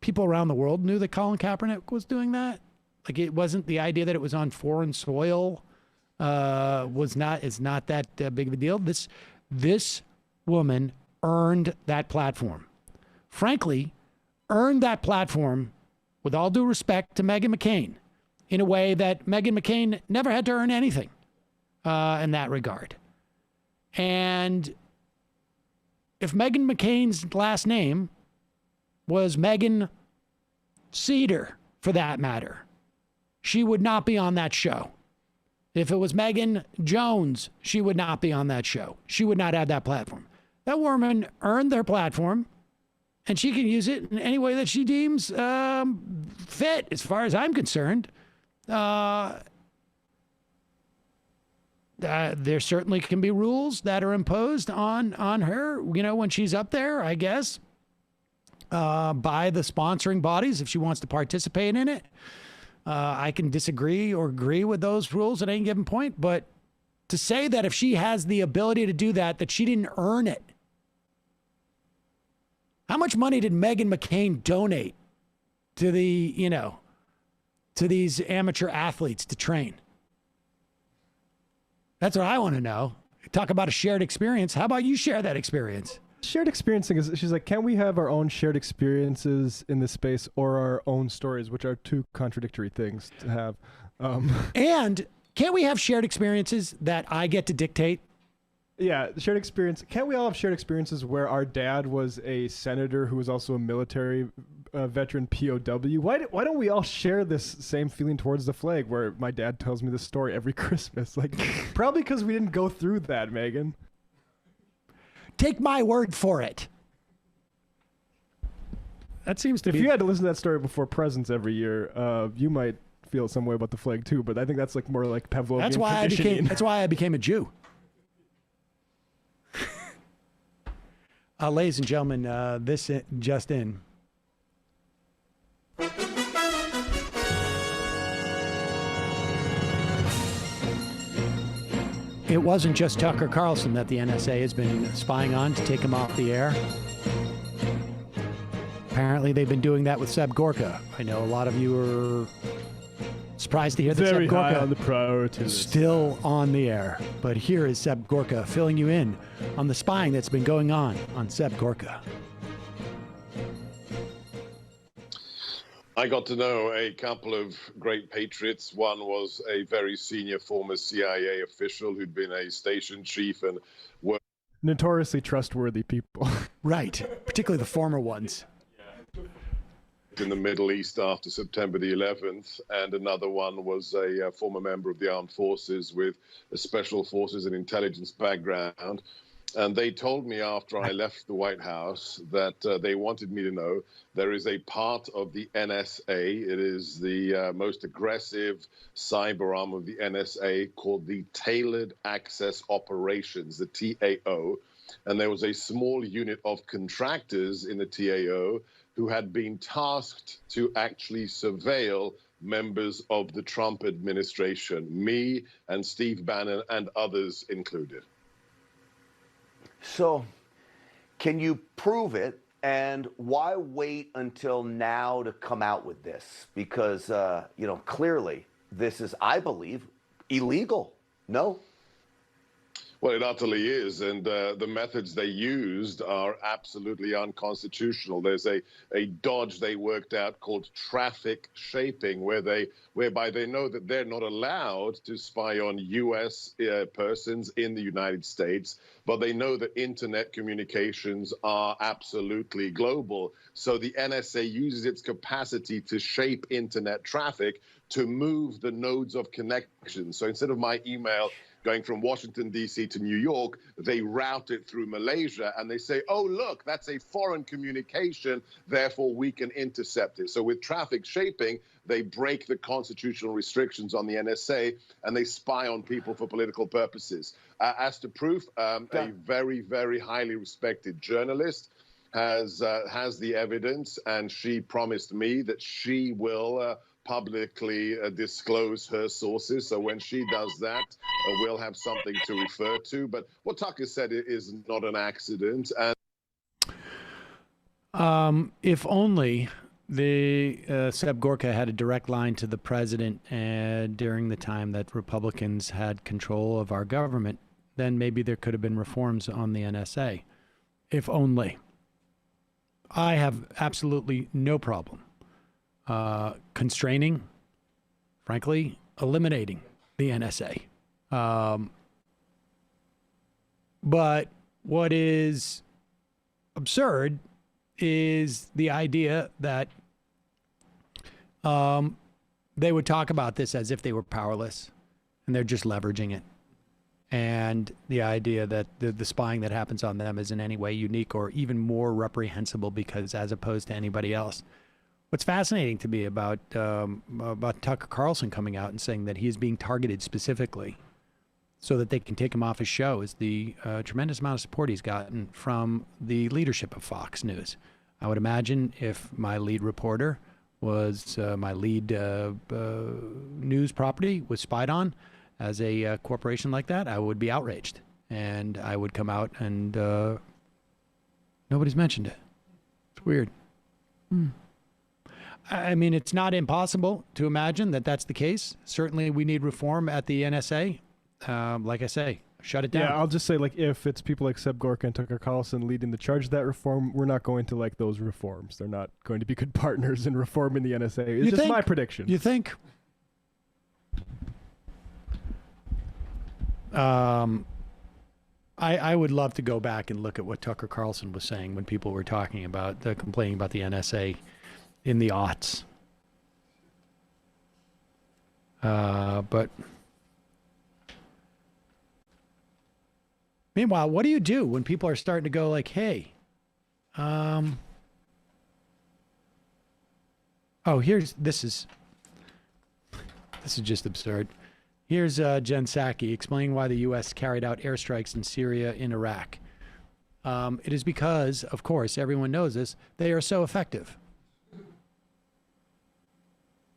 people around the world knew that Colin Kaepernick was doing that? Like, it wasn't the idea that it was on foreign soil, is not that big of a deal. This woman earned that platform. Frankly, earned that platform, with all due respect to Meghan McCain, in a way that Meghan McCain never had to earn anything in that regard. And if Meghan McCain's last name was Megan Seder, for that matter, she would not be on that show. If it was Megan Jones, she would not be on that show. She would not have that platform. That woman earned their platform, and she can use it in any way that she deems fit, as far as I'm concerned. There certainly can be rules that are imposed on her, you know, when she's up there, I guess, by the sponsoring bodies if she wants to participate in it. I can disagree or agree with those rules at any given point, but to say that if she has the ability to do that she didn't earn it. How much money did Meghan McCain donate to to these amateur athletes to train? That's what I want to know. Talk about a shared experience. How about you share that experience? Shared experiencing is, she's like, can't we have our own shared experiences in this space or our own stories, which are two contradictory things to have. And can't we have shared experiences that I get to dictate? Yeah, shared experience. Can't we all have shared experiences where our dad was a senator who was also a military veteran POW? Why don't we all share this same feeling towards the flag where my dad tells me this story every Christmas? Like, probably because we didn't go through that, Megan. Take my word for it. That seems to if be... you had to listen to that story before presents every year, you might feel some way about the flag too, but I think that's like more like Pavlovian conditioning. That's why I became a Jew. Ladies and gentlemen, this just in. It wasn't just Tucker Carlson that the NSA has been spying on to take him off the air. Apparently, they've been doing that with Seb Gorka. I know a lot of you are surprised to hear that Very Seb Gorka high on the priority list. still on the air. But here is Seb Gorka filling you in on the spying that's been going on Seb Gorka. I got to know a couple of great patriots. One was a very senior former CIA official who'd been a station chief and worked Notoriously trustworthy people. Right, particularly the former ones. in the Middle East after September the 11th, and another one was a former member of the armed forces with a special forces and intelligence background. And they told me after I left the White House that they wanted me to know there is a part of the NSA, it is the most aggressive cyber arm of the NSA called the Tailored Access Operations, the TAO. And there was a small unit of contractors in the TAO who had been tasked to actually surveil members of the Trump administration, me and Steve Bannon and others included. So, can you prove it? And why wait until now to come out with this? Because, clearly this is, I believe, illegal. No? Well, it utterly is, and the methods they used are absolutely unconstitutional. There's a dodge they worked out called traffic shaping, whereby they know that they're not allowed to spy on U.S. persons in the United States, but they know that internet communications are absolutely global. So the NSA uses its capacity to shape internet traffic to move the nodes of connection. So instead of my email going from Washington, D.C. to New York, they route it through Malaysia, and they say, oh, look, that's a foreign communication, therefore we can intercept it. So with traffic shaping, they break the constitutional restrictions on the NSA, and they spy on people for political purposes. As to proof, a very, very highly respected journalist has the evidence, and she promised me that she will publicly disclose her sources. So when she does that, we'll have something to refer to. But what Tucker said is not an accident. And if only the Seb Gorka had a direct line to the president during the time that Republicans had control of our government, then maybe there could have been reforms on the NSA. If only. I have absolutely no problem constraining, frankly, eliminating the NSA. But what is absurd is the idea that they would talk about this as if they were powerless, and they're just leveraging it. And the idea that the spying that happens on them is in any way unique or even more reprehensible because as opposed to anybody else. What's fascinating to me about Tucker Carlson coming out and saying that he is being targeted specifically so that they can take him off his show is the tremendous amount of support he's gotten from the leadership of Fox News. I would imagine if my lead reporter was my lead news property was spied on as a corporation like that, I would be outraged. And I would come out and nobody's mentioned it. It's weird. I mean, it's not impossible to imagine that that's the case. Certainly we need reform at the NSA. Like I say, shut it down. Yeah, I'll just say, like, if it's people like Seb Gorka and Tucker Carlson leading the charge of that reform, we're not going to like those reforms. They're not going to be good partners in reforming the NSA. It's just my prediction. You think? I would love to go back and look at what Tucker Carlson was saying when people were talking about complaining about the NSA in the aughts. But meanwhile, what do you do when people are starting to go like, hey, oh, this is just absurd. Here's Jen Psaki explaining why the U.S. carried out airstrikes in Syria and Iraq. It is because, of course, everyone knows this, they are so effective.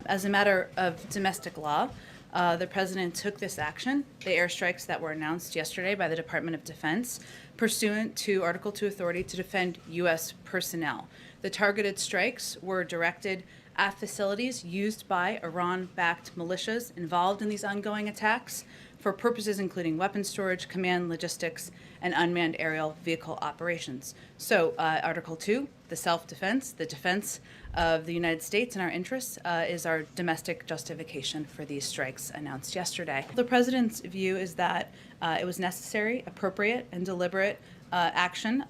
As a matter of domestic law, the president took this action, the airstrikes that were announced yesterday by the Department of Defense, pursuant to Article 2 authority to defend U.S. personnel. The targeted strikes were directed at facilities used by Iran-backed militias involved in these ongoing attacks for purposes including weapons storage, command, logistics, and unmanned aerial vehicle operations. So Article 2, the self-defense, the defense of the United States and our interests is our domestic justification for these strikes announced yesterday. The president's view is that it was necessary, appropriate, and deliberate action,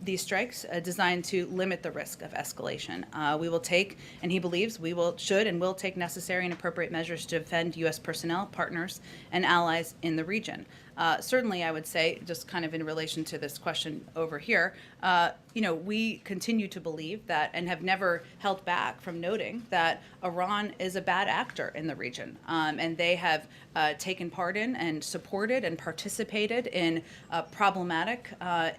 these strikes designed to limit the risk of escalation. We will take, and he believes we should and will take necessary and appropriate measures to defend U.S. personnel, partners, and allies in the region. Certainly, I would say, just kind of in relation to this question over here, we continue to believe that and have never held back from noting that Iran is a bad actor in the region. And they have taken part in and supported and participated in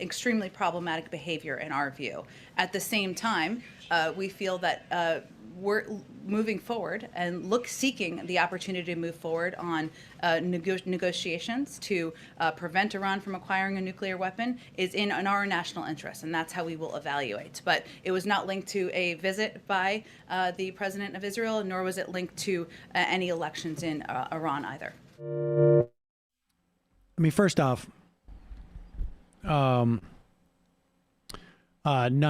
extremely problematic behavior in our view. At the same time, we feel that we're moving forward and seeking the opportunity to move forward on negotiations to prevent Iran from acquiring a nuclear weapon is in our national interest, and that's how we will evaluate. But it was not linked to a visit by the president of Israel, nor was it linked to any elections in Iran either. I mean, first off, none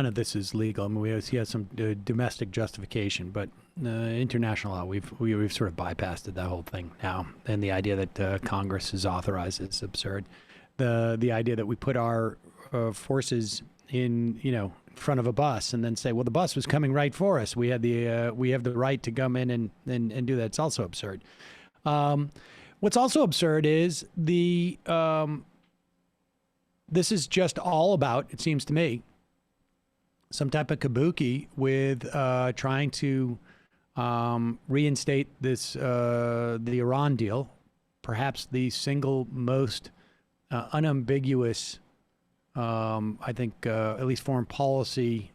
of this is legal. I mean, he has some domestic justification, but international law, we've sort of bypassed that whole thing now. And the idea that Congress is authorized is absurd. The idea that we put our forces in front of a bus and then say, well, the bus was coming right for us. We have the right to come in and do that. It's also absurd. What's also absurd is this is just all about, it seems to me, some type of kabuki with trying to reinstate this the Iran deal, perhaps the single most unambiguous, I think, at least foreign policy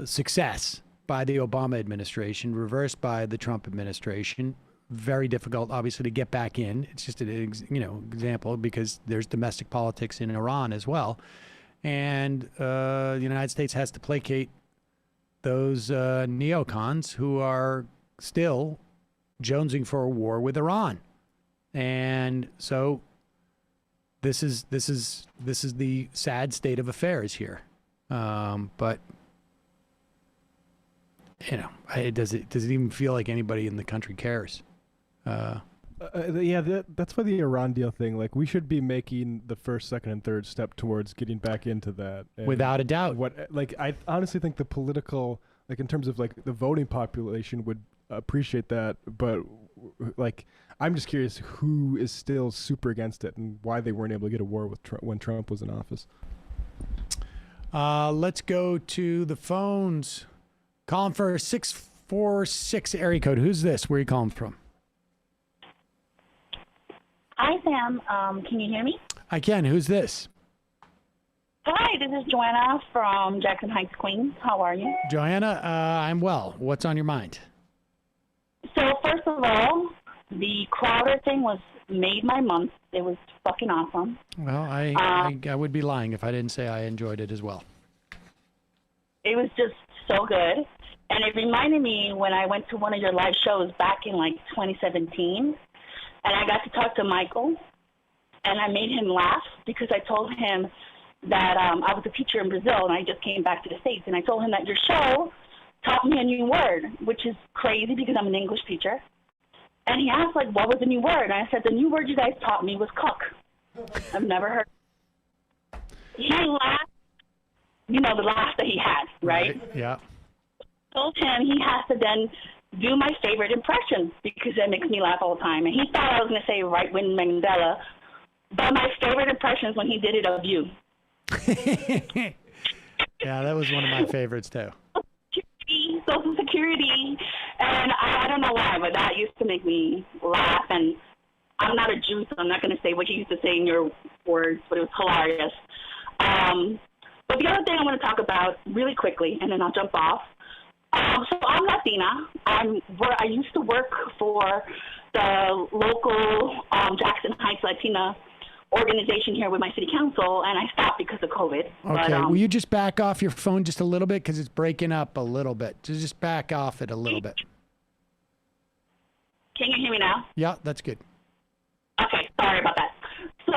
success by the Obama administration, reversed by the Trump administration. Very difficult, obviously, to get back in. It's just an example because there's domestic politics in Iran as well. And the United States has to placate those neocons who are still jonesing for a war with Iran. And so this is the sad state of affairs here. But does it even feel like anybody in the country cares? Yeah, that's why the Iran deal thing, like, we should be making the first, second, and third step towards getting back into that. And without a doubt. I honestly think the political, like, in terms of, like, the voting population would appreciate that, but, like, I'm just curious who is still super against it and why they weren't able to get a war with when Trump was in office. Let's go to the phones. Calling for 646 area code. Who's this? Where are you calling from? Hi, Sam. Can you hear me? I can. Who's this? Hi, this is Joanna from Jackson Heights, Queens. How are you? Joanna, I'm well. What's on your mind? So, first of all, the Crowder thing made my month. It was fucking awesome. Well, I would be lying if I didn't say I enjoyed it as well. It was just so good. And it reminded me when I went to one of your live shows back in, 2017. And I got to talk to Michael, and I made him laugh because I told him that I was a teacher in Brazil, and I just came back to the States. And I told him that your show taught me a new word, which is crazy because I'm an English teacher. And he asked, what was the new word? And I said, the new word you guys taught me was cuck. I've never heard. He laughed, the laugh that he had, right? Yeah. Told him he has to then do my favorite impression because that makes me laugh all the time. And he thought I was going to say right-wing Mandela, but my favorite impression is when he did it of you. Yeah, that was one of my favorites too. Social Security, and I don't know why, but that used to make me laugh. And I'm not a Jew, so I'm not going to say what you used to say in your words, but it was hilarious. But the other thing I want to talk about really quickly, and then I'll jump off. So I'm Latina. I used to work for the local Jackson Heights Latina organization here with my city council, and I stopped because of COVID. Okay, But, will you just back off your phone just a little bit because it's breaking up a little bit? Just back off it a little bit. Can you hear me now? Yeah, that's good. Okay, sorry about that. So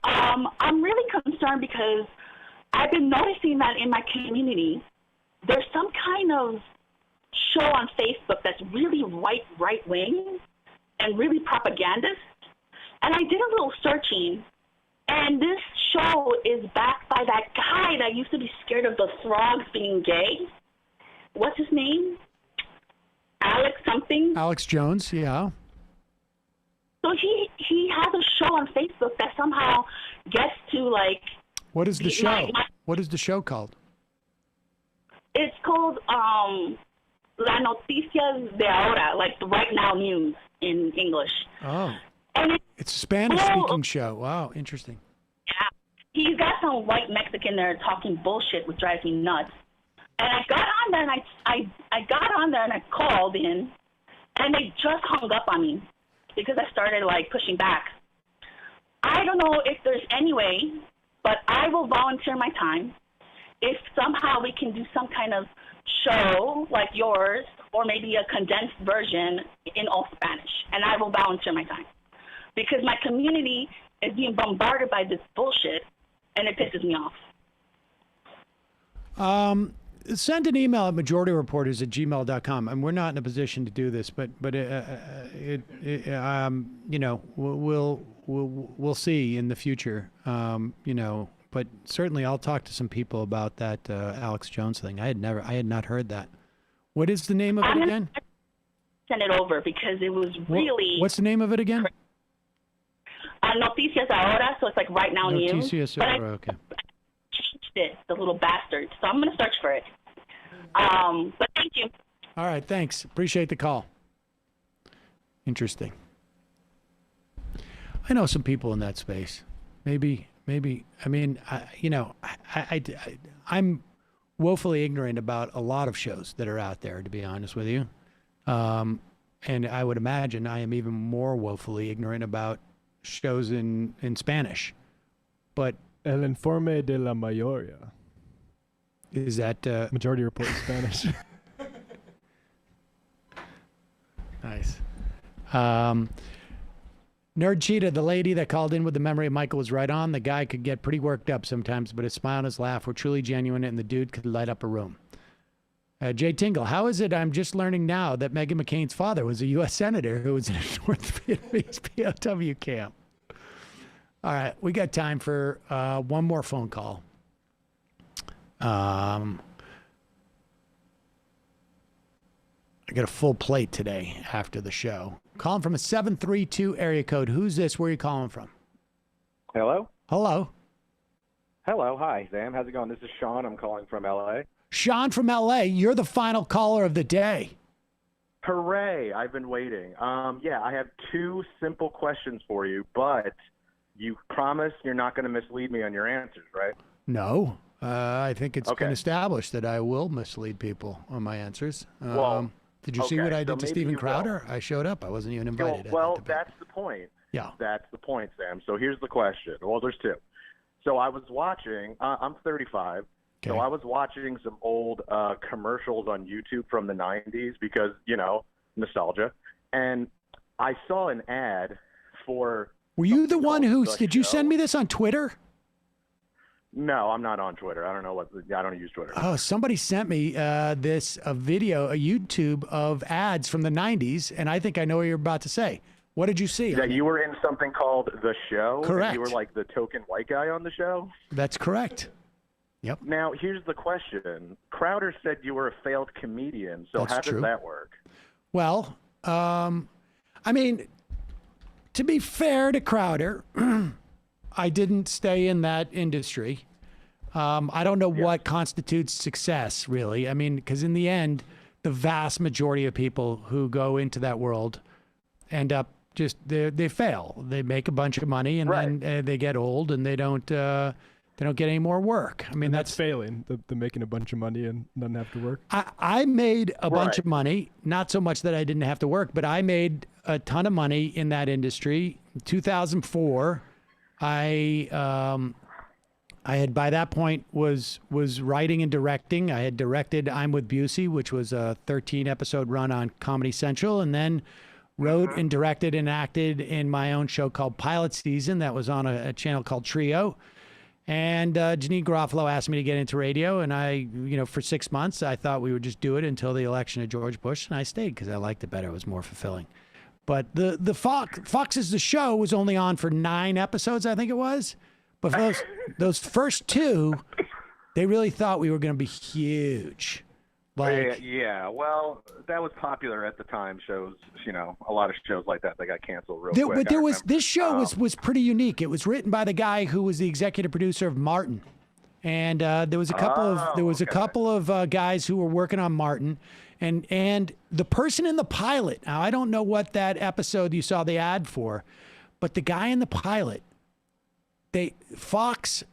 I'm really concerned because I've been noticing that in my community, there's some kind of show on Facebook that's really right wing and really propagandist. And I did a little searching, and this show is backed by that guy that used to be scared of the frogs being gay. What's his name? Alex something? Alex Jones, yeah. So he has a show on Facebook that somehow gets to, like... What is the show? What is the show called? It's called La Noticias de Ahora, like the right now news in English. Oh. And It's a Spanish-speaking show. Wow, interesting. yeah, he's got some white Mexican there talking bullshit, which drives me nuts. And I got on there and I got on there and I called in, and they just hung up on me because I started like pushing back. I don't know if there's any way, but I will volunteer my time if somehow we can do some kind of show like yours, or maybe a condensed version in all Spanish, and I will volunteer my time. Because my community is being bombarded by this bullshit, and it pisses me off. Send an email at majorityreporters@gmail.com. And we're not in a position to do this, but we'll see in the future. But certainly I'll talk to some people about that Alex Jones thing. I had not heard that. What is the name of it again? Send it over because it was really. What's the name of it again? Noticias Ahora, so it's like right now news. Noticias But I Ahora, okay. changed it, the little bastard. So I'm going to search for it. But thank you. All right, thanks. Appreciate the call. Interesting. I know some people in that space. Maybe. I mean, I'm woefully ignorant about a lot of shows that are out there, to be honest with you. And I would imagine I am even more woefully ignorant about shows in Spanish. But El Informe de la Mayoría. Is that Majority Report in Spanish? Nice. Nerd Cheetah, the lady that called in with the memory of Michael was right on. The guy could get pretty worked up sometimes, but his smile and his laugh were truly genuine, and the dude could light up a room. Jay Tingle, how is it I'm just learning now that Meghan McCain's father was a U.S. senator who was in a North Vietnamese POW camp? All right, we got time for one more phone call. I got a full plate today after the show. Calling from a 732 area code. Who's this? Where are you calling from? Hello? Hello. Hello. Hi, Sam. How's it going? This is Sean. I'm calling from L.A. Sean from L.A., you're the final caller of the day. Hooray. I've been waiting. Yeah, I have two simple questions for you, but you promise you're not going to mislead me on your answers, right? No. I think it's Okay. been established that I will mislead people on my answers. Well, did you see okay, what I so did to maybe Steven you Crowder? I showed up. I wasn't even invited. Well, that's the point. Yeah. That's the point, Sam. So here's the question. Well, there's two. So I was watching, I'm 35, so I was watching some old commercials on YouTube from the 90s because, you know, nostalgia. And I saw an ad for... Were you the one who... Did you send me this on Twitter? No, I'm not on Twitter. I don't know I don't use Twitter. Oh, somebody sent me a video, a YouTube of ads from the 90s, and I think I know what you're about to say. What did you see? That you were in something called The Show? Correct. And you were like the token white guy on the show? That's correct. Yep. Now, here's the question. Crowder said you were a failed comedian, so That's how true. does that work? Well, I mean, to be fair to Crowder, I didn't stay in that industry. I don't know what constitutes success, really. I mean, because in the end, the vast majority of people who go into that world end up just, they fail. They make a bunch of money and then they get old and they don't get any more work. I mean, and that's failing. The making a bunch of money and doesn't have to work. I made a bunch of money, not so much that I didn't have to work, but I made a ton of money in that industry. In 2004, I had by that point was writing and directing. I had directed I'm with Busey, which was a 13-episode run on Comedy Central, and then wrote and directed and acted in my own show called Pilot Season that was on a channel called Trio. And Janine Garofalo asked me to get into radio, and I, for 6 months, I thought we would just do it until the election of George Bush, and I stayed because I liked it better. It was more fulfilling. But the Fox's The Show was only on for 9 episodes, I think it was. But for those first 2, they really thought we were going to be huge. Yeah, well, that was popular at the time. Shows, a lot of shows like that, they got canceled real quick. But this show was pretty unique. It was written by the guy who was the executive producer of Martin, and there was a couple of guys who were working on Martin, and the person in the pilot. Now I don't know what that episode you saw the ad for, but the guy in the pilot, Fox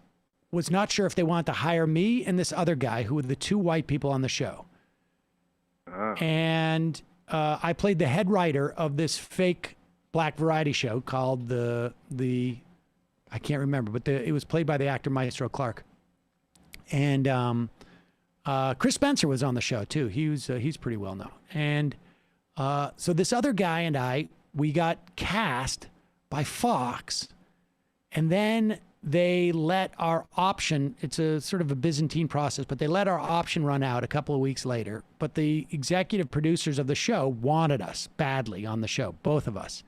was not sure if they wanted to hire me and this other guy who were the 2 white people on the show. And I played the head writer of this fake black variety show called the I can't remember, but it was played by the actor Maestro Clark. And Chris Spencer was on the show too. He's pretty well known. And so this other guy and we got cast by Fox, and then they let our option, it's a sort of a Byzantine process, but they let our option run out a couple of weeks later. But the executive producers of the show wanted us badly on the show, both of us.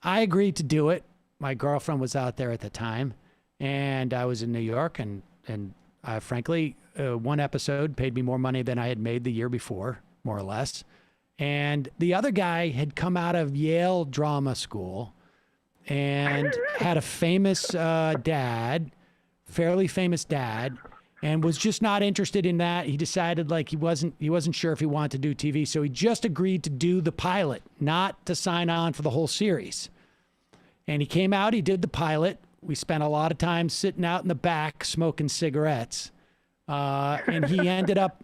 I agreed to do it. My girlfriend was out there at the time, and I was in New York, and frankly, 1 episode paid me more money than I had made the year before, more or less. And the other guy had come out of Yale Drama School and had a famous fairly famous dad, and was just not interested in that. He decided he wasn't sure if he wanted to do TV, so he just agreed to do the pilot, not to sign on for the whole series. And he came out, he did the pilot. We spent a lot of time sitting out in the back smoking cigarettes. And he ended up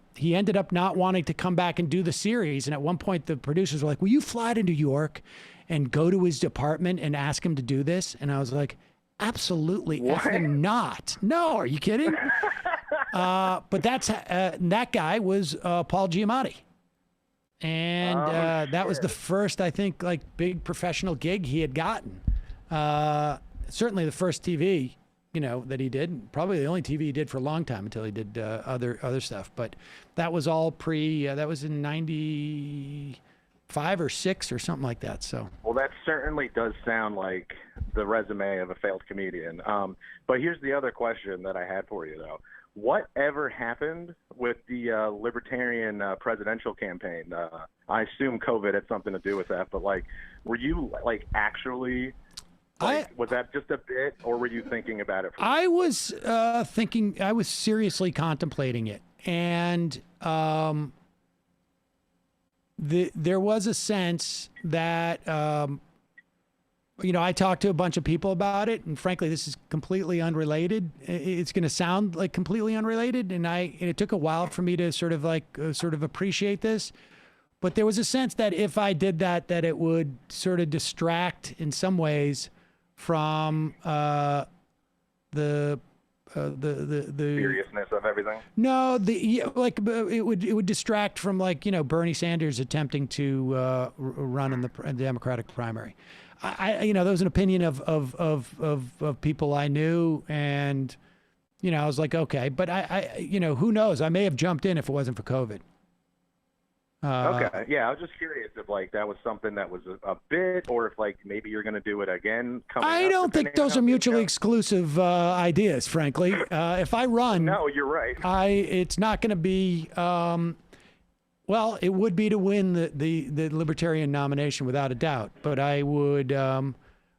not wanting to come back and do the series. And at one point the producers were like, "Will you fly to New York and go to his department and ask him to do this?" And I was like, "Absolutely effing not. No, are you kidding?" But that guy was Paul Giamatti. And that was the first, I think, big professional gig he had gotten. Certainly the first TV, that he did. Probably the only TV he did for a long time until he did other stuff. But that was all that was in 95 or 6 or something like that. So. Well, that certainly does sound like the resume of a failed comedian. But here's the other question that I had for you, though. Whatever happened with the libertarian presidential campaign? I assume COVID had something to do with that, but were you actually... was that just a bit, or were you thinking about it? I was I was seriously contemplating it. And there was a sense that, I talked to a bunch of people about it, and frankly, this is completely unrelated. It's going to sound like completely unrelated. And it took a while for me to sort of appreciate this. But there was a sense that if I did that it would sort of distract in some ways from the seriousness of everything. No, it would distract from Bernie Sanders attempting to run in the Democratic primary. There was an opinion of people I knew, and I was like, okay, but I who knows? I may have jumped in if it wasn't for COVID. Okay, yeah, I was just curious if like that was something that was a bit, or if like maybe you're going to do it again. I don't think those are mutually exclusive ideas, frankly. If I run, no, you're right. It's not going to be. Well, it would be to win the Libertarian nomination without a doubt, but I would.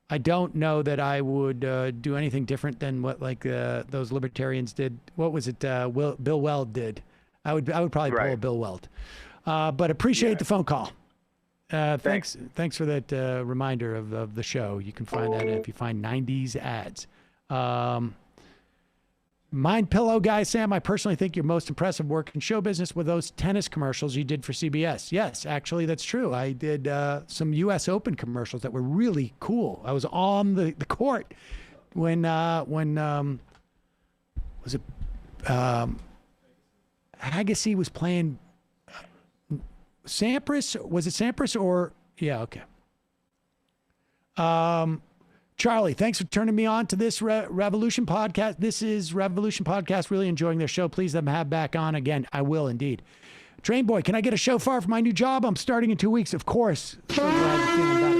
I don't know that I would do anything different than what like those Libertarians did. What was it? Bill Weld did. I would probably pull a Bill Weld. But appreciate the phone call. Thanks for that reminder of the show. You can find that if you find 90s ads. Mind Pillow guy, Sam, I personally think your most impressive work in show business were those tennis commercials you did for CBS. Yes, actually, that's true. I did some U.S. Open commercials that were really cool. I was on the court when was it Agassi was playing Sampras? Was it Sampras or yeah? Okay. Charlie, thanks for turning me on to this Revolution podcast. This is Revolution Podcast. Really enjoying their show. Please let them have back on again. I will indeed. Train Boy, can I get a shofar for my new job? I'm starting in 2 weeks. Of course. So glad you're feeling better.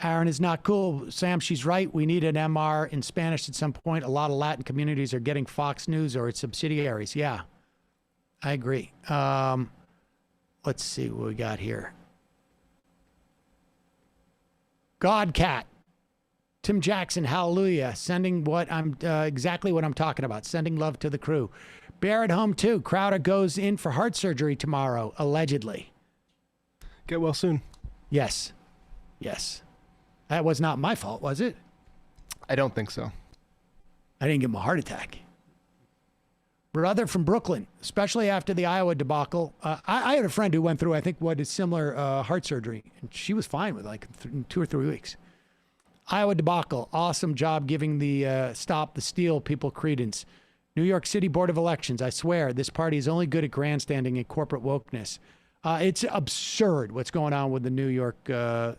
Aaron is not cool. Sam, she's right. We need an MR in Spanish at some point. A lot of Latin communities are getting Fox News or its subsidiaries. Yeah, I agree. Let's see what we got here. Godcat. Tim Jackson, hallelujah. Sending what I'm exactly what I'm talking about. Sending love to the crew. Bear at home too. Crowder goes in for heart surgery tomorrow, allegedly. Get well soon. Yes. Yes. That was not my fault, was it? I don't think so. I didn't give him a heart attack. Brother from Brooklyn, especially after the Iowa debacle. I had a friend who went through, I think, what is similar heart surgery, and she was fine with like 2 or 3 weeks. Iowa debacle, awesome job giving the Stop the Steal people credence. New York City Board of Elections, I swear, this party is only good at grandstanding and corporate wokeness. It's absurd what's going on with the New York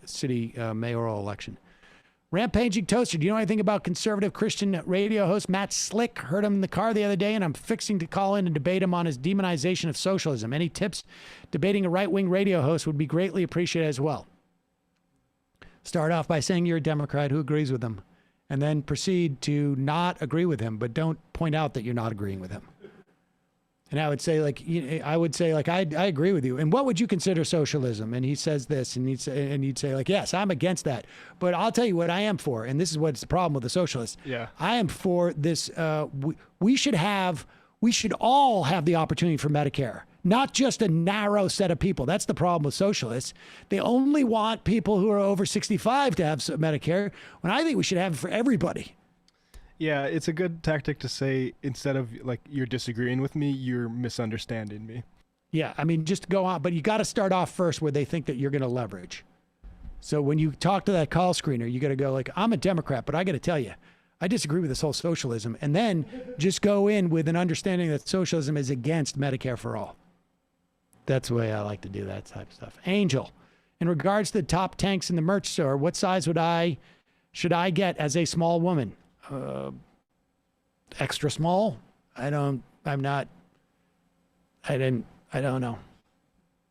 City mayoral election. Rampaging Toaster, do you know anything about conservative Christian radio host Matt Slick? Heard him in the car the other day, and I'm fixing to call in and debate him on his demonization of socialism. Any tips debating a right-wing radio host would be greatly appreciated as well. Start off by saying you're a Democrat who agrees with him, and then proceed to not agree with him, but don't point out that you're not agreeing with him. And I would say, I agree with you. And what would you consider socialism? And he says this, and he'd say, yes, I'm against that. But I'll tell you what I am for, and this is what's the problem with the socialists. Yeah. I am for this. We should all have the opportunity for Medicare, not just a narrow set of people. That's the problem with socialists. They only want people who are over 65 to have Medicare, when I think we should have it for everybody. Yeah, it's a good tactic to say, instead of like you're disagreeing with me, you're misunderstanding me. Yeah, I mean, just go on, but you got to start off first where they think that you're going to leverage. So when you talk to that call screener, you got to go like, I'm a Democrat, but I got to tell you, I disagree with this whole socialism. And then just go in with an understanding that socialism is against Medicare for all. That's the way I like to do that type of stuff. Angel, in regards to the top tanks in the merch store, what size should I get as a small woman? Extra small? I don't know.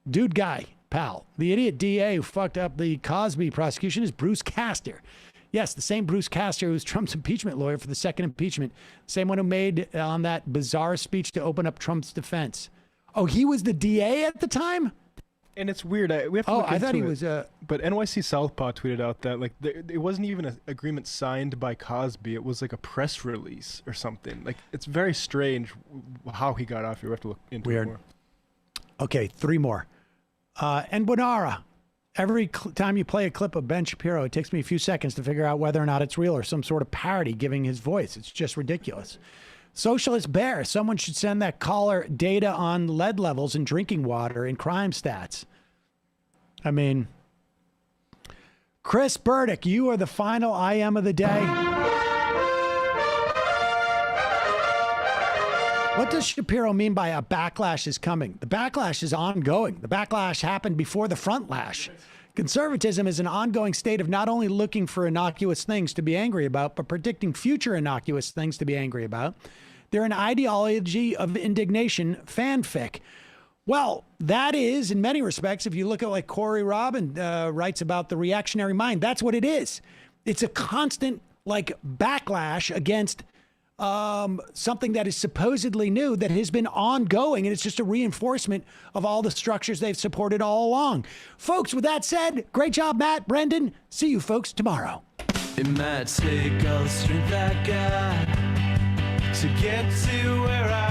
Dude guy, pal. The idiot DA who fucked up the Cosby prosecution is Bruce Castor. Yes, the same Bruce Castor who's Trump's impeachment lawyer for the second impeachment. Same one who made on that bizarre speech to open up Trump's defense. Oh, he was the DA at the time? And it's weird. We have to look I thought he into was But NYC Southpaw tweeted out that like it wasn't even an agreement signed by Cosby. It was like a press release or something. Like it's very strange how he got off here. We have to look into it more. Okay, 3 more. And Bonara. Every time you play a clip of Ben Shapiro, it takes me a few seconds to figure out whether or not it's real or some sort of parody giving his voice. It's just ridiculous. Socialist Bear, someone should send that caller data on lead levels in drinking water and crime stats. I mean, Chris Burdick, you are the final IM of the day. What does Shapiro mean by a backlash is coming? The backlash is ongoing. The backlash happened before the front lash. Conservatism is an ongoing state of not only looking for innocuous things to be angry about, but predicting future innocuous things to be angry about. They're an ideology of indignation fanfic. Well, that is, in many respects, if you look at like Corey Robin writes about the reactionary mind, that's what it is. It's a constant like backlash against something that is supposedly new that has been ongoing, and it's just a reinforcement of all the structures they've supported all along. Folks, with that said, great job, Matt, Brendan. See you folks tomorrow. It might take all the strength I got to get to where I